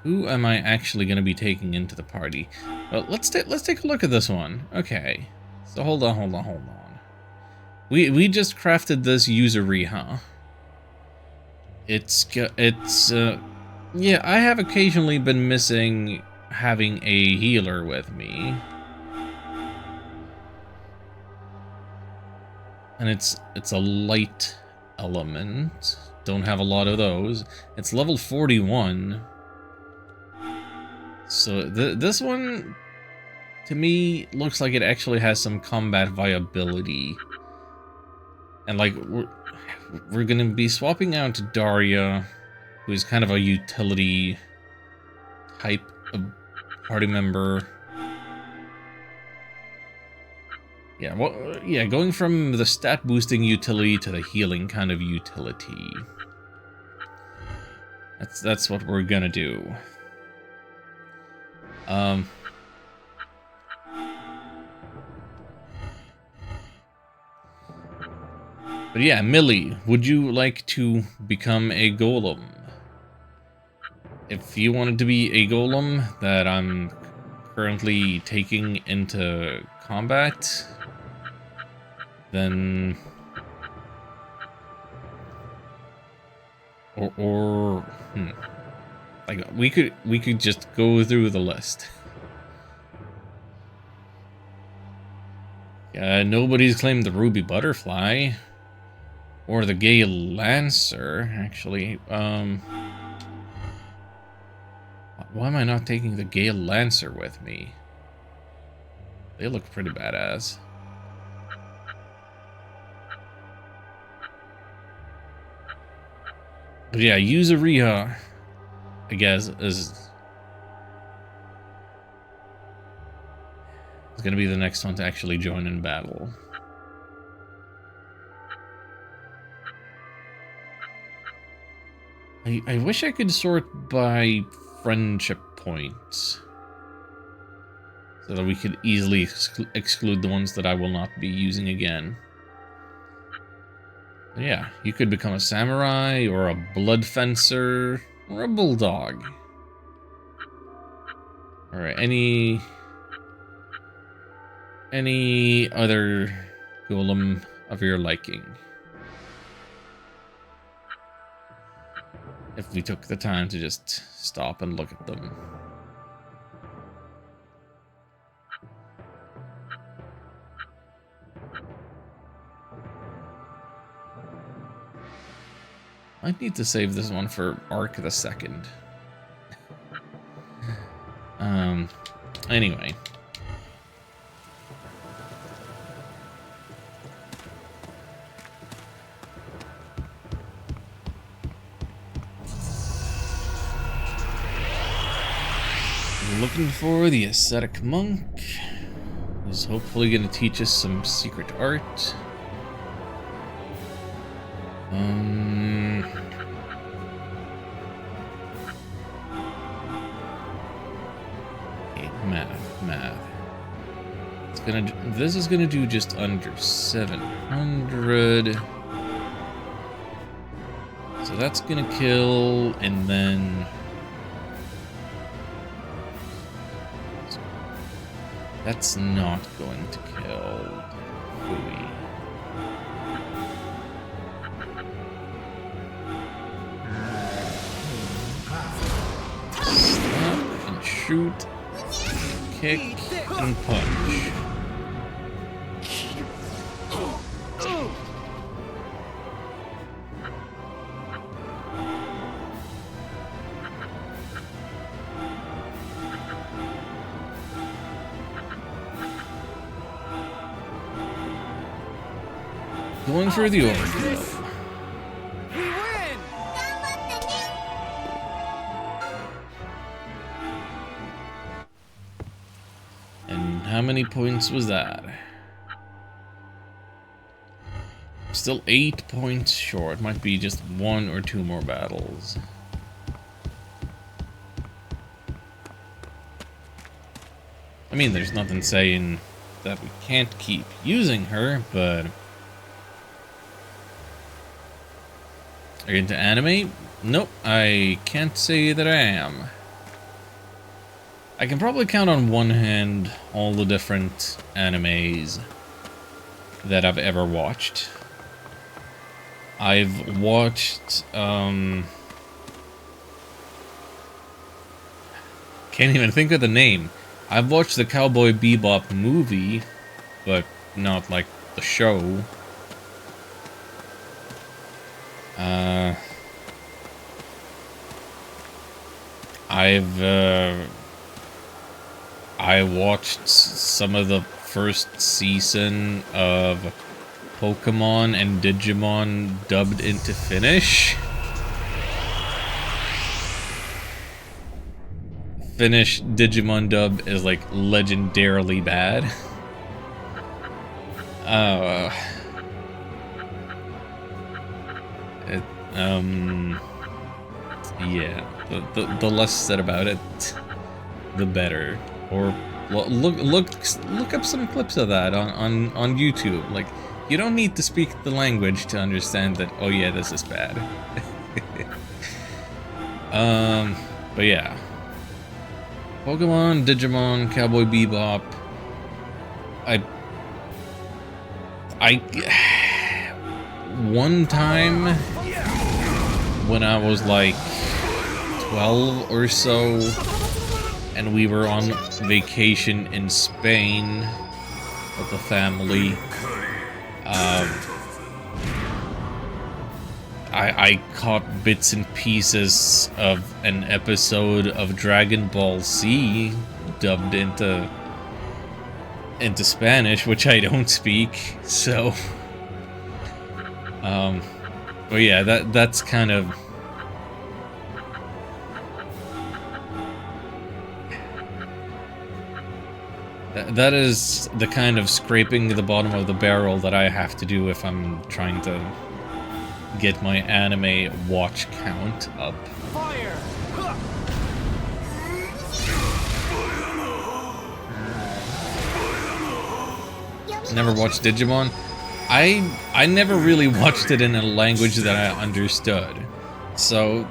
who am I actually going to be taking into the party? Well, let's take a look at this one. Okay, so hold on. We just crafted this Yuzuriha. Yeah, I have occasionally been missing having a healer with me, and it's a light element. Don't have a lot of those. It's level 41. So this one, to me, looks like it actually has some combat viability. And like, we're gonna be swapping out Daria, who is kind of a utility type of party member. Yeah, well, yeah, going from the stat boosting utility to the healing kind of utility. That's what we're gonna do. But yeah, Millie, would you like to become a golem? If you wanted to be a golem that I'm currently taking into combat, then... Like, we could just go through the list. Nobody's claimed the Ruby Butterfly. Or the Gay Lancer, actually. Why am I not taking the Gay Lancer with me? They look pretty badass. But yeah, Yuzuriha, I guess, is gonna be the next one to actually join in battle. I wish I could sort by friendship points, so that we could easily exclude the ones that I will not be using again. But yeah, you could become a samurai, or a blood fencer, or a bulldog. Alright, any other golem of your liking? If we took the time to just stop and look at them. I need to save this one for Arc the Second. Anyway. Looking for the ascetic monk. He's hopefully going to teach us some secret art. Okay, math. It's gonna. This is gonna do just under 700. So that's gonna kill, and then. That's not going to kill Fui. Stop and shoot, kick and punch. Going for the overkill. We win! And how many points was that? Still 8 points short. Might be just 1 or 2 more battles. I mean, there's nothing saying that we can't keep using her, but... Are you into anime? Nope, I can't say that I am. I can probably count on one hand all the different animes that I've ever watched. I've watched, can't even think of the name. I've watched the Cowboy Bebop movie, but not like the show. I watched some of the first season of Pokemon and Digimon dubbed into Finnish. Finnish Digimon dub is like legendarily bad. Yeah, the less said about it, the better. Or look up some clips of that on YouTube. Like, you don't need to speak the language to understand that, oh yeah, this is bad. But yeah. Pokemon, Digimon, Cowboy Bebop. One time when I was like 12 or so, and we were on vacation in Spain with the family. I caught bits and pieces of an episode of Dragon Ball Z dubbed into Spanish, which I don't speak, so but yeah, that's kind of that is the kind of scraping the bottom of the barrel that I have to do if I'm trying to get my anime watch count up. Fire! Never watched Digimon. I never really watched it in a language that I understood. So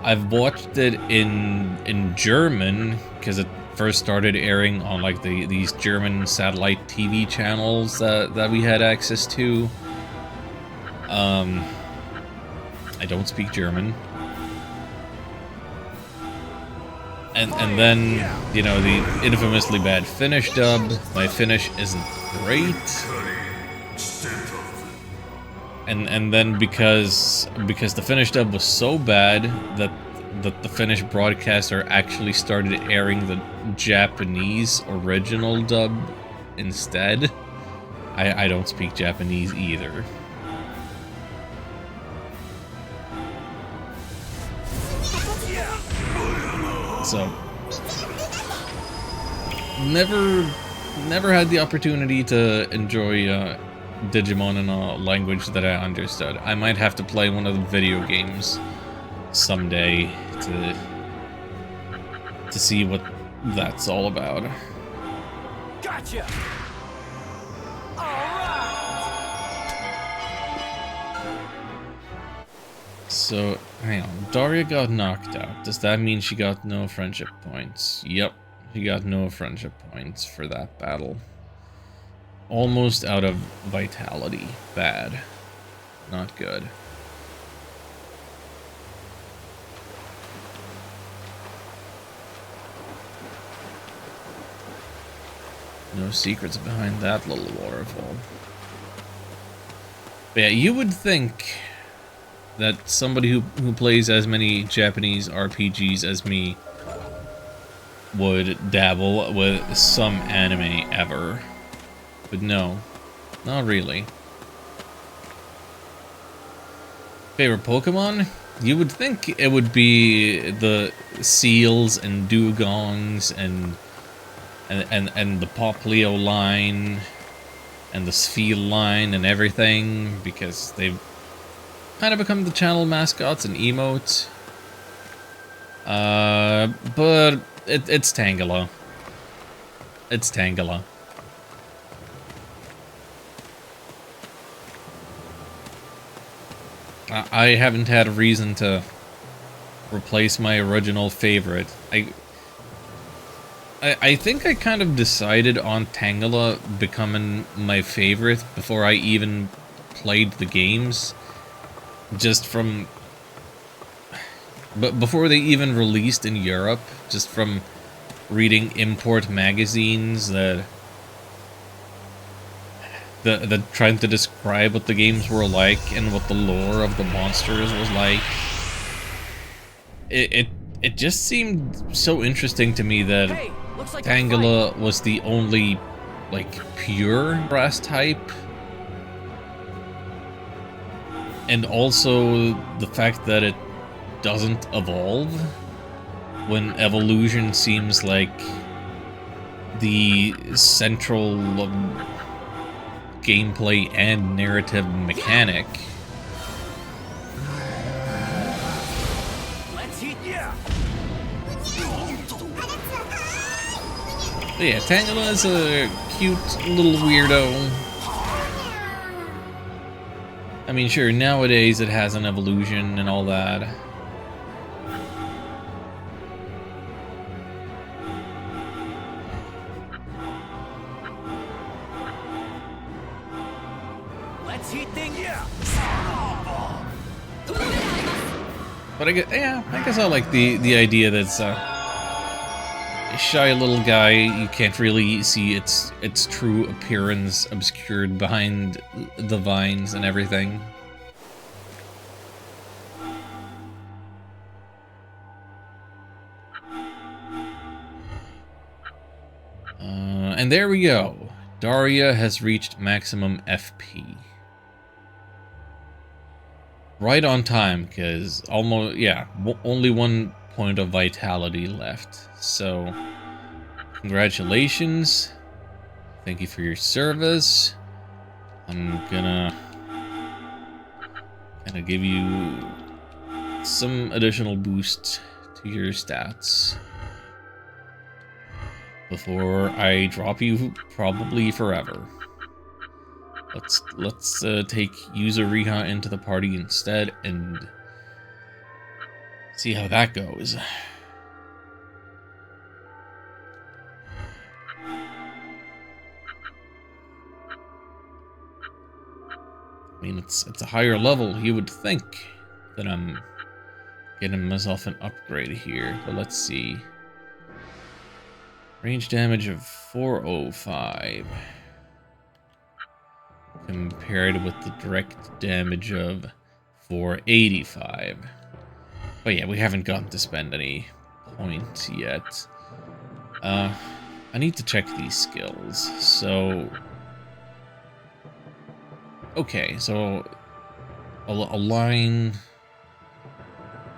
I've watched it in German because it first started airing on like these German satellite TV channels that we had access to. I don't speak German. And then, you know, the infamously bad Finnish dub. My Finnish isn't great. And then because the Finnish dub was so bad that the Finnish broadcaster actually started airing the Japanese original dub instead. I don't speak Japanese either. So never had the opportunity to enjoy Digimon in a language that I understood. I might have to play one of the video games someday to see what that's all about. Gotcha! So, hang on. Daria got knocked out. Does that mean she got no friendship points? Yep, she got no friendship points for that battle. Almost out of vitality. Bad. Not good. No secrets behind that little waterfall. But yeah, you would think that somebody who plays as many Japanese RPGs as me would dabble with some anime ever. But no, not really. Favorite Pokemon? You would think it would be the Seals and Dugongs and the Poplio line and the Spheal line and everything, because they've kind of become the channel mascots and emotes. But it's Tangela. It's Tangela. I haven't had a reason to replace my original favorite. I think I kind of decided on Tangela becoming my favorite before I even played the games. Just from... But before they even released in Europe, just from reading import magazines that trying to describe what the games were like and what the lore of the monsters was like. It just seemed so interesting to me that like Tangela was the only, like, pure grass type. And also the fact that it doesn't evolve, when evolution seems like the central gameplay and narrative mechanic. But yeah, Tangela is a cute little weirdo. I mean, sure, nowadays it has an evolution and all that. Let's hit things. But I guess I like the idea that it's a shy little guy. You can't really see its true appearance, obscured behind the vines and everything. And there we go. Daria has reached maximum FP. Right on time, because almost, yeah, only 1 point of vitality left. So, congratulations. Thank you for your service. I'm gonna give you some additional boost to your stats before I drop you probably forever. Let's take Yuzuriha into the party instead and see how that goes. I mean, it's a higher level. You would think that I'm getting myself an upgrade here, but let's see. Range damage of 405 compared with the direct damage of 485. But yeah, we haven't gotten to spend any points yet. I need to check these skills. So, okay, so a line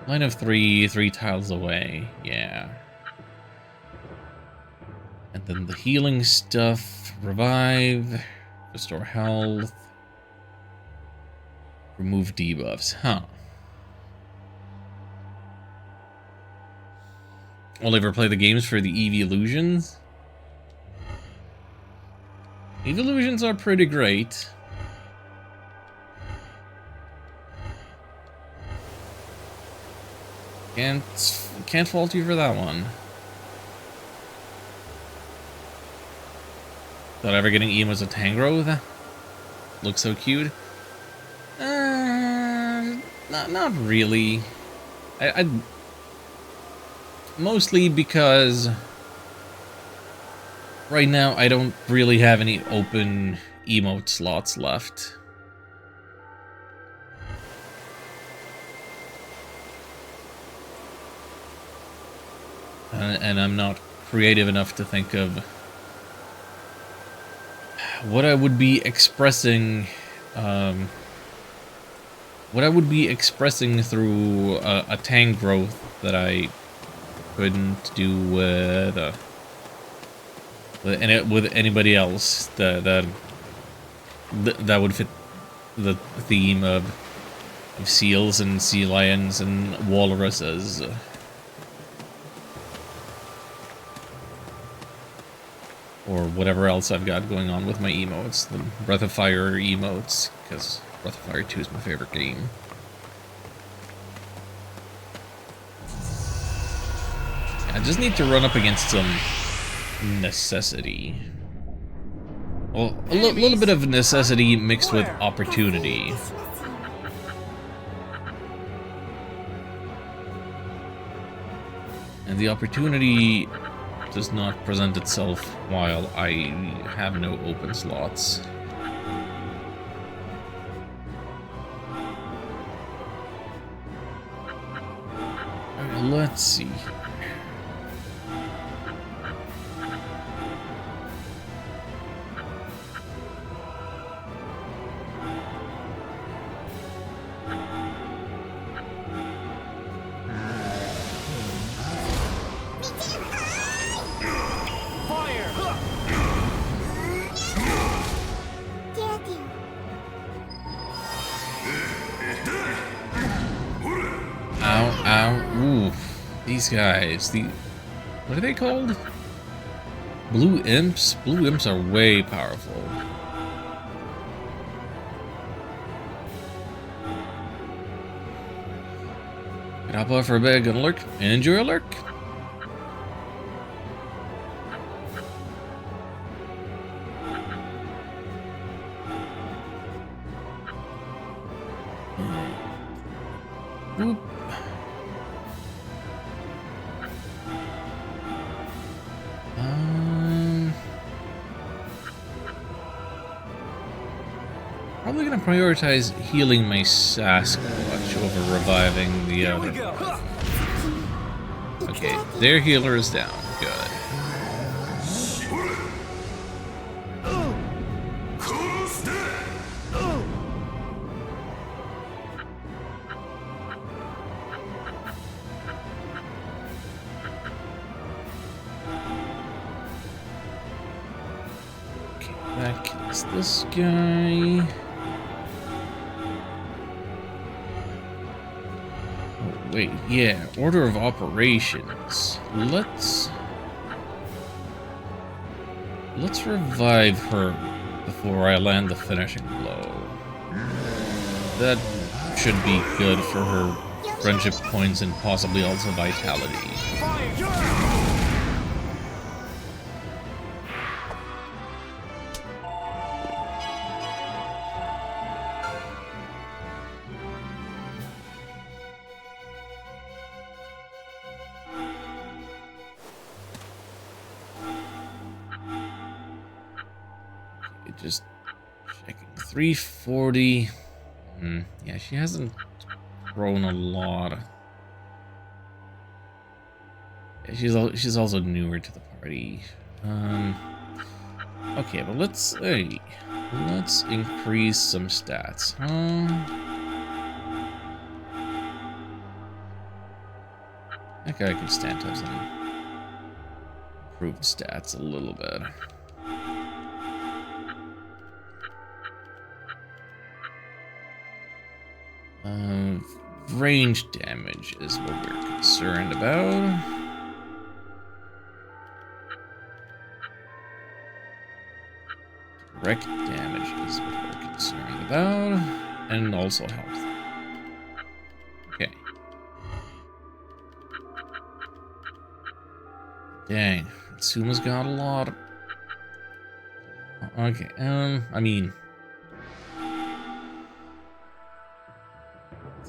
of three tiles away. Yeah. And then the healing stuff, revive, restore health, remove debuffs, huh. Will I ever play the games for the evolutions? Evolutions are pretty great. Can't fault you for that one. Thought ever getting emotes of Tangrowth? Looks so cute. Not really. I mostly because right now I don't really have any open emote slots left. And I'm not creative enough to think of what I would be expressing, through a Tangrowth that I couldn't do with anybody else that would fit the theme of seals and sea lions and walruses. Or whatever else I've got going on with my emotes. The Breath of Fire emotes, because Breath of Fire 2 is my favorite game. I just need to run up against some necessity. Well, a little bit of necessity mixed with opportunity. And the opportunity does not present itself while I have no open slots. Alright, let's see. These guys, what are they called? Blue imps? Blue imps are way powerful. Get hop off for a bit, gonna lurk, and enjoy a lurk. Boop. Probably gonna prioritize healing my Sasquatch over reviving the other. Okay, their healer is down. Good. Okay, that kills this guy. Wait, yeah, order of operations. Let's revive her before I land the finishing blow. That should be good for her friendship points and possibly also vitality. Just checking 340. Yeah, she hasn't grown a lot. Yeah, she's also newer to the party. Okay, but let's increase some stats. That guy could stand to have some improved stats a little bit. Range damage is what we're concerned about. Direct damage is what we're concerned about. And also health. Okay. Dang, Tsuma's got a lot. Okay, I mean,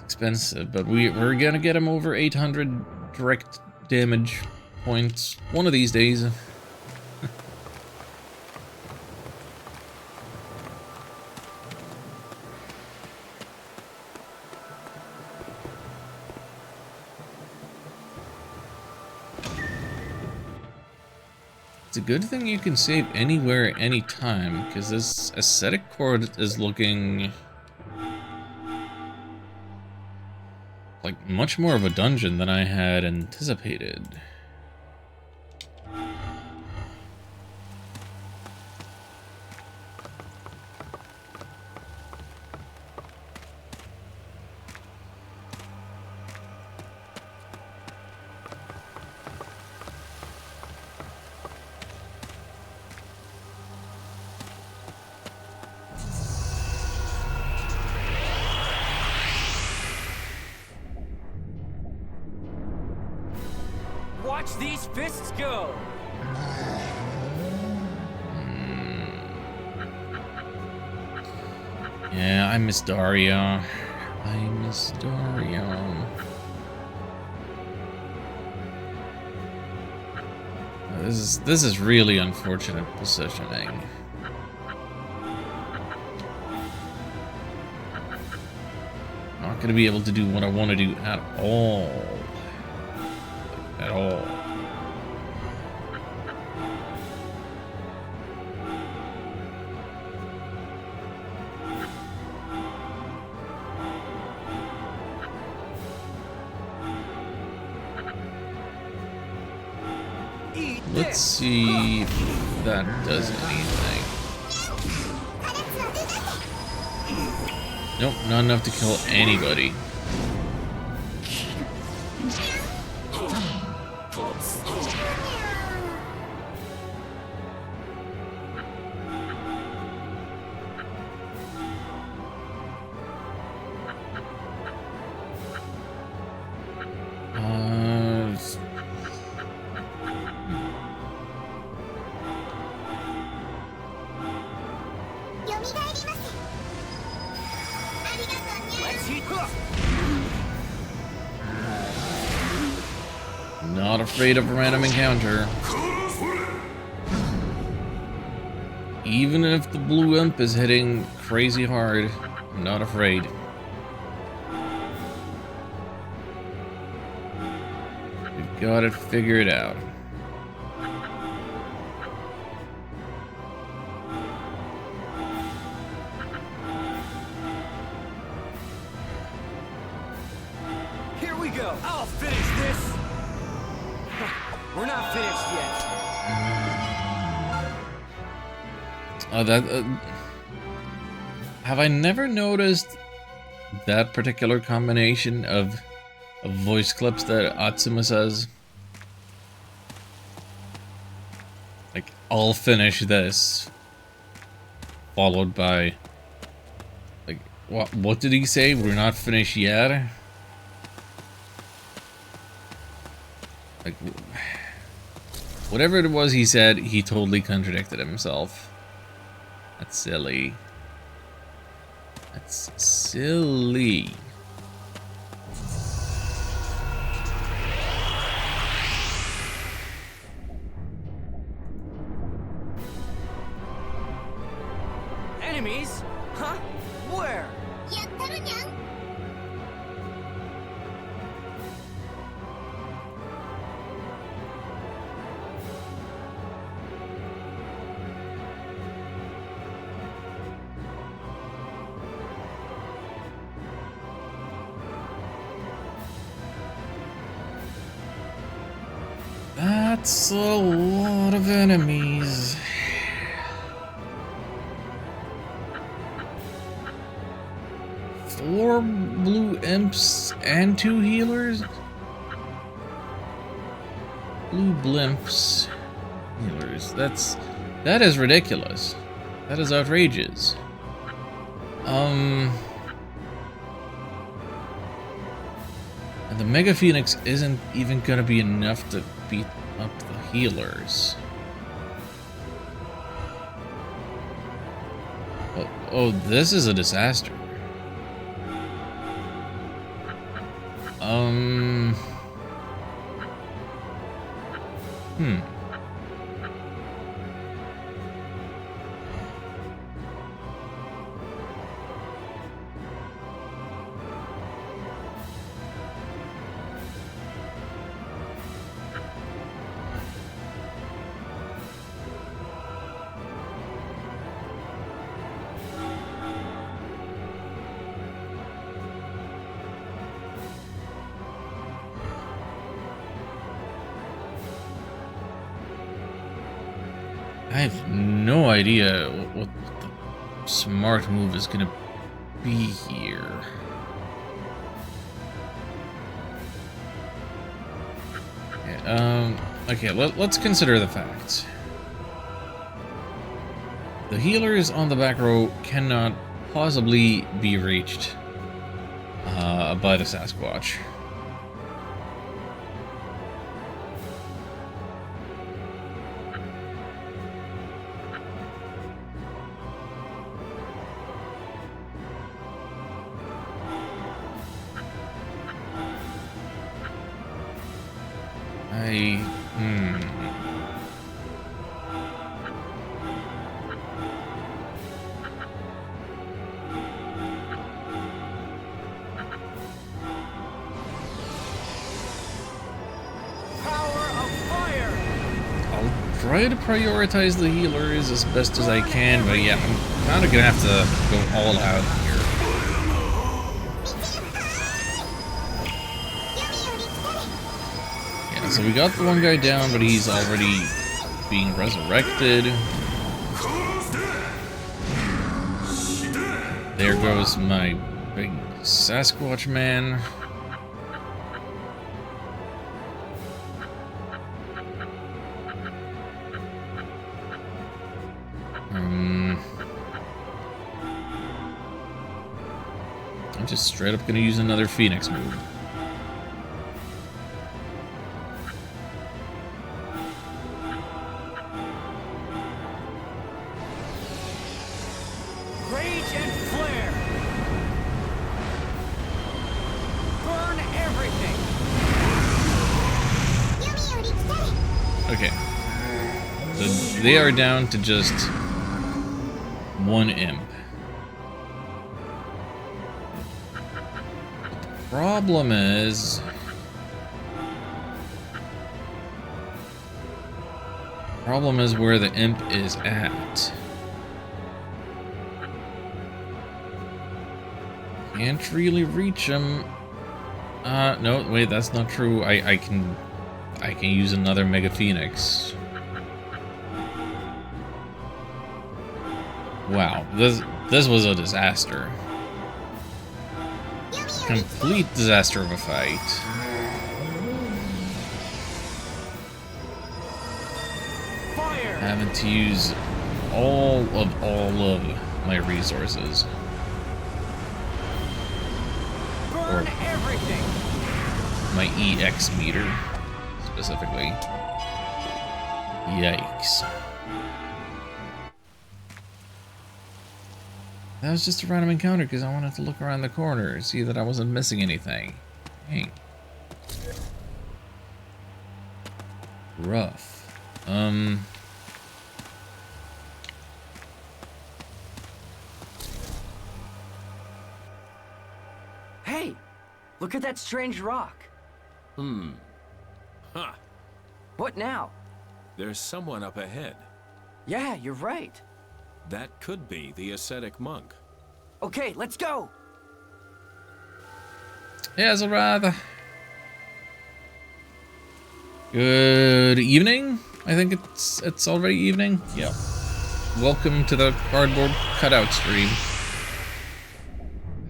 expensive, but we're gonna get him over 800 direct damage points one of these days. It's a good thing you can save anywhere, anytime, because this ascetic cord is looking like much more of a dungeon than I had anticipated. Watch these fists go! Yeah, I miss Daria. I miss Daria. This is really unfortunate positioning. Not gonna be able to do what I want to do at all. At all. Let's see if that does anything. Nope, not enough to kill anybody. Not afraid of a random encounter. Even if the blue imp is hitting crazy hard, I'm not afraid. We've got it figured out. Here we go. I'll finish this. We're not finished yet. Have I never noticed that particular combination of voice clips that Atsuma says? Like, I'll finish this, followed by, like, what did he say? We're not finished yet? Like, whatever it was he said, he totally contradicted himself. That's silly. That's silly. Enemies? Huh? Where? That's a lot of enemies. Four blue imps and 2 healers? Blue blimps. Healers. That is ridiculous. That is outrageous. And the Mega Phoenix isn't even gonna be enough to beat up the healers. Oh, this is a disaster. I have no idea what the smart move is gonna be here. Okay, let's consider the facts. The healers on the back row cannot possibly be reached by the Sasquatch. Try to prioritize the healers as best as I can, but yeah, I'm kind of gonna have to go all out here. Yeah, so we got the one guy down, but he's already being resurrected. There goes my big Sasquatch man. I'm just straight up gonna use another Phoenix move. Rage and flare. Burn everything. Okay. So they are down to just one imp. Problem is... where the imp is at. Can't really reach him. No, wait, that's not true. I can use another Mega Phoenix. Wow, this was a disaster. Complete disaster of a fight. Fire! Having to use all of my resources. Burn everything! My EX meter, specifically. Yikes. That was just a random encounter because I wanted to look around the corner and see that I wasn't missing anything. Dang. Rough. Hey! Look at that strange rock. Huh. What now? There's someone up ahead. Yeah, you're right. That could be the ascetic monk. Okay, let's go! Yes, rather. Good evening. I think it's already evening. Yep. Welcome to the cardboard cutout stream.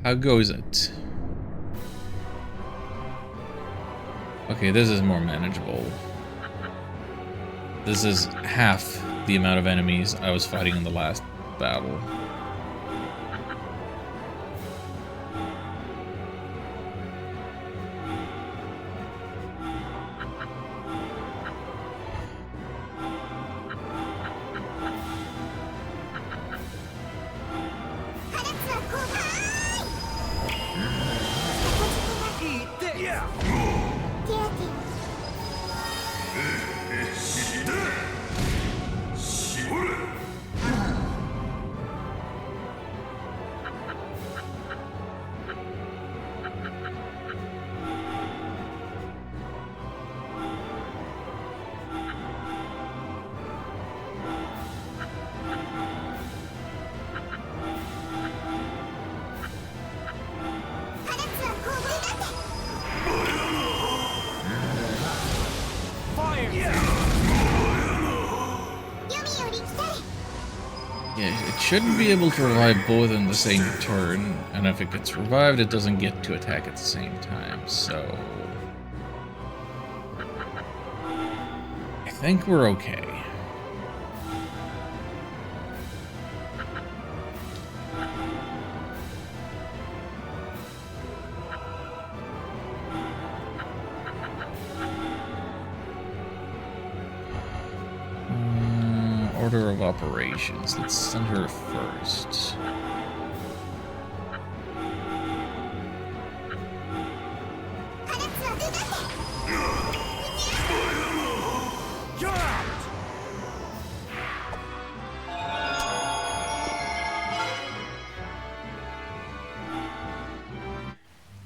How goes it? Okay, this is more manageable. This is half the amount of enemies I was fighting in the last battle. Eat this! Yeah! Yeah, it shouldn't be able to revive both in the same turn, and if it gets revived, it doesn't get to attack at the same time, so... I think we're okay. Order of operations. Let's send her first.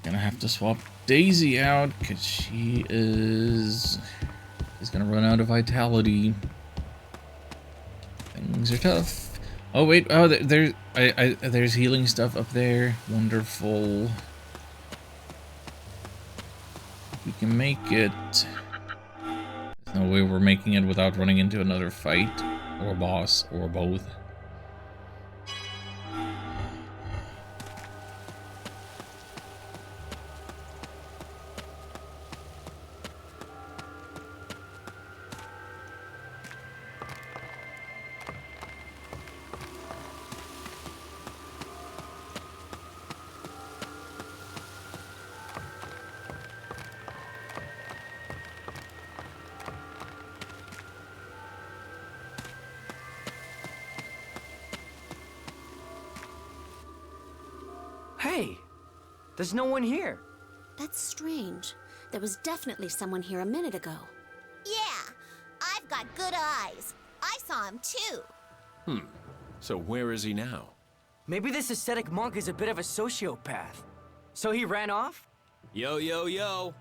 Gonna have to swap Daisy out because she is gonna run out of vitality. Things are tough. Oh wait, oh there's healing stuff up there. Wonderful. We can make it. There's no way we're making it without running into another fight or boss or both. Hey! There's no one here. That's strange. There was definitely someone here a minute ago. Yeah, I've got good eyes. I saw him too. So where is he now? Maybe this ascetic monk is a bit of a sociopath. So he ran off? Yo, yo, yo.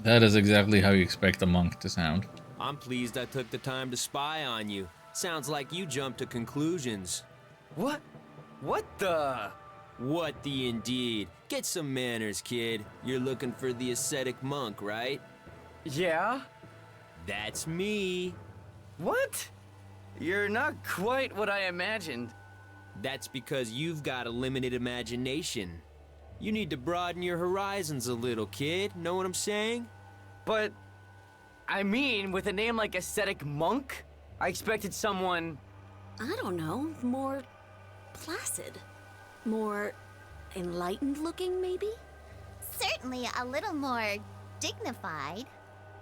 That is exactly how you expect a monk to sound. I'm pleased I took the time to spy on you. Sounds like you jumped to conclusions. What? What the? What the indeed? Get some manners, kid. You're looking for the ascetic monk, right? Yeah? That's me. What? You're not quite what I imagined. That's because you've got a limited imagination. You need to broaden your horizons a little, kid. Know what I'm saying? But, I mean, with a name like Ascetic Monk, I expected someone... I don't know, more placid. More enlightened looking, maybe? Certainly a little more dignified.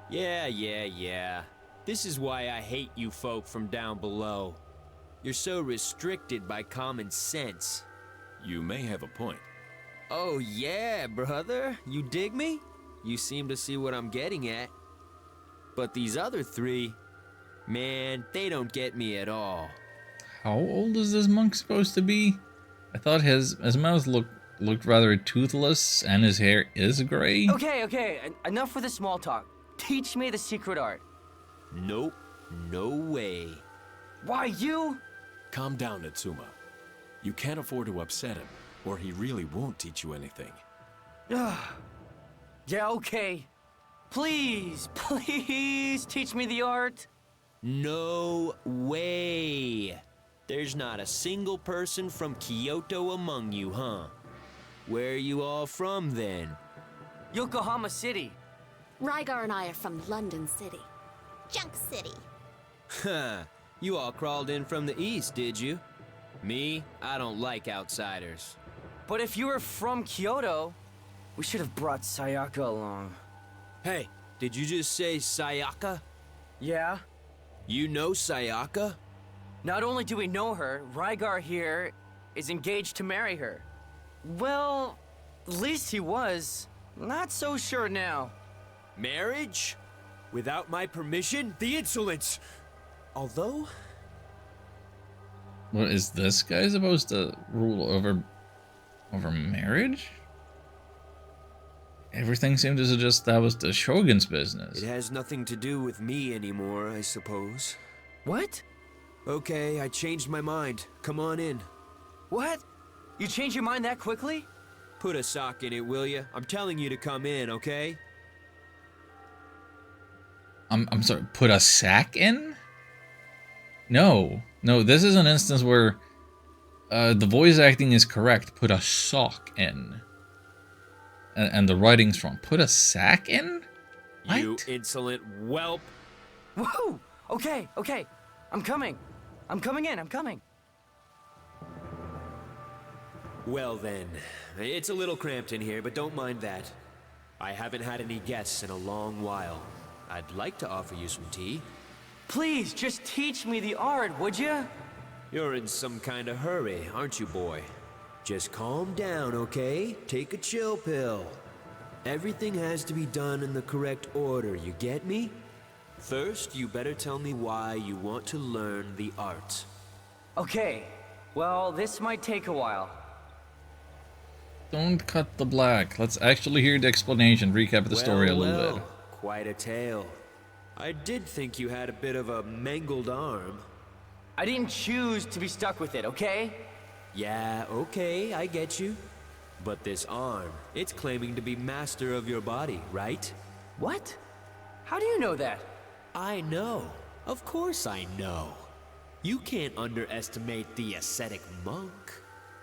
Yeah. This is why I hate you folk from down below. You're so restricted by common sense. You may have a point. Oh yeah, brother. You dig me? You seem to see what I'm getting at. But these other three, man, they don't get me at all. How old is this monk supposed to be? I thought his mouth looked rather toothless and his hair is gray. Okay, enough with the small talk. Teach me the secret art. Nope, no way. Why, you? Calm down, Natsuma. You can't afford to upset him, or he really won't teach you anything. Yeah, okay. Please teach me the art. No way. There's not a single person from Kyoto among you, huh? Where are you all from, then? Yokohama City. Rygar and I are from London City. Junk City. Huh. You all crawled in from the east, did you? Me, I don't like outsiders. But if you were from Kyoto, we should have brought Sayaka along. Hey, did you just say Sayaka? Yeah? You know Sayaka? Not only do we know her, Rygar here is engaged to marry her. Well, at least he was. Not so sure now. Marriage? Without my permission? The insolence! Although... What is this guy supposed to rule over marriage? Everything seemed to suggest that was the shogun's business. It has nothing to do with me anymore, I suppose. What? Okay, I changed my mind. Come on in. What? You changed your mind that quickly? Put a sock in it, will ya? I'm telling you to come in, okay? I'm sorry, put a sack in? No, this is an instance where the voice acting is correct. Put a sock in. And the writing's wrong. Put a sack in? What? You insolent whelp. Whoa! Okay. I'm coming in. Well then, it's a little cramped in here, but don't mind that. I haven't had any guests in a long while. I'd like to offer you some tea. Please, just teach me the art, would you? You're in some kind of hurry, aren't you, boy? Just calm down, okay? Take a chill pill. Everything has to be done in the correct order, you get me? First, you better tell me why you want to learn the art. Okay, well, this might take a while. Don't cut the black. Let's actually hear the explanation, recap the story a little bit. Quite a tale. I did think you had a bit of a mangled arm. I didn't choose to be stuck with it, okay? Yeah, okay, I get you. But this arm, it's claiming to be master of your body, right? What? How do you know that? I know. Of course I know. You can't underestimate the ascetic monk.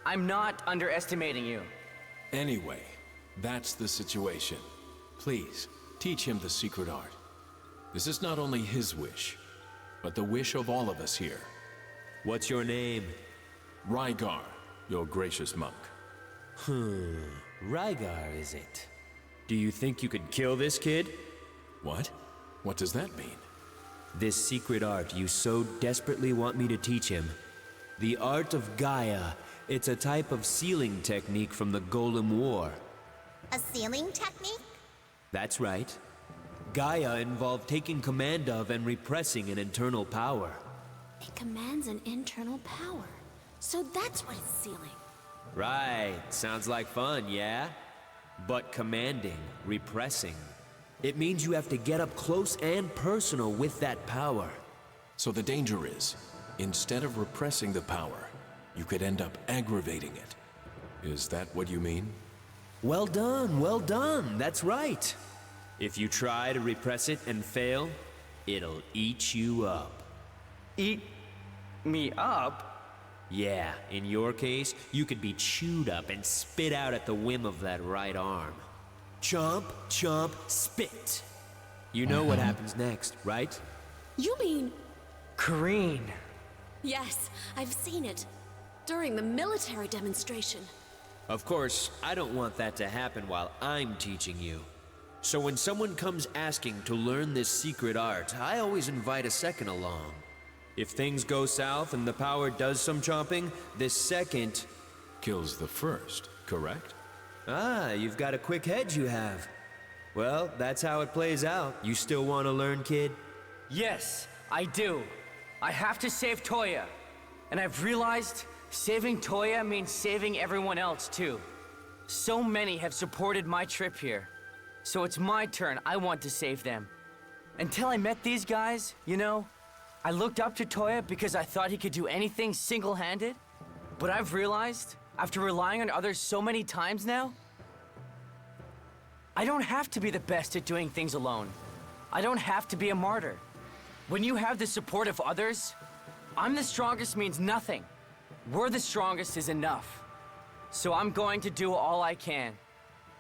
I'm not underestimating you. Anyway, that's the situation. Please, teach him the secret art. This is not only his wish, but the wish of all of us here. What's your name? Rygar, your gracious monk. Rygar, is it? Do you think you could kill this kid? What? What does that mean? This secret art you so desperately want me to teach him. The art of Gaia. It's a type of sealing technique from the Golem War. A sealing technique? That's right. Gaia involved taking command of and repressing an internal power. It commands an internal power. So that's what it's sealing. Right. Sounds like fun, yeah? But commanding, repressing. It means you have to get up close and personal with that power. So the danger is, instead of repressing the power, you could end up aggravating it. Is that what you mean? Well done, that's right. If you try to repress it and fail, it'll eat you up. Eat me up? Yeah, in your case, you could be chewed up and spit out at the whim of that right arm. Chomp, chomp, spit. You know what happens next, right? You mean... Kareen. Yes, I've seen it. During the military demonstration. Of course, I don't want that to happen while I'm teaching you. So when someone comes asking to learn this secret art, I always invite a second along. If things go south and the power does some chomping, this second... kills the first, correct? Ah, you've got a quick head you have. Well, that's how it plays out. You still want to learn, kid? Yes, I do. I have to save Toya. And I've realized saving Toya means saving everyone else, too. So many have supported my trip here. So it's my turn. I want to save them. Until I met these guys, you know, I looked up to Toya because I thought he could do anything single-handed. But I've realized, after relying on others so many times now, I don't have to be the best at doing things alone. I don't have to be a martyr. When you have the support of others, I'm the strongest means nothing. We're the strongest is enough. So I'm going to do all I can.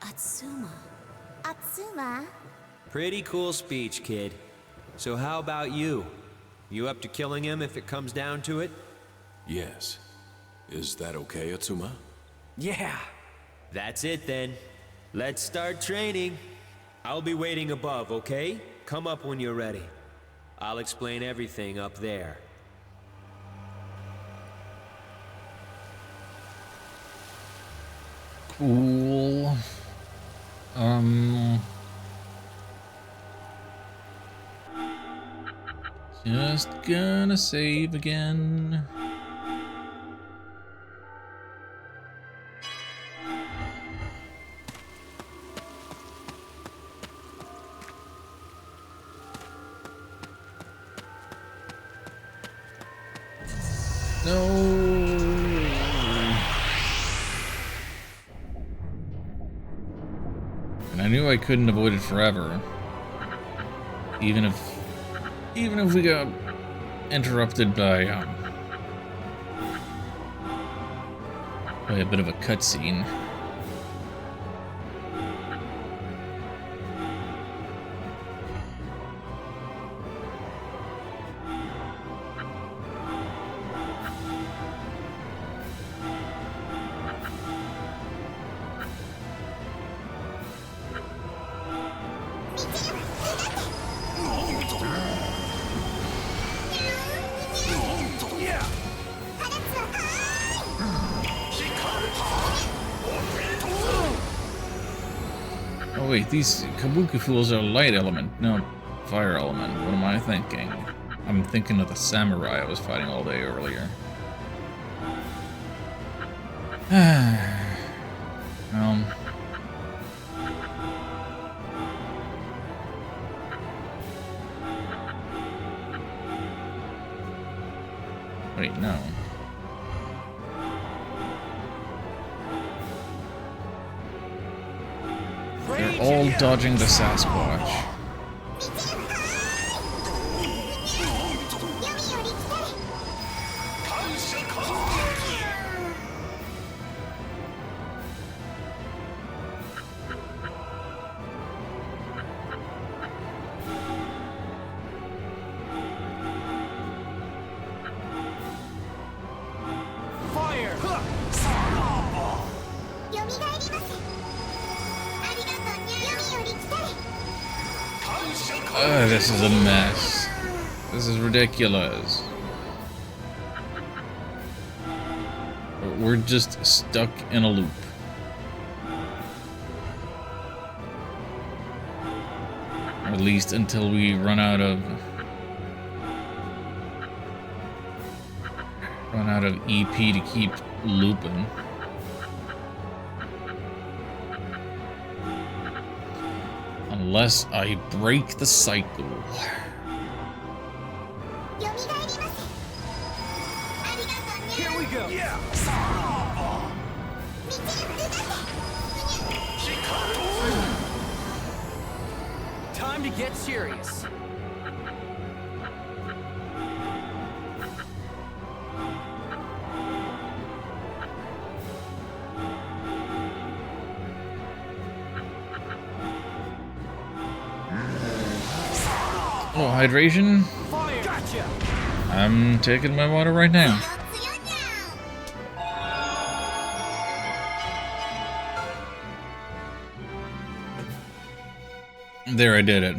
Atsuma. Atsuma? Pretty cool speech, kid. So how about you? You up to killing him if it comes down to it? Yes. Is that okay, Atsuma? Yeah. That's it then. Let's start training. I'll be waiting above, okay? Come up when you're ready. I'll explain everything up there. Cool. Just gonna save again. No. And I knew I couldn't avoid it forever. Even if we got interrupted by a bit of a cutscene. Oh wait, these kabuki fools are light element, no fire element. What am I thinking? I'm thinking of the samurai I was fighting all day earlier. Wait, no. They're all dodging the Sasquatch. This is a mess. This is ridiculous. We're just stuck in a loop. Or at least until we run out of Run out of EP to keep looping. Unless I break the cycle. Here we go. Yeah. Time to get serious. Oh, hydration? Gotcha. I'm taking my water right now. There, I did it.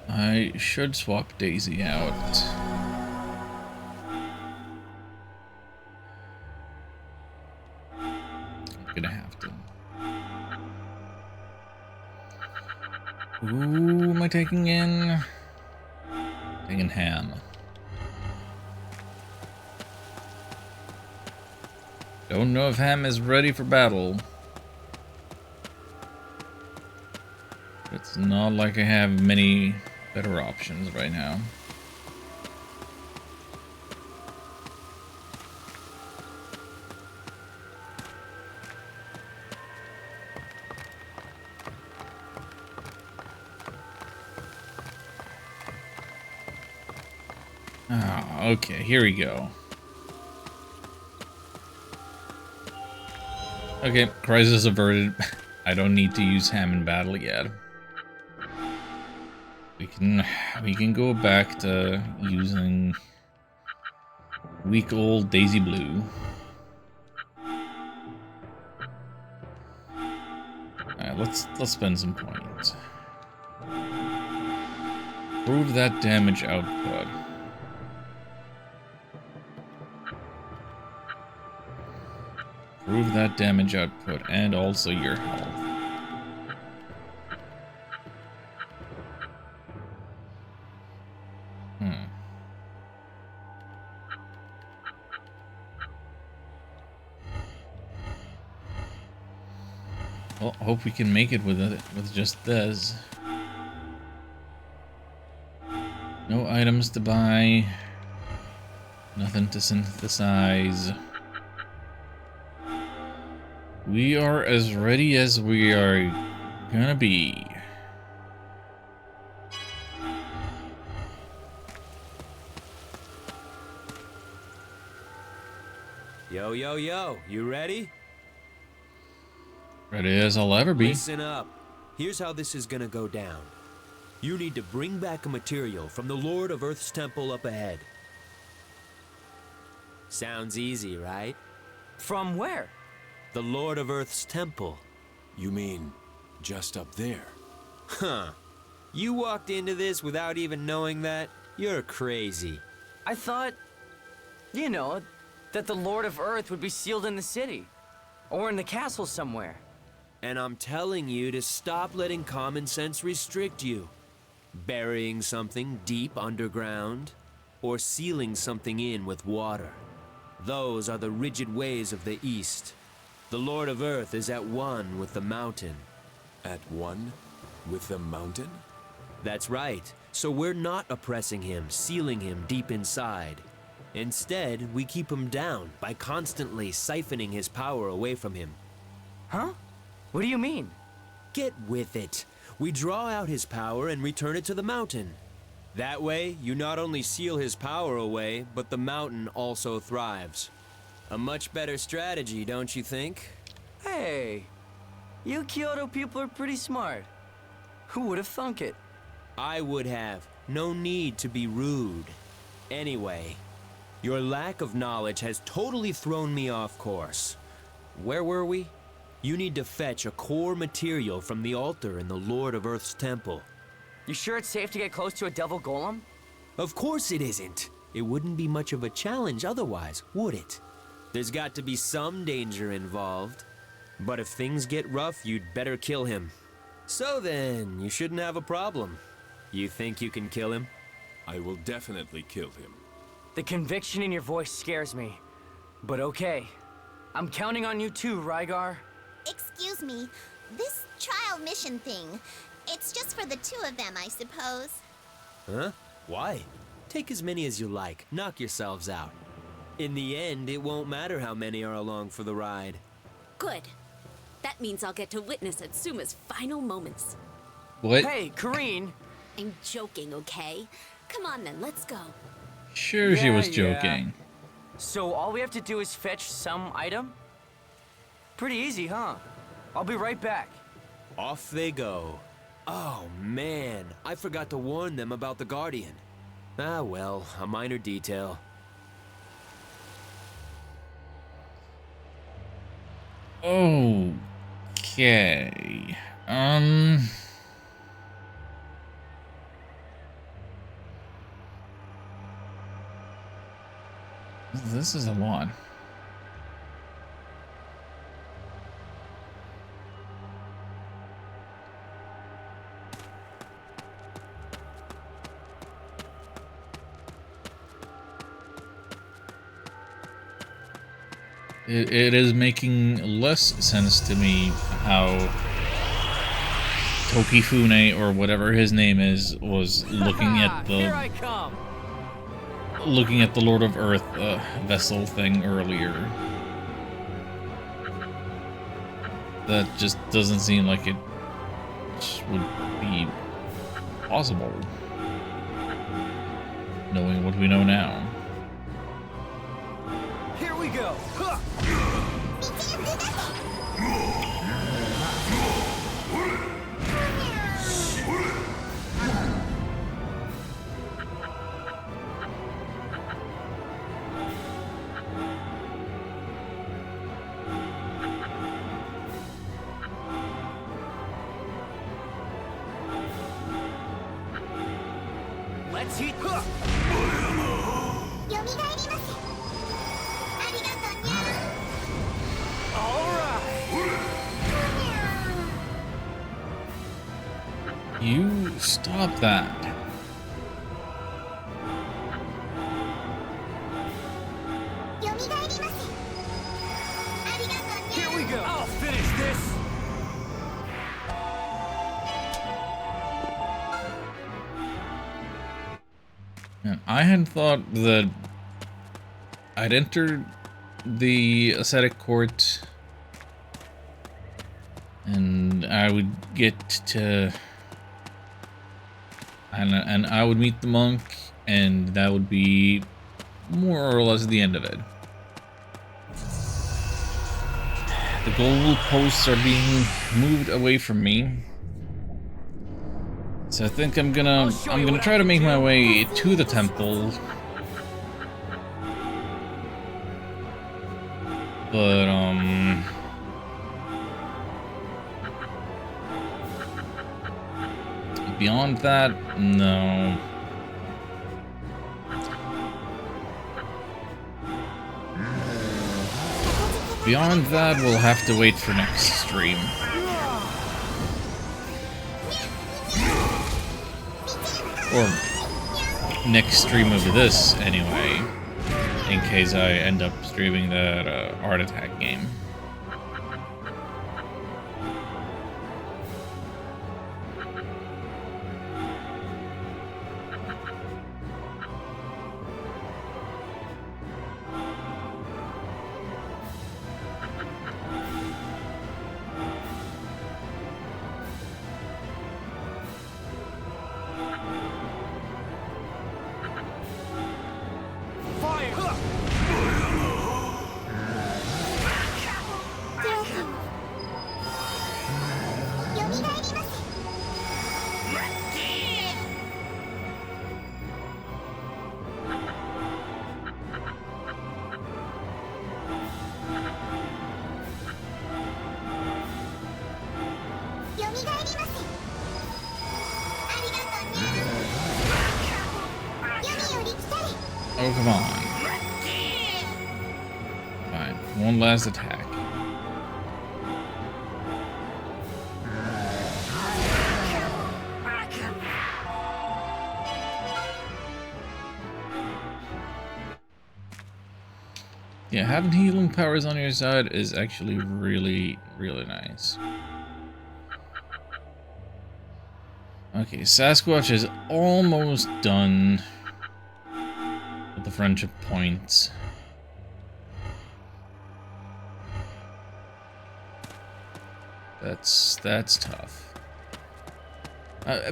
I should swap Daisy out. I'm gonna have to. Who am I taking in? Taking Ham. Don't know if Ham is ready for battle. It's not like I have many better options right now. Ah, okay, here we go. Okay, crisis averted. I don't need to use Ham in battle yet. We can go back to using weak old Daisy Blue. Alright, let's spend some points. Prove that damage output. Prove that damage output and also your health. Well, hope we can make it with just this. No items to buy. Nothing to synthesize. We are as ready as we are gonna be. Yo, yo, yo, you ready? Ready as I'll ever be. Listen up. Here's how this is gonna go down. You need to bring back a material from the Lord of Earth's temple up ahead. Sounds easy, right? From where? The Lord of Earth's temple. You mean just up there? Huh. You walked into this without even knowing that? You're crazy. I thought, you know, that the Lord of Earth would be sealed in the city. Or in the castle somewhere. And I'm telling you to stop letting common sense restrict you. Burying something deep underground, or sealing something in with water. Those are the rigid ways of the East. The Lord of Earth is at one with the mountain. At one with the mountain? That's right. So we're not oppressing him, sealing him deep inside. Instead, we keep him down by constantly siphoning his power away from him. Huh? What do you mean? Get with it. We draw out his power and return it to the mountain. That way, you not only seal his power away, but the mountain also thrives. A much better strategy, don't you think? Hey, you Kyoto people are pretty smart. Who would have thunk it? I would have. No need to be rude. Anyway, your lack of knowledge has totally thrown me off course. Where were we? You need to fetch a core material from the altar in the Lord of Earth's temple. You sure it's safe to get close to a devil golem? Of course it isn't. It wouldn't be much of a challenge otherwise, would it? There's got to be some danger involved. But if things get rough, you'd better kill him. So then, you shouldn't have a problem. You think you can kill him? I will definitely kill him. The conviction in your voice scares me. But okay. I'm counting on you too, Rygar. Excuse me. This trial mission thing, it's just for the two of them, I suppose. Huh? Why? Take as many as you like. Knock yourselves out. In the end, it won't matter how many are along for the ride. Good. That means I'll get to witness Atsuma's final moments. What? Hey, Kareen! I'm joking, okay? Come on then, let's go. Sure, she was Yeah. joking. So all we have to do is fetch some item? Pretty easy, huh? I'll be right back. Off they go. Oh man, I forgot to warn them about the Guardian. Ah well, a minor detail. Okay. This is a lot. It is making less sense to me how Tokifune, or whatever his name is, was looking at Here I come. the Lord of Earth vessel thing earlier. That just doesn't seem like it would be possible, knowing what we know now. Here we go. Huh. Let's eat. You stop that. Here we go. I'll finish this. And I had thought that I'd entered the ascetic court and I would get to and I would meet the monk, and that would be more or less the end of it. The goal posts are being moved away from me, so I think I'm gonna try to make my way to the temple, but beyond that, no. Beyond that, we'll have to wait for next stream. Or next stream of this, anyway. In case I end up streaming that Art Attack game. Oh, come on. Fine. One last attack. Yeah, having healing powers on your side is actually really, really nice. Okay, Sasquatch is almost done with the friendship points. That's tough.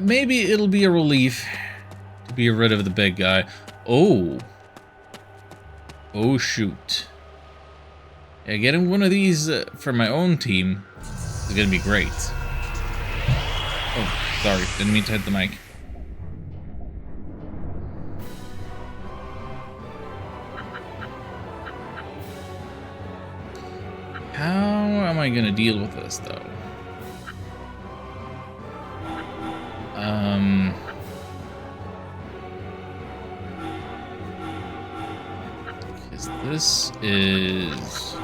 Maybe it'll be a relief to be rid of the big guy. Oh. Oh, shoot. Yeah, getting one of these for my own team is gonna be great. Oh, sorry, didn't mean to hit the mic. How am I gonna deal with this, though? Because this is...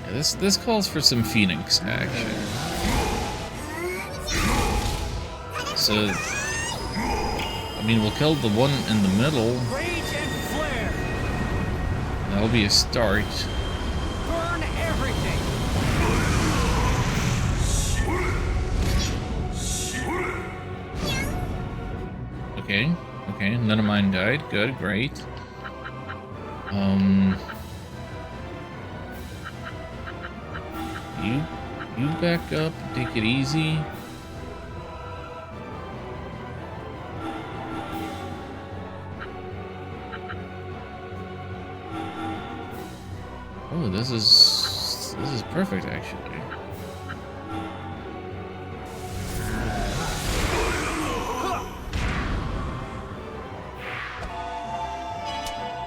Yeah, this calls for some Phoenix action. So... I mean, we'll kill the one in the middle. That'll be a start. Burn everything. Okay, none of mine died. Good, great. You back up, take it easy. Oh, this is perfect, actually.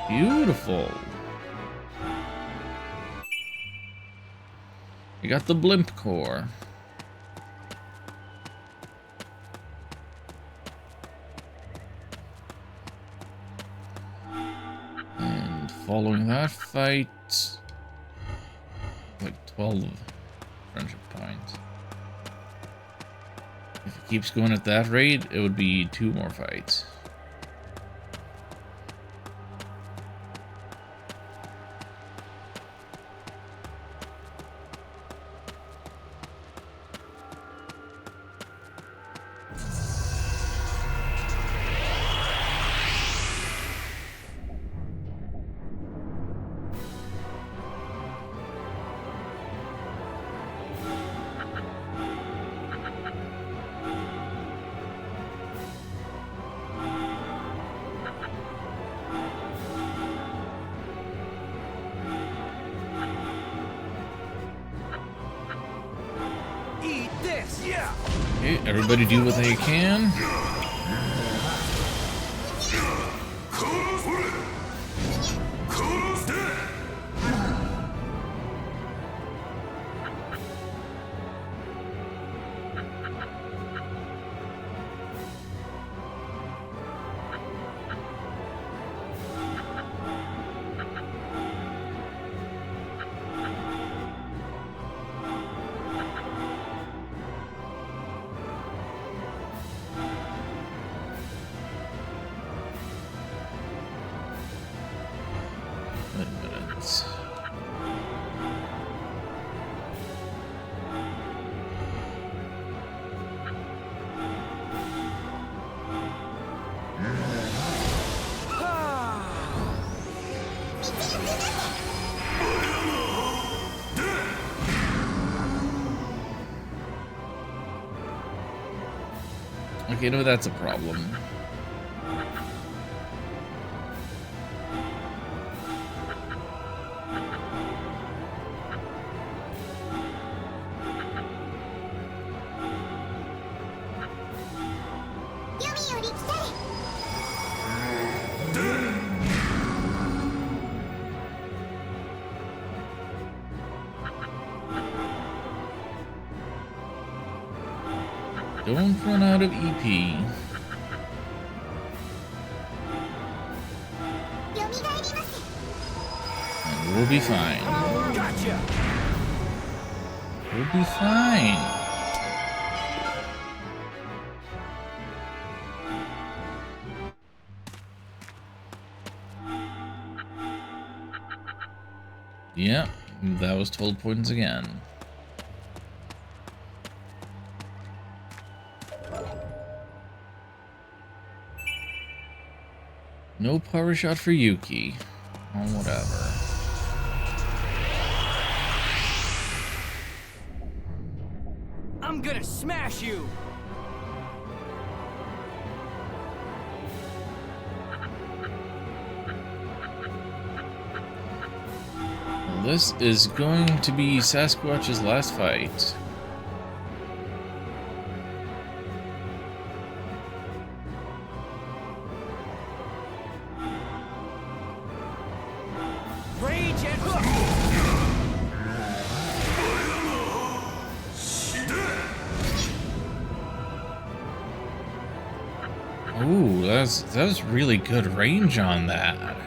Beautiful. You got the blimp core. And following that fight, like 12 friendship points. If it keeps going at that rate, it would be 2 more fights. Okay, everybody do what they can. Wait a minute. Okay, no, that's a problem. Don't run out of EP. And we'll be fine. Gotcha. We'll be fine. Yeah, that was 12 points again. No power shot for Yuki. Oh, whatever. I'm gonna smash you! Well, this is going to be Sasquatch's last fight. Rage and hook! Ooh, that was really good range on that.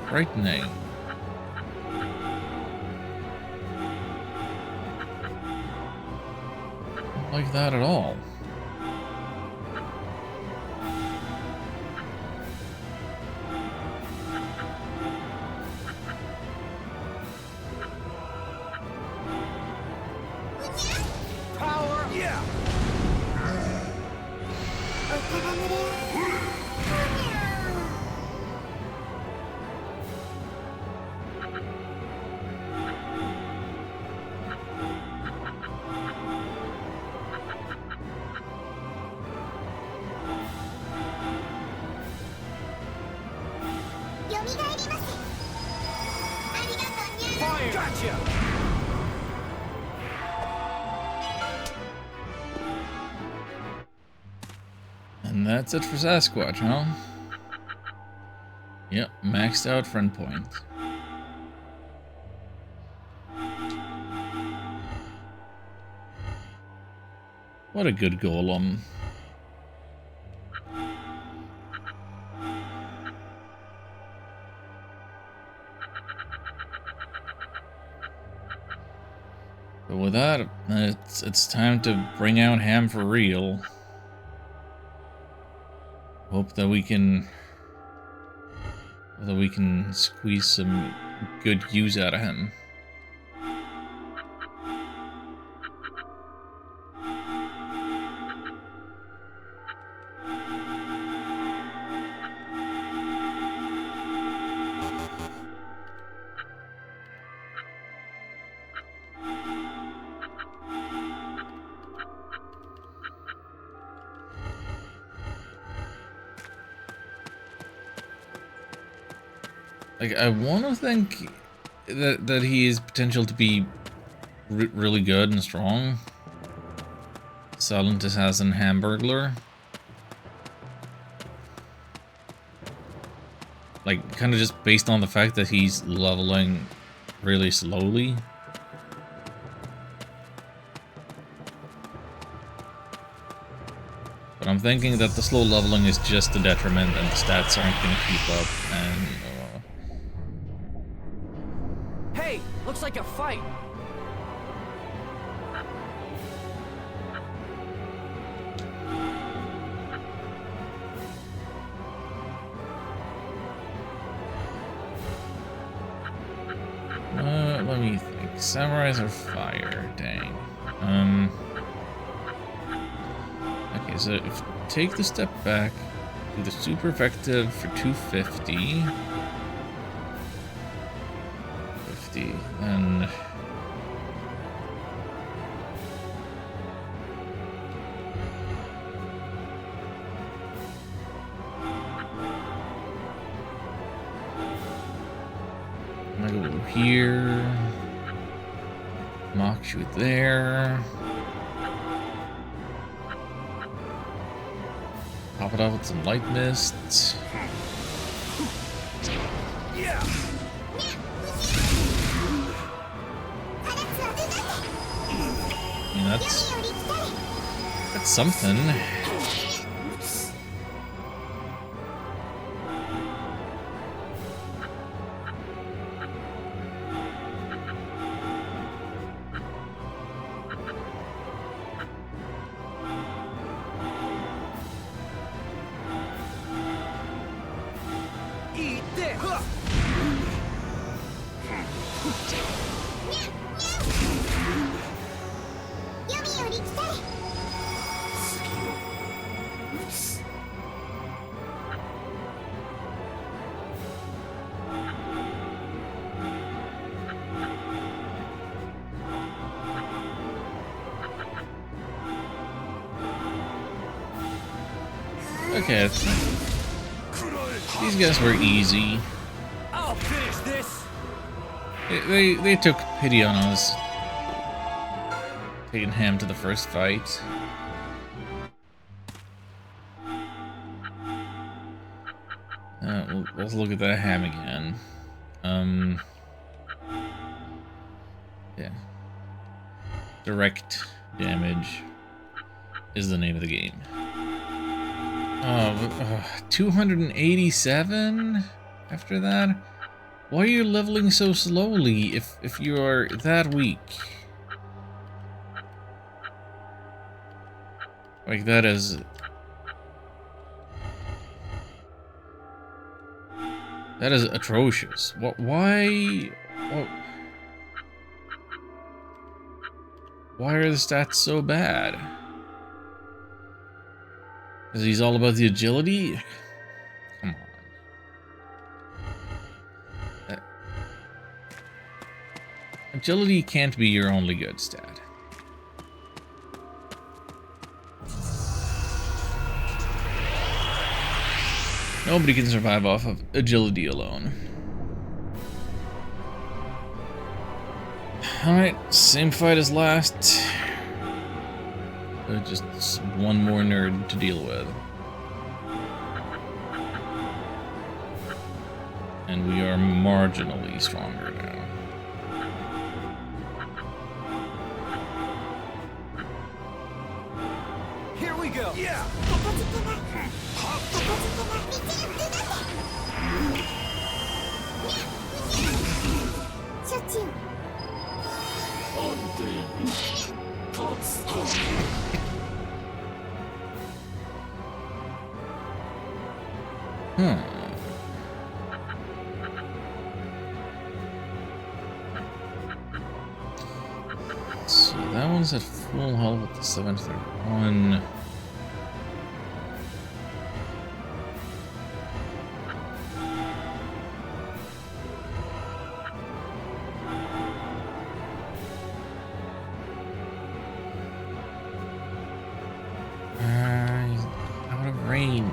Frightening. Not like that at all. Power! Yeah! Fire! Gotcha! And that's it for Sasquatch, huh? Yep, maxed out friend point. What a good golem. But with that, it's time to bring out Ham for real. Hope that we can squeeze some good use out of him. Like, I want to think that he has potential to be really good and strong. Silent Assassin Hamburglar. Like, kind of just based on the fact that he's leveling really slowly. But I'm thinking that the slow leveling is just a detriment and the stats aren't going to keep up, and Hey, looks like a fight. let me think. Samurais are fire, dang. Okay, so if take the step back, do the super effective for 250. 50, then I'm gonna go here, mock shoot there, pop it off with some light mists. Yeah. I mean, that's something. Okay, these guys were easy. I'll finish this. They took pity on us, taking him to the first fight. Let's look at that ham again. Yeah. Direct damage is the name of the game. 287 after that? Why are you leveling so slowly if you are that weak? Like, that is atrocious. Why are the stats so bad? Is he's all about the agility? Come on. Agility can't be your only good stat. Nobody can survive off of agility alone. Alright, same fight as last. Just one more nerd to deal with. And we are marginally stronger now. Here we go. Yeah. So that one's at full health with the 731. He's out of range.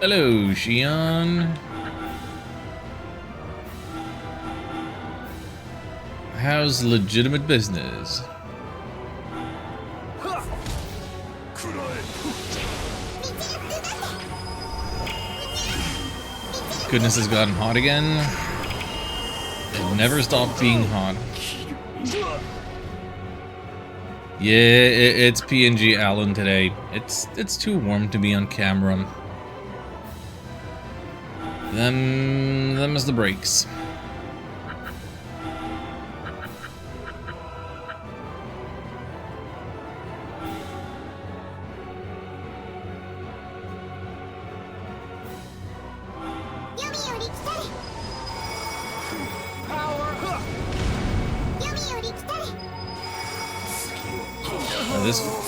Hello, Xion. How's legitimate business? Goodness has gotten hot again. It never stopped being hot. Yeah, it's PNG Alan today. It's too warm to be on camera. Them is the breaks.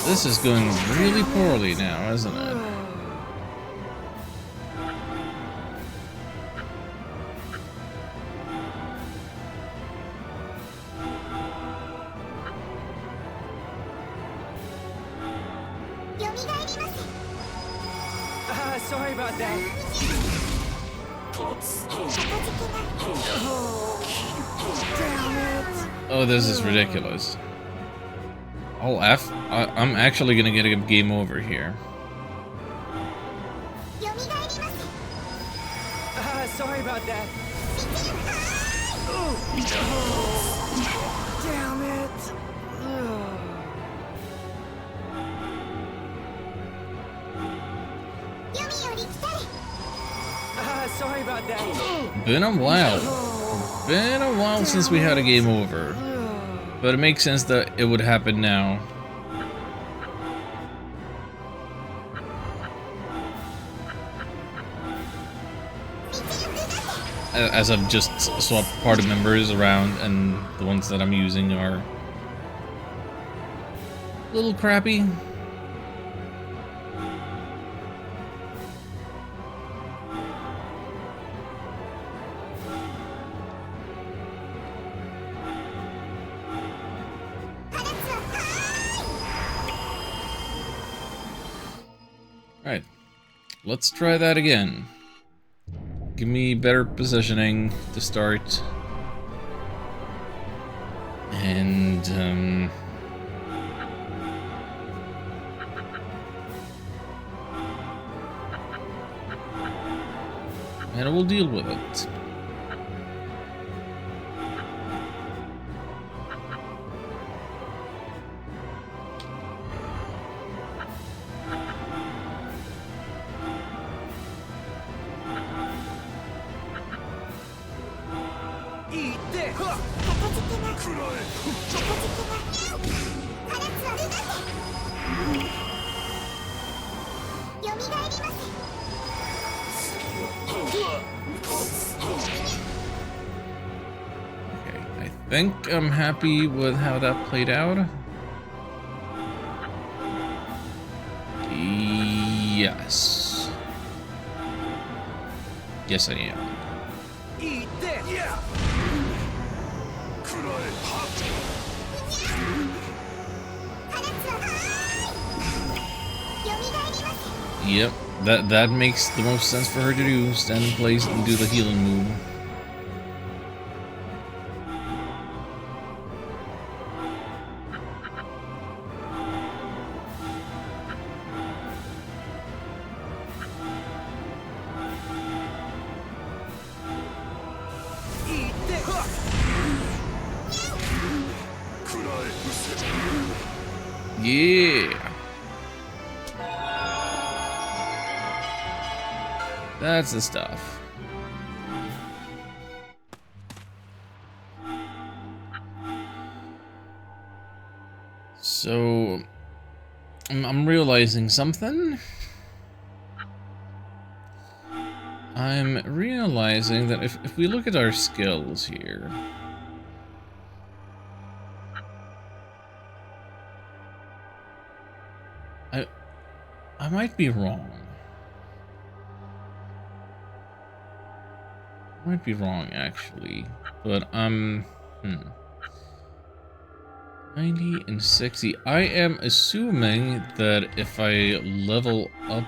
This is going really poorly now, isn't it? Sorry about that. Oh, this is ridiculous. All F? I'm actually gonna get a game over here. Sorry about that. Damn it. Sorry about that. Been a while since we had a game over. But it makes sense that it would happen now. as I've just swapped party members around, and the ones that I'm using are a little crappy. Alright, let's try that again. Give me better positioning to start. And, and we'll deal with it. I think I'm happy with how that played out. Yes. Yes, I am. Eat this! Yeah! Yep, that makes the most sense for her to do. Stand in place and do the healing move. Yeah. That's the stuff. So I'm realizing something. I'm realizing that if we look at our skills here, I might be wrong. I might be wrong actually, but 90 and 60. I am assuming that if I level up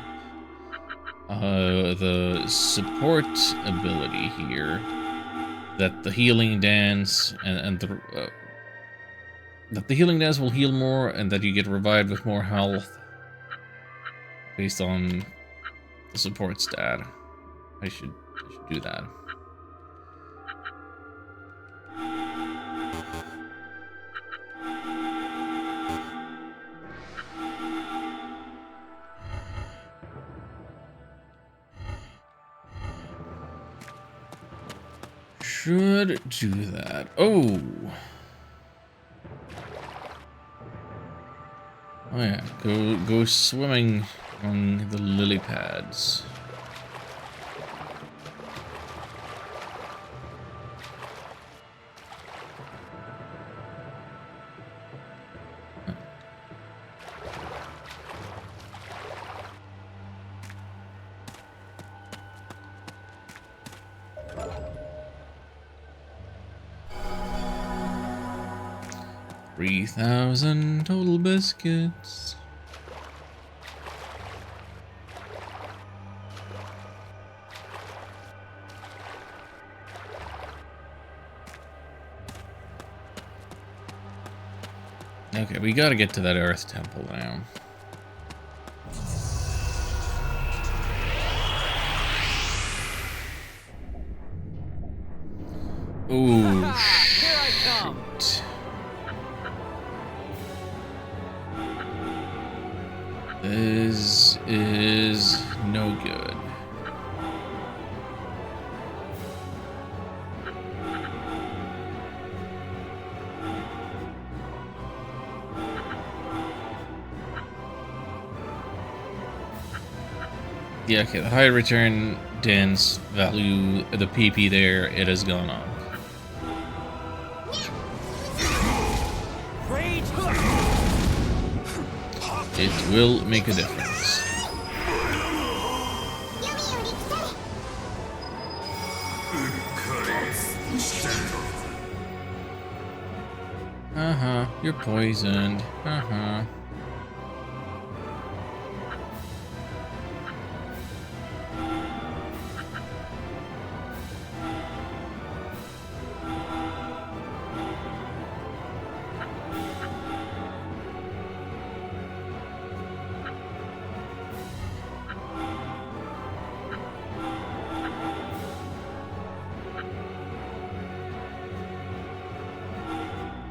the support ability here, that the healing dance and the that the healing dance will heal more, and that you get revived with more health based on the support stat. I should do that. Should do that. Oh yeah, go swimming on the lily pads. $3,000 total biscuits. Okay, we gotta get to that Earth Temple now. Ooh, Here I come. shit. This is no good. Yeah, okay, the high return dance value, the PP there, it has gone up. It will make a difference. You're poisoned.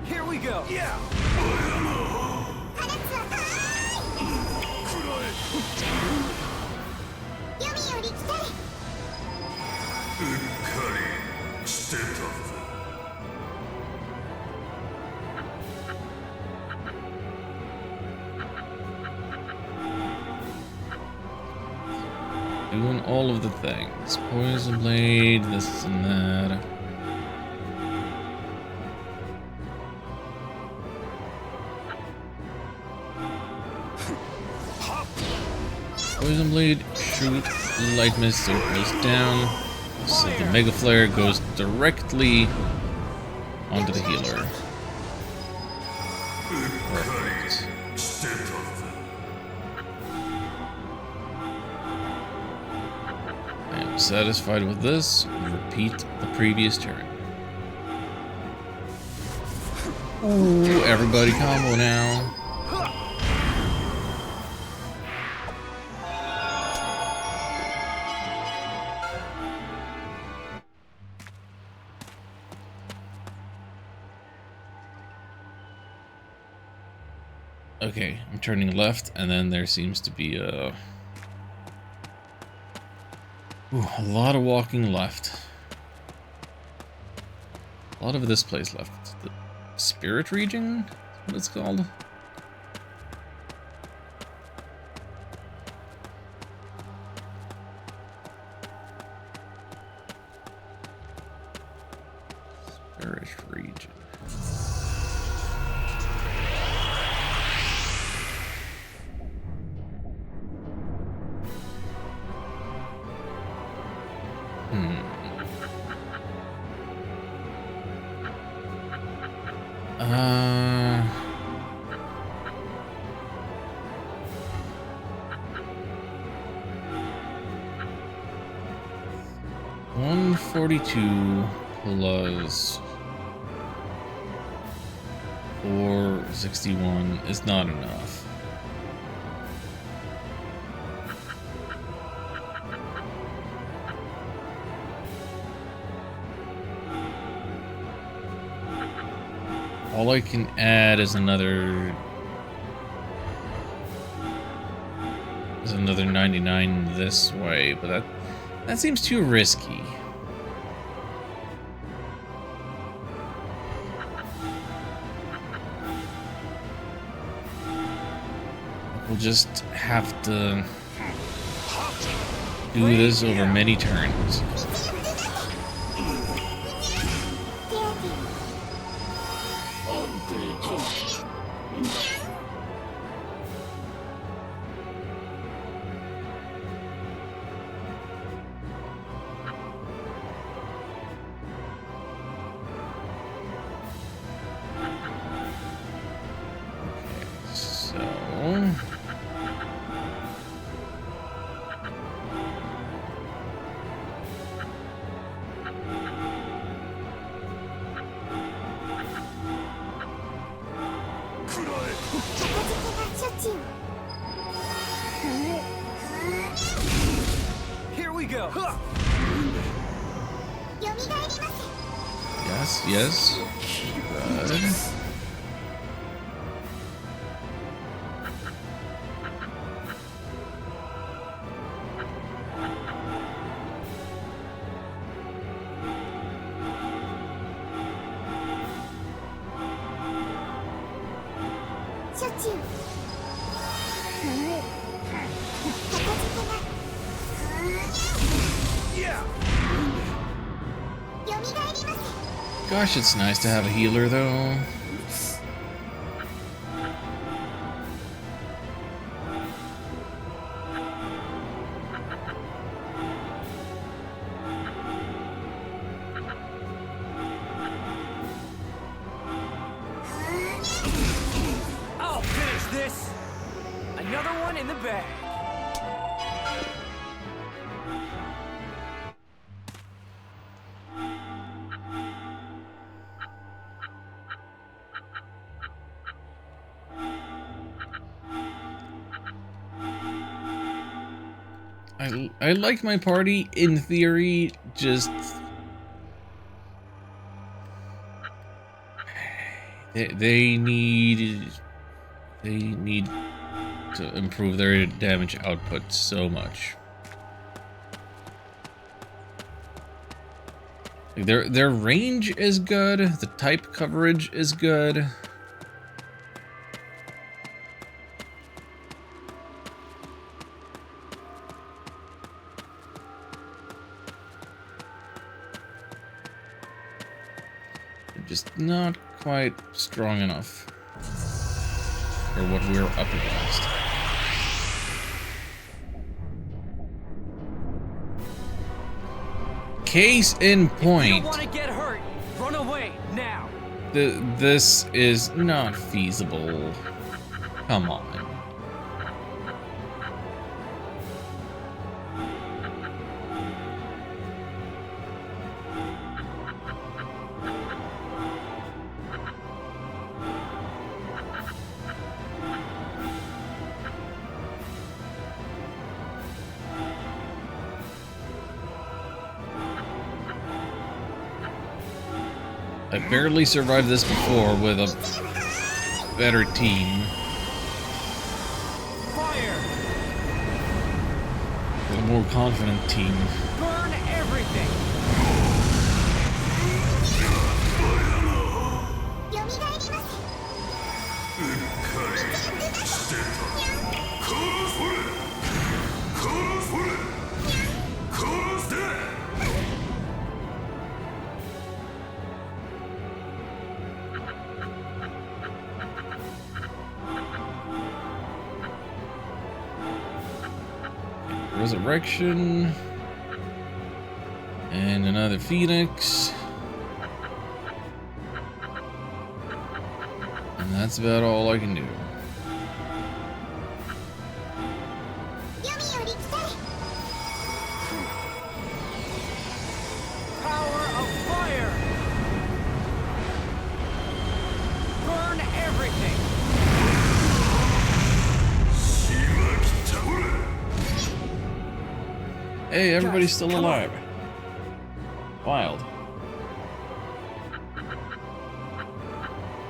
Here we go. Yeah. Doing all of the things. Poison blade, this and that. Poison blade, shoot, light mist, so it goes down. So the mega flare goes directly onto the healer. Perfect. I am satisfied with this. Repeat the previous turn. Ooh, everybody combo now. Okay, I'm turning left, and then there seems to be a lot of walking left. A lot of this place left. The spirit region? That's what it's called? Spirit region. $142 plus 461 is not enough. All I can add is another 99 this way, but that seems too risky. We'll just have to do this over many turns. Here we go. Yes, yes. Good. Gosh, it's nice to have a healer, though. I'll finish this! Another one in the bag. I like my party in theory, just they need to improve their damage output so much. Like their range is good, the type coverage is good. Just not quite strong enough for what we're up against. Case in point. If you want to get hurt, run away now. This is not feasible. Come on. I barely survived this before with a better team. Fire! With a more confident team. Burn everything! Resurrection. And another Phoenix. And that's about all I can do. Power of fire! Burn everything! Hey, everybody's still alive. Wild.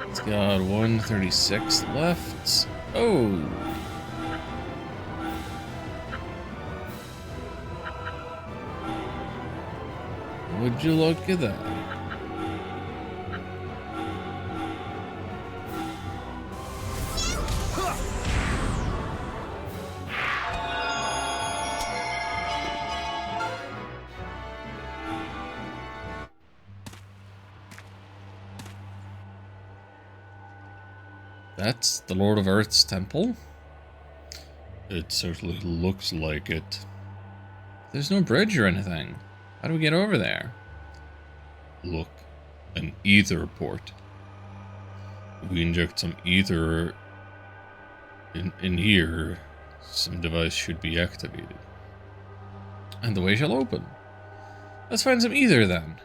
It's got 136 left. Oh. Would you look at that? That's the Lord of Earth's temple? It certainly looks like it. There's no bridge or anything. How do we get over there? Look, an ether port. If we inject some ether in here, some device should be activated. And the way shall open. Let's find some ether then.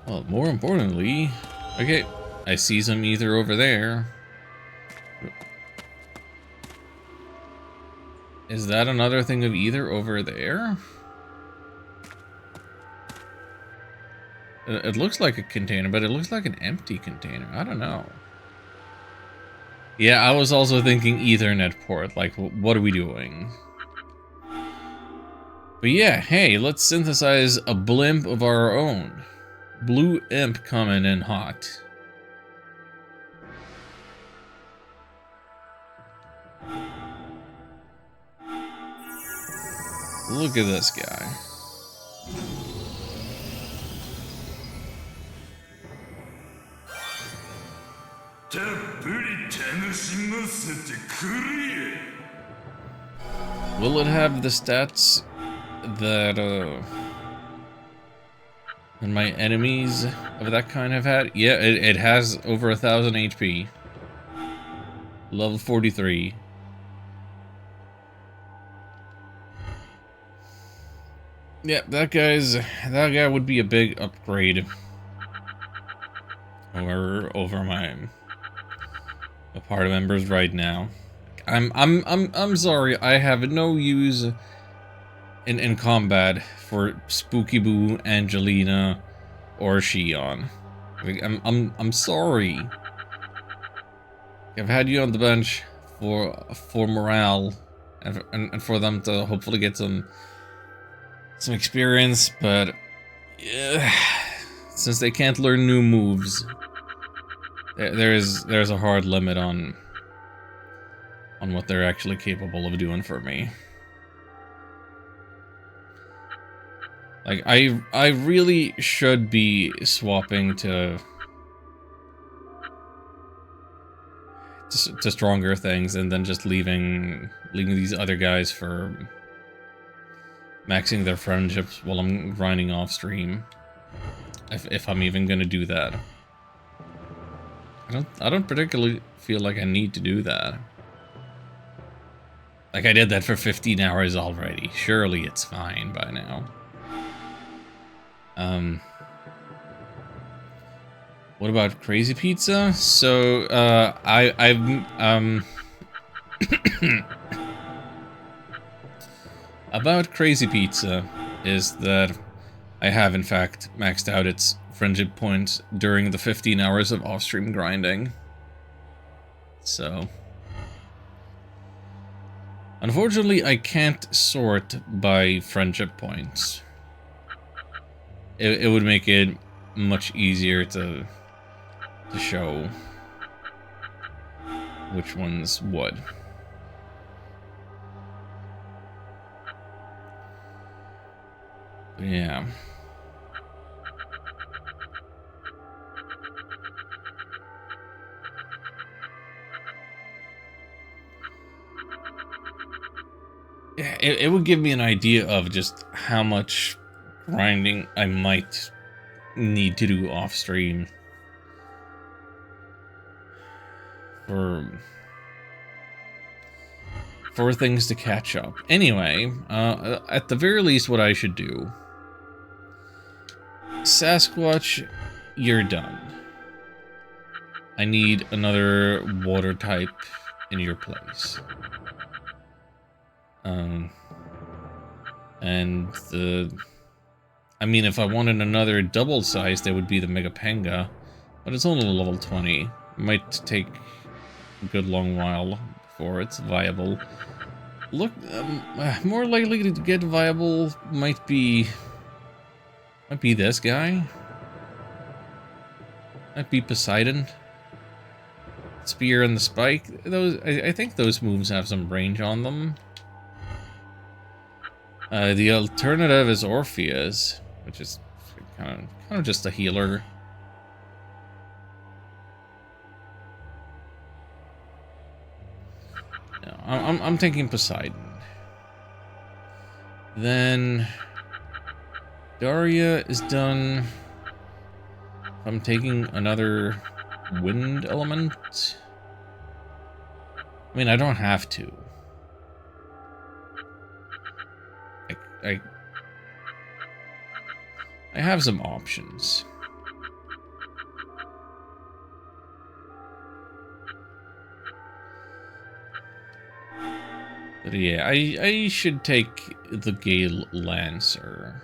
Well, more importantly, okay, I see some ether over there. Is that another thing of ether over there? It looks like a container, but it looks like an empty container. I don't know. Yeah, I was also thinking Ethernet port. Like, what are we doing? But yeah, hey, let's synthesize a blimp of our own. Blue imp coming in hot. Look at this guy. Will it have the stats that my enemies of that kind have had? Yeah, it has over 1,000 HP. Level 43. Yeah, that guy would be a big upgrade over my party members right now. I'm sorry, I have no use in combat for Spooky Boo, Angelina, or Shion. Like, I'm sorry. I've had you on the bench for morale and for them to hopefully get some experience, but since they can't learn new moves, there's a hard limit on what they're actually capable of doing for me. Like, I really should be swapping to stronger things and then just leaving these other guys for maxing their friendships while I'm grinding off stream. If I'm even gonna do that. I don't particularly feel like I need to do that. Like, I did that for 15 hours already. Surely it's fine by now. What about Crazy Pizza? So, about Crazy Pizza is that I have, in fact, maxed out its friendship points during the 15 hours of off-stream grinding. So... unfortunately, I can't sort by friendship points. It would make it much easier to show which one's what. But yeah. Yeah, it would give me an idea of just how much grinding I might need to do off stream for things to catch up. Anyway, at the very least, what I should do, Sasquatch, you're done. I need another water type in your place. And I mean, if I wanted another double size, that would be the Mega Panga, but it's only level 20. It might take a good long while before it's viable. Look, more likely to get viable might be this guy. Might be Poseidon. Spear and the Spike. I think those moves have some range on them. The alternative is Orpheus, which is kind of just a healer. No, I'm thinking Poseidon. Then Daria is done. I'm taking another wind element. I mean, I don't have to. I have some options. But yeah, I should take the Gale Lancer.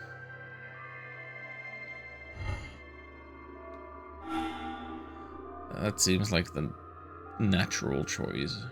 That seems like the natural choice.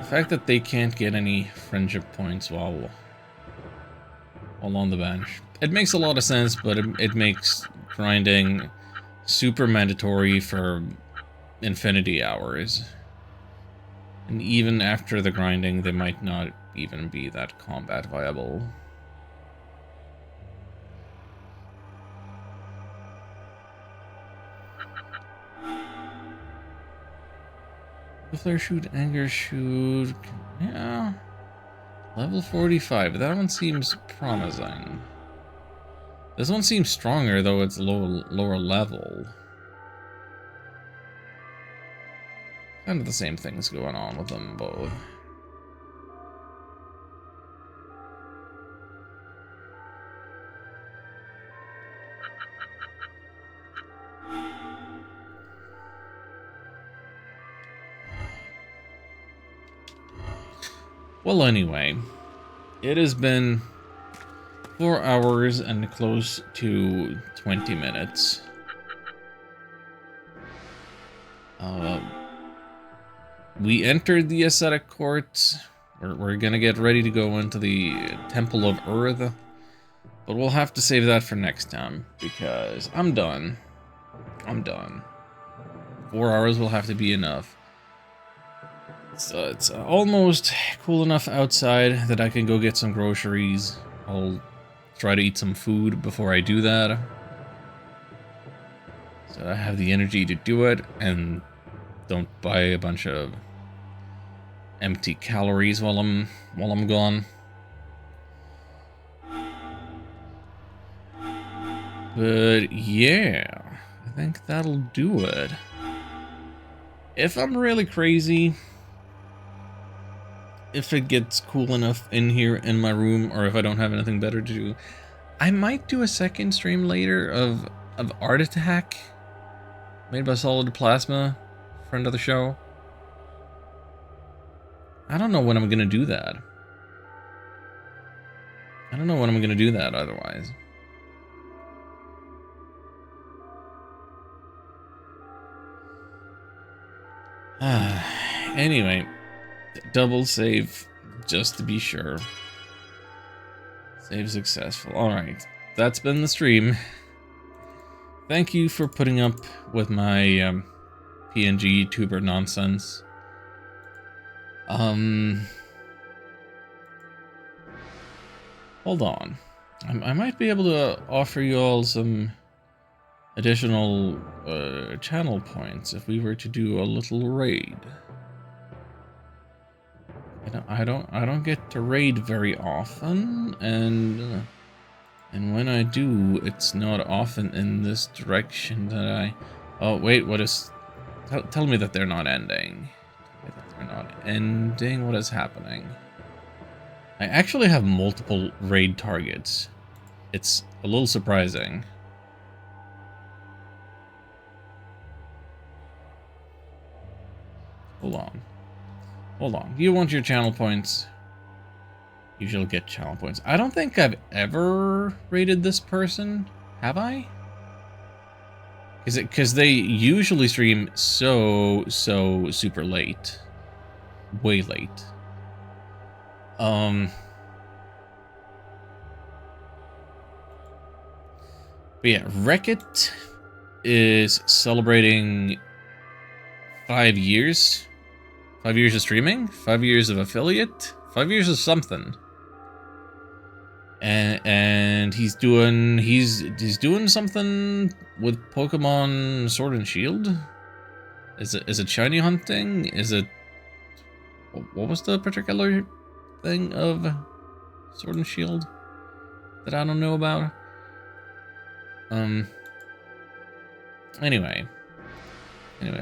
fact that they can't get any friendship points while on the bench. It makes a lot of sense, but it makes grinding super mandatory for infinity hours. And even after the grinding, they might not even be that combat viable. Flare shoot, anger shoot, yeah. Level 45, that one seems promising. This one seems stronger, though it's lower level. Kind of the same things going on with them both. Well, anyway, it has been 4 hours and close to 20 minutes. We entered the ascetic court. We're gonna get ready to go into the Temple of Earth, but we'll have to save that for next time because I'm done. 4 hours will have to be enough. So it's almost cool enough outside that I can go get some groceries. I'll try to eat some food before I do that, so I have the energy to do it and don't buy a bunch of empty calories while I'm gone. But yeah, I think that'll do it. If I'm really crazy, if it gets cool enough in here in my room, or if I don't have anything better to do, I might do a second stream later of Art Attack, made by Solid Plasma, friend of the show. I don't know when I'm gonna do that. Otherwise. Anyway, double save just to be sure. Save successful. Alright, that's been the stream. Thank you for putting up with my PNG YouTuber nonsense. Hold on. I might be able to offer you all some additional channel points if we were to do a little raid. I don't get to raid very often, and when I do, it's not often in this direction that I. Oh wait, what is? Tell me that they're not ending. They're not ending. What is happening? I actually have multiple raid targets. It's a little surprising. Hold on. You want your channel points? You shall get channel points. I don't think I've ever raided this person. Have I? Because they usually stream so super late. Way late. But yeah, Wreck-It is celebrating 5 years. 5 years of streaming, 5 years of affiliate, 5 years of something. And he's doing something with Pokemon Sword and Shield. Is it shiny hunting? Is it, what was the particular thing of Sword and Shield that I don't know about? Anyway,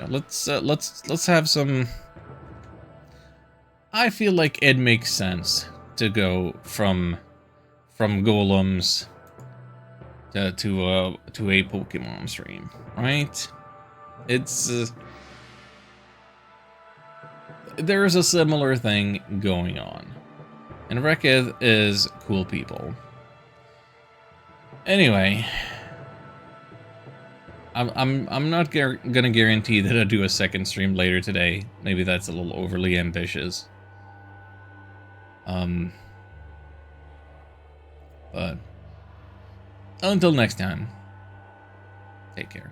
let's have some. I feel like it makes sense to go from golems to a Pokemon stream, right? It's there's a similar thing going on, and Wreck-It is cool people. Anyway, I'm not gonna guarantee that I'll do a second stream later today. Maybe that's a little overly ambitious. But until next time, take care.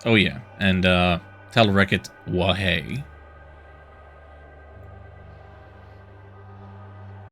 Oh yeah, and tell Rekit Wahey.